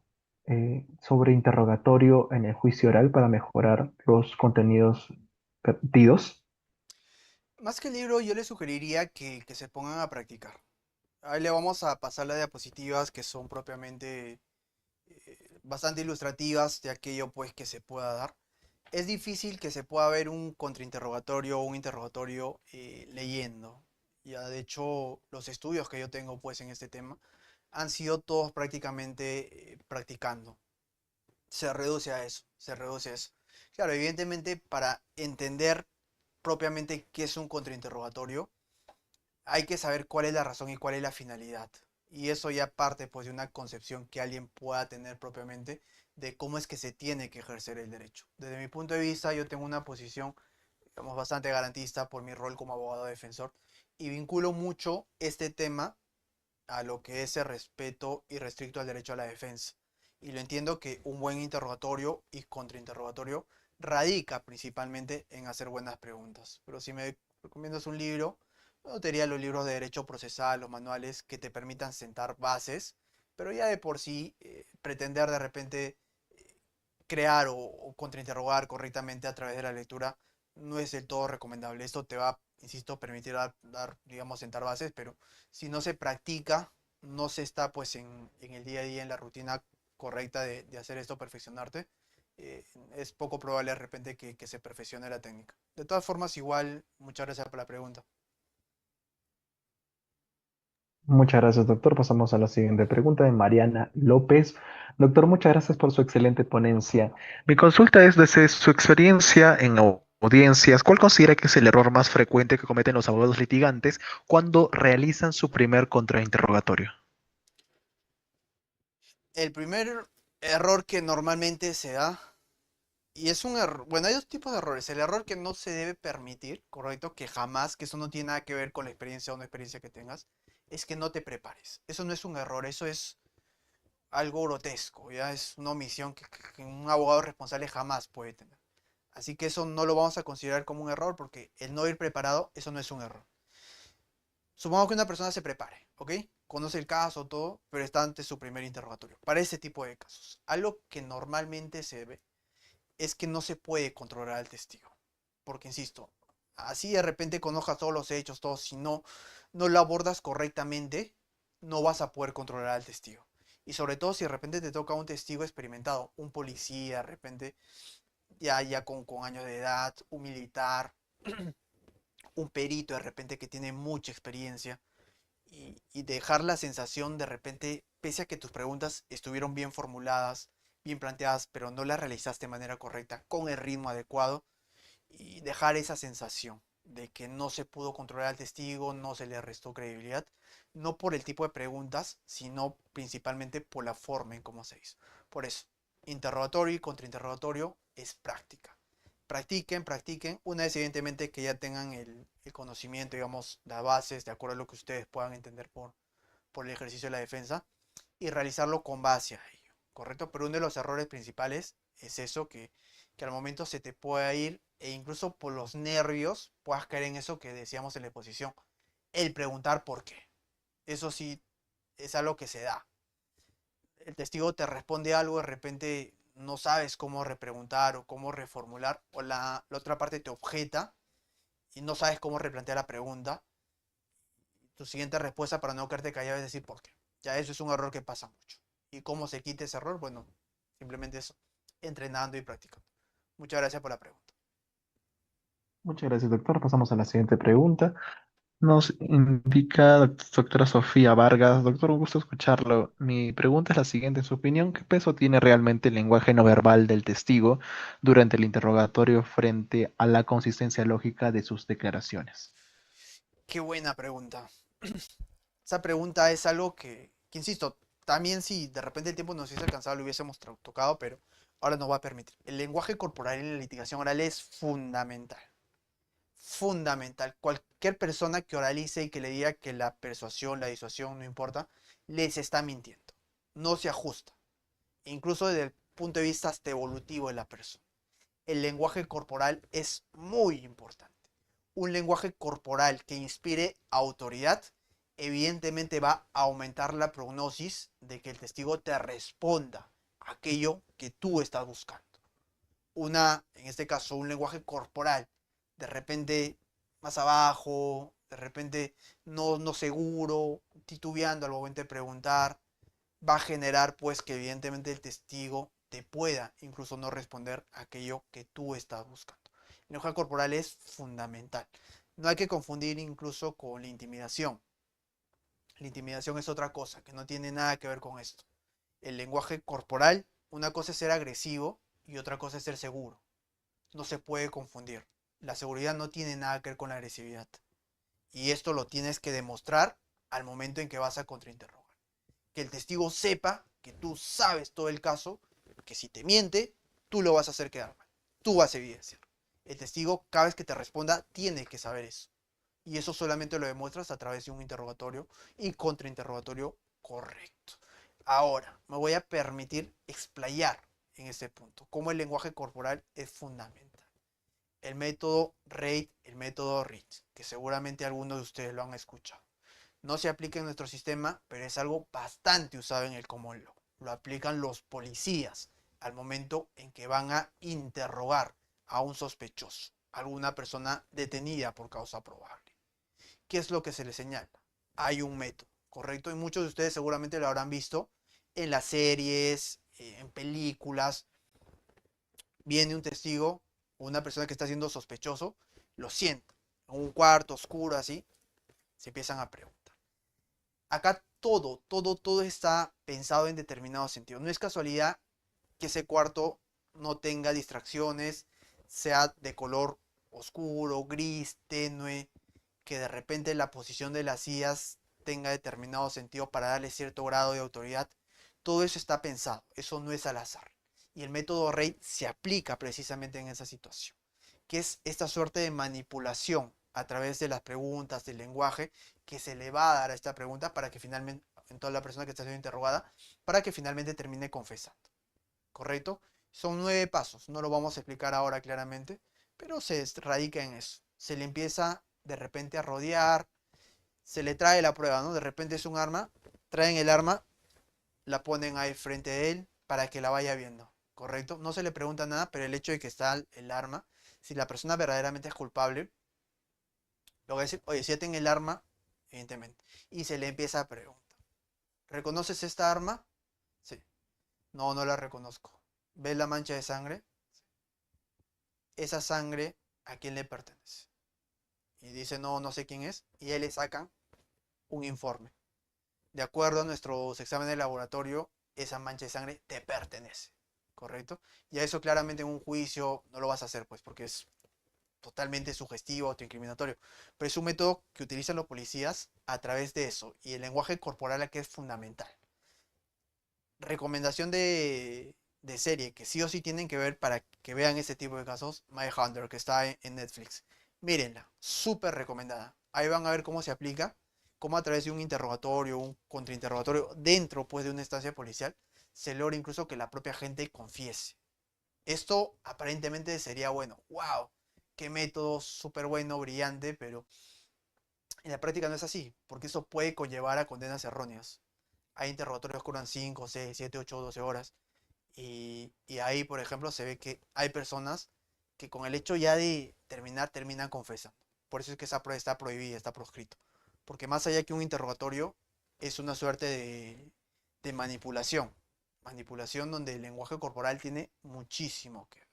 Speaker 2: sobre interrogatorio en el juicio oral para mejorar los contenidos pedidos?
Speaker 1: Más que el libro, yo le sugeriría que se pongan a practicar. Ahí le vamos a pasar las diapositivas que son propiamente bastante ilustrativas de aquello pues que se pueda dar. Es difícil que se pueda ver un contrainterrogatorio o un interrogatorio leyendo. Ya de hecho los estudios que yo tengo pues en este tema han sido todos prácticamente practicando. Se reduce a eso, se reduce a eso. Claro, evidentemente para entender propiamente qué es un contrainterrogatorio, hay que saber cuál es la razón y cuál es la finalidad. Y eso ya parte pues de una concepción que alguien pueda tener propiamente de cómo es que se tiene que ejercer el derecho. Desde mi punto de vista, yo tengo una posición, digamos, bastante garantista por mi rol como abogado defensor y vinculo mucho este tema a lo que es el respeto irrestricto al derecho a la defensa. Y lo entiendo que un buen interrogatorio y contrainterrogatorio radica principalmente en hacer buenas preguntas. Pero si me recomiendas un libro, no te diría los libros de derecho procesal, los manuales que te permitan sentar bases, pero ya de por sí pretender de repente crear o contrainterrogar correctamente a través de la lectura no es del todo recomendable. Esto te va, insisto, permitir digamos, sentar bases, pero si no se practica, no se está pues en el día a día, en la rutina correcta de hacer esto, perfeccionarte, eh, es poco probable de repente que se perfeccione la técnica. De todas formas, igual, muchas gracias por la pregunta.
Speaker 2: Muchas gracias, doctor. Pasamos a la siguiente pregunta de Mariana López. Doctor, muchas gracias por su excelente ponencia. Mi consulta es desde su experiencia en audiencias, ¿cuál considera que es el error más frecuente que cometen los abogados litigantes cuando realizan su primer contrainterrogatorio?
Speaker 1: El primer error que normalmente se da, y es un error, bueno, hay dos tipos de errores. El error que no se debe permitir, correcto, que jamás, que eso no tiene nada que ver con la experiencia o no experiencia que tengas, es que no te prepares. Eso no es un error, eso es algo grotesco, ya es una omisión que un abogado responsable jamás puede tener. Así que eso no lo vamos a considerar como un error porque el no ir preparado, eso no es un error. Supongamos que una persona se prepare, ¿ok? Conoce el caso, todo, pero está ante su primer interrogatorio. Para ese tipo de casos, algo que normalmente se ve es que no se puede controlar al testigo. Porque, insisto, así de repente conozcas todos los hechos, todo, si no lo abordas correctamente, no vas a poder controlar al testigo. Y sobre todo si de repente te toca un testigo experimentado, un policía, de repente ya con años de edad, un militar, un perito de repente que tiene mucha experiencia y dejar la sensación de repente, pese a que tus preguntas estuvieron bien formuladas, bien planteadas, pero no las realizaste de manera correcta, con el ritmo adecuado, y dejar esa sensación de que no se pudo controlar al testigo, no se le restó credibilidad, no por el tipo de preguntas, sino principalmente por la forma en cómo se hizo. Por eso, interrogatorio y contrainterrogatorio es práctica. Practiquen, practiquen, una vez evidentemente que ya tengan el conocimiento, digamos, las bases, de acuerdo a lo que ustedes puedan entender por el ejercicio de la defensa, y realizarlo con base a ello, ¿correcto? Pero uno de los errores principales es eso, que al momento se te pueda ir e incluso por los nervios puedas caer en eso que decíamos en la exposición, el preguntar por qué. Eso sí es algo que se da. El testigo te responde algo, de repente no sabes cómo repreguntar o cómo reformular, o la otra parte te objeta y no sabes cómo replantear la pregunta. Tu siguiente respuesta para no quedarte callado es decir por qué. Ya eso es un error que pasa mucho. ¿Y cómo se quita ese error? Bueno, simplemente eso, entrenando y practicando. Muchas gracias por la pregunta.
Speaker 2: Muchas gracias, doctor. Pasamos a la siguiente pregunta. Nos indica doctora Sofía Vargas. Doctor, un gusto escucharlo. Mi pregunta es la siguiente. En su opinión, ¿qué peso tiene realmente el lenguaje no verbal del testigo durante el interrogatorio frente a la consistencia lógica de sus declaraciones?
Speaker 1: Qué buena pregunta. Esa pregunta es algo que, insisto, también si de repente el tiempo nos hubiese alcanzado lo hubiésemos tocado, pero ahora nos va a permitir. El lenguaje corporal en la litigación oral es fundamental. Fundamental. Cualquier persona que oralice y que le diga que la persuasión, la disuasión, no importa, les está mintiendo. No se ajusta. Incluso desde el punto de vista hasta evolutivo de la persona. El lenguaje corporal es muy importante. Un lenguaje corporal que inspire autoridad, evidentemente va a aumentar la prognosis de que el testigo te responda aquello que tú estás buscando. En este caso, un lenguaje corporal, de repente más abajo, de repente no seguro, titubeando al momento de preguntar, va a generar pues que evidentemente el testigo te pueda incluso no responder aquello que tú estás buscando. El lenguaje corporal es fundamental. No hay que confundir incluso con la intimidación. La intimidación es otra cosa, que no tiene nada que ver con esto. El lenguaje corporal, una cosa es ser agresivo y otra cosa es ser seguro. No se puede confundir. La seguridad no tiene nada que ver con la agresividad. Y esto lo tienes que demostrar al momento en que vas a contrainterrogar. Que el testigo sepa que tú sabes todo el caso, porque si te miente, tú lo vas a hacer quedar mal. Tú vas a evidenciar. El testigo, cada vez que te responda, tiene que saber eso. Y eso solamente lo demuestras a través de un interrogatorio y contrainterrogatorio correcto. Ahora, me voy a permitir explayar en este punto cómo el lenguaje corporal es fundamental. El método RAID, el método RIT, que seguramente algunos de ustedes lo han escuchado. No se aplica en nuestro sistema, pero es algo bastante usado en el common law. Lo aplican los policías al momento en que van a interrogar a un sospechoso, a alguna persona detenida por causa probable. ¿Qué es lo que se le señala? Hay un método, ¿correcto? Y muchos de ustedes seguramente lo habrán visto en las series, en películas. Viene un testigo, una persona que está siendo sospechoso, lo sienta en un cuarto oscuro así, se empiezan a preguntar. Acá todo está pensado en determinado sentido. No es casualidad que ese cuarto no tenga distracciones, sea de color oscuro, gris, tenue, que de repente la posición de las sillas tenga determinado sentido para darle cierto grado de autoridad. Todo eso está pensado, eso no es al azar. Y el método RAID se aplica precisamente en esa situación, que es esta suerte de manipulación a través de las preguntas, del lenguaje, que se le va a dar a esta pregunta para que finalmente, en toda la persona que está siendo interrogada, para que finalmente termine confesando. ¿Correcto? Son 9 pasos, no lo vamos a explicar ahora claramente, pero se radica en eso. Se le empieza de repente a rodear, se le trae la prueba, ¿no? De repente es un arma, traen el arma, la ponen ahí frente de él para que la vaya viendo, ¿correcto? No se le pregunta nada, pero el hecho de que está el arma, si la persona verdaderamente es culpable, lo va a decir, oye, si ya tiene el arma, evidentemente, y se le empieza a preguntar, ¿reconoces esta arma? Sí. No, no la reconozco. ¿Ves la mancha de sangre? Esa sangre, ¿a quién le pertenece? Y dice, no, no sé quién es. Y él le sacan un informe. De acuerdo a nuestros exámenes de laboratorio, esa mancha de sangre te pertenece. ¿Correcto? Y a eso claramente en un juicio no lo vas a hacer, pues, porque es totalmente sugestivo, autoincriminatorio. Pero es un método que utilizan los policías a través de eso. Y el lenguaje corporal aquí es fundamental. Recomendación de serie que sí o sí tienen que ver para que vean este tipo de casos, Hunter, que está en Netflix. Mírenla, súper recomendada. Ahí van a ver cómo se aplica, cómo a través de un interrogatorio, un contrainterrogatorio dentro pues de una instancia policial, se logra incluso que la propia gente confiese. Esto aparentemente sería bueno. ¡Wow! Qué método súper bueno, brillante, pero en la práctica no es así, porque eso puede conllevar a condenas erróneas. Hay interrogatorios que duran 5, 6, 7, 8, 12 horas. Y ahí, por ejemplo, se ve que hay personas que con el hecho ya de terminar, terminan confesando. Por eso es que esa prueba está prohibida, está proscrito. Porque más allá que un interrogatorio, es una suerte de manipulación. Manipulación donde el lenguaje corporal tiene muchísimo que ver.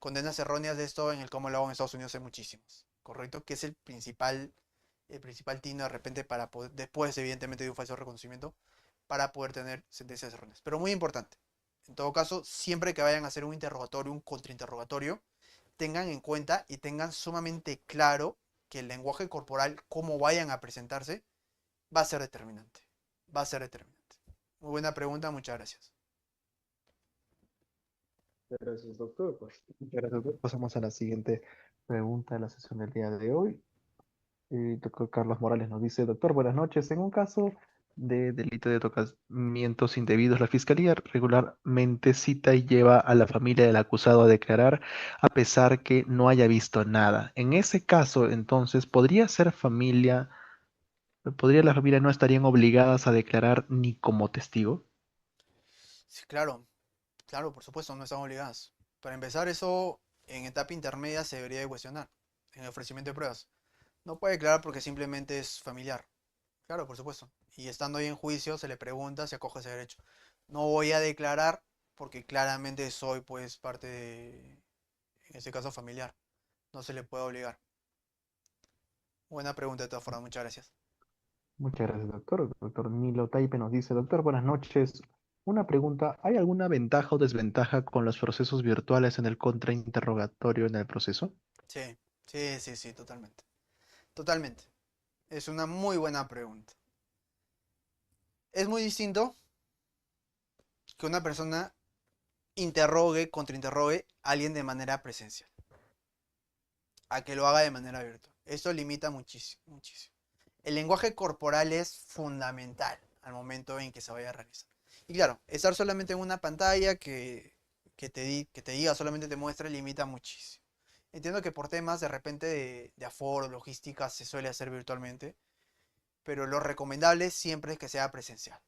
Speaker 1: Condenas erróneas de esto en el common law en Estados Unidos hay muchísimas. ¿Correcto? Que es el principal tino de repente para poder, después evidentemente de un falso reconocimiento, para poder tener sentencias erróneas. Pero muy importante, en todo caso, siempre que vayan a hacer un interrogatorio, un contrainterrogatorio, tengan en cuenta y tengan sumamente claro que el lenguaje corporal, cómo vayan a presentarse, va a ser determinante. Va a ser determinante. Muy buena pregunta, muchas gracias.
Speaker 2: Gracias, doctor. Pues, muchas gracias, doctor. Pasamos a la siguiente pregunta de la sesión del día de hoy. Doctor Carlos Morales nos dice, doctor, buenas noches. En un caso de delito de tocamientos indebidos, la Fiscalía regularmente cita y lleva a la familia del acusado a declarar a pesar que no haya visto nada. En ese caso, entonces, ¿podría la familia no estarían obligadas a declarar ni como testigo?
Speaker 1: Sí, claro, claro, por supuesto, no están obligadas. Para empezar, eso en etapa intermedia se debería de cuestionar, en el ofrecimiento de pruebas. No puede declarar porque simplemente es familiar. Claro, por supuesto. Y estando ahí en juicio, se le pregunta si acoge ese derecho. No voy a declarar porque claramente soy pues parte de, en este caso, familiar. No se le puede obligar. Buena pregunta de todas formas, muchas gracias.
Speaker 2: Muchas gracias, doctor. Doctor Nilo Taipe nos dice, doctor, buenas noches. Una pregunta, ¿hay alguna ventaja o desventaja con los procesos virtuales en el contrainterrogatorio en el proceso?
Speaker 1: Sí, sí, sí, sí, totalmente. Totalmente. Es una muy buena pregunta. Es muy distinto que una persona interrogue, contrainterrogue a alguien de manera presencial, a que lo haga de manera virtual. Eso limita muchísimo, muchísimo. El lenguaje corporal es fundamental al momento en que se vaya a realizar. Y claro, estar solamente en una pantalla que te diga, solamente te muestra, limita muchísimo. Entiendo que por temas de repente de aforo, logística, se suele hacer virtualmente, pero lo recomendable siempre es que sea presencial.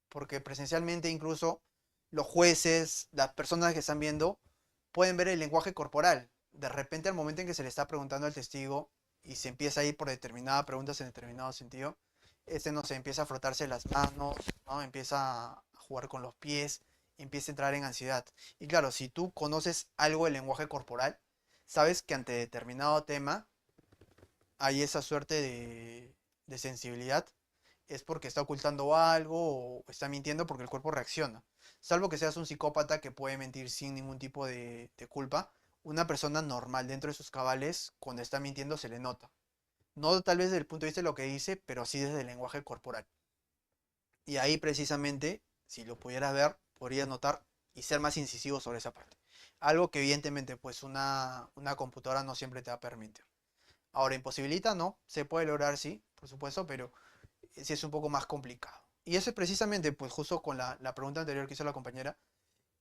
Speaker 1: Porque presencialmente incluso los jueces, las personas que están viendo, pueden ver el lenguaje corporal. De repente al momento en que se le está preguntando al testigo y se empieza a ir por determinadas preguntas en determinado sentido, este no se empieza a frotarse las manos, ¿no? Empieza a jugar con los pies, empieza a entrar en ansiedad. Y claro, si tú conoces algo del lenguaje corporal, sabes que ante determinado tema hay esa suerte de sensibilidad, es porque está ocultando algo o está mintiendo porque el cuerpo reacciona. Salvo que seas un psicópata que puede mentir sin ningún tipo de culpa, una persona normal dentro de sus cabales, cuando está mintiendo se le nota. No tal vez desde el punto de vista de lo que dice, pero sí desde el lenguaje corporal. Y ahí precisamente, si lo pudieras ver, podrías notar y ser más incisivo sobre esa parte. Algo que evidentemente pues una computadora no siempre te va a permitir. Ahora, imposibilita, no, se puede lograr, sí, por supuesto, pero sí es un poco más complicado. Y eso es precisamente, pues justo con la pregunta anterior que hizo la compañera,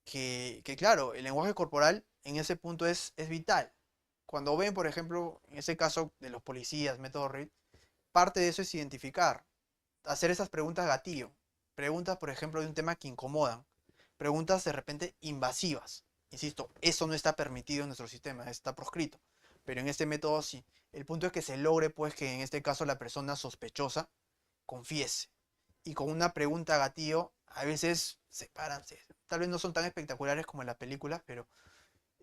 Speaker 1: que claro, el lenguaje corporal en ese punto es vital. Cuando ven, por ejemplo, en ese caso de los policías, método RID, parte de eso es identificar, hacer esas preguntas gatillo. Preguntas, por ejemplo, de un tema que incomodan. Preguntas de repente invasivas. Insisto, eso no está permitido en nuestro sistema, está proscrito. Pero en este método sí. El punto es que se logre, pues, que en este caso la persona sospechosa confiese. Y con una pregunta gatillo, a veces se paran. Tal vez no son tan espectaculares como en las películas, pero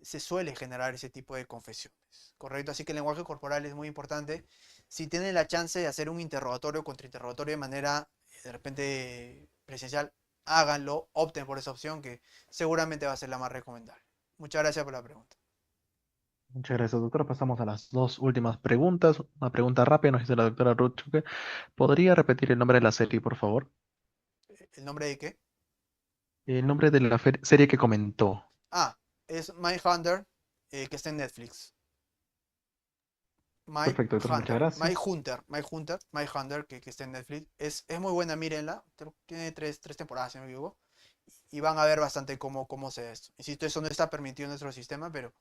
Speaker 1: se suele generar ese tipo de confesiones. ¿Correcto? Así que el lenguaje corporal es muy importante. Si tienen la chance de hacer un interrogatorio o contrainterrogatorio de manera de repente presencial, háganlo, opten por esa opción que seguramente va a ser la más recomendable. Muchas gracias por la pregunta.
Speaker 2: Muchas gracias, doctora. Pasamos a las dos últimas preguntas. Una pregunta rápida, nos dice la doctora Ruth. ¿Podría repetir el nombre de la serie, por favor?
Speaker 1: ¿El nombre de qué?
Speaker 2: El nombre de la serie que comentó.
Speaker 1: Ah, es Mindhunter, que está en Netflix. My
Speaker 2: Perfecto, doctor, muchas
Speaker 1: Hunter, My
Speaker 2: gracias.
Speaker 1: Hunter, My Hunter, My Hunter, que está en Netflix. Es muy buena, mírenla. Tiene tres temporadas, si no me equivoco. Y van a ver bastante cómo se da esto. Insisto, eso no está permitido en nuestro sistema, pero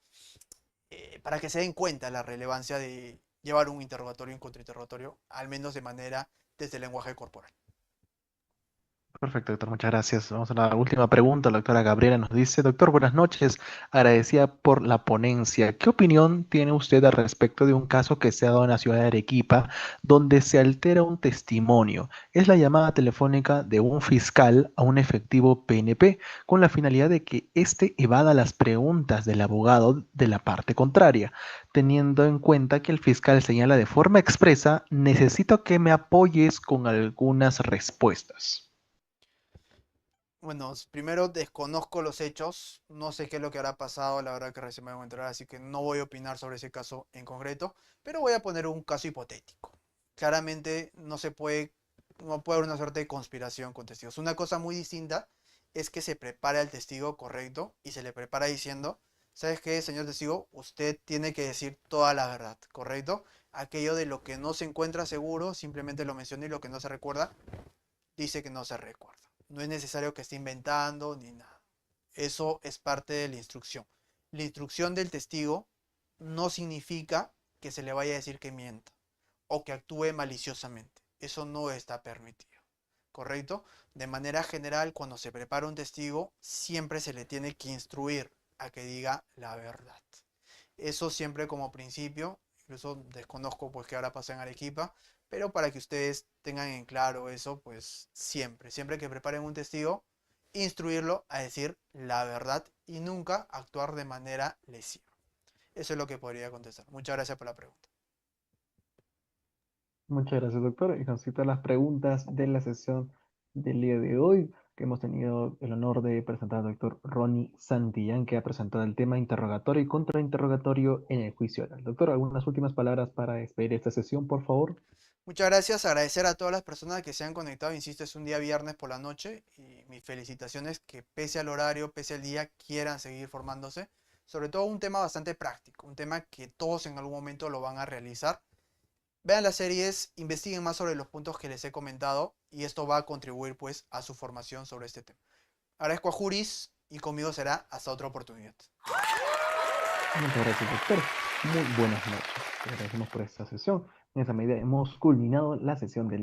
Speaker 1: para que se den cuenta la relevancia de llevar un interrogatorio y un contrainterrogatorio, al menos de manera desde el lenguaje corporal.
Speaker 2: Perfecto, doctor, muchas gracias. Vamos a la última pregunta. La doctora Gabriela nos dice, doctor, buenas noches. Agradecida por la ponencia. ¿Qué opinión tiene usted al respecto de un caso que se ha dado en la ciudad de Arequipa, donde se altera un testimonio? Es la llamada telefónica de un fiscal a un efectivo PNP, con la finalidad de que éste evada las preguntas del abogado de la parte contraria, teniendo en cuenta que el fiscal señala de forma expresa, necesito que me apoyes con algunas respuestas.
Speaker 1: Bueno, primero desconozco los hechos, no sé qué es lo que habrá pasado, la verdad que recién me voy a enterar, así que no voy a opinar sobre ese caso en concreto, pero voy a poner un caso hipotético. Claramente no puede haber una suerte de conspiración con testigos. Una cosa muy distinta es que se prepare al testigo correcto y se le prepara diciendo, ¿sabes qué, señor testigo? Usted tiene que decir toda la verdad, ¿correcto? Aquello de lo que no se encuentra seguro, simplemente lo menciona y lo que no se recuerda, dice que no se recuerda. No es necesario que esté inventando ni nada. Eso es parte de la instrucción. La instrucción del testigo no significa que se le vaya a decir que mienta o que actúe maliciosamente. Eso no está permitido. ¿Correcto? De manera general, cuando se prepara un testigo, siempre se le tiene que instruir a que diga la verdad. Eso siempre como principio, incluso desconozco pues qué ahora pasa en Arequipa, pero para que ustedes tengan en claro eso, pues siempre que preparen un testigo, instruirlo a decir la verdad y nunca actuar de manera lesiva. Eso es lo que podría contestar. Muchas gracias por la pregunta.
Speaker 2: Muchas gracias, doctor. Y nos cita las preguntas de la sesión del día de hoy, que hemos tenido el honor de presentar al doctor Ronnie Santillán, que ha presentado el tema interrogatorio y contrainterrogatorio en el juicio oral. Doctor, algunas últimas palabras para despedir esta sesión, por favor.
Speaker 1: Muchas gracias, agradecer a todas las personas que se han conectado, insisto, es un día viernes por la noche y mis felicitaciones que pese al horario, pese al día, quieran seguir formándose. Sobre todo un tema bastante práctico, un tema que todos en algún momento lo van a realizar. Vean las series, investiguen más sobre los puntos que les he comentado y esto va a contribuir pues a su formación sobre este tema. Agradezco a Juris y conmigo será hasta otra oportunidad.
Speaker 2: Muchas gracias, doctor. Muy buenas noches. Te agradecemos por esta sesión. En esa medida hemos culminado la sesión del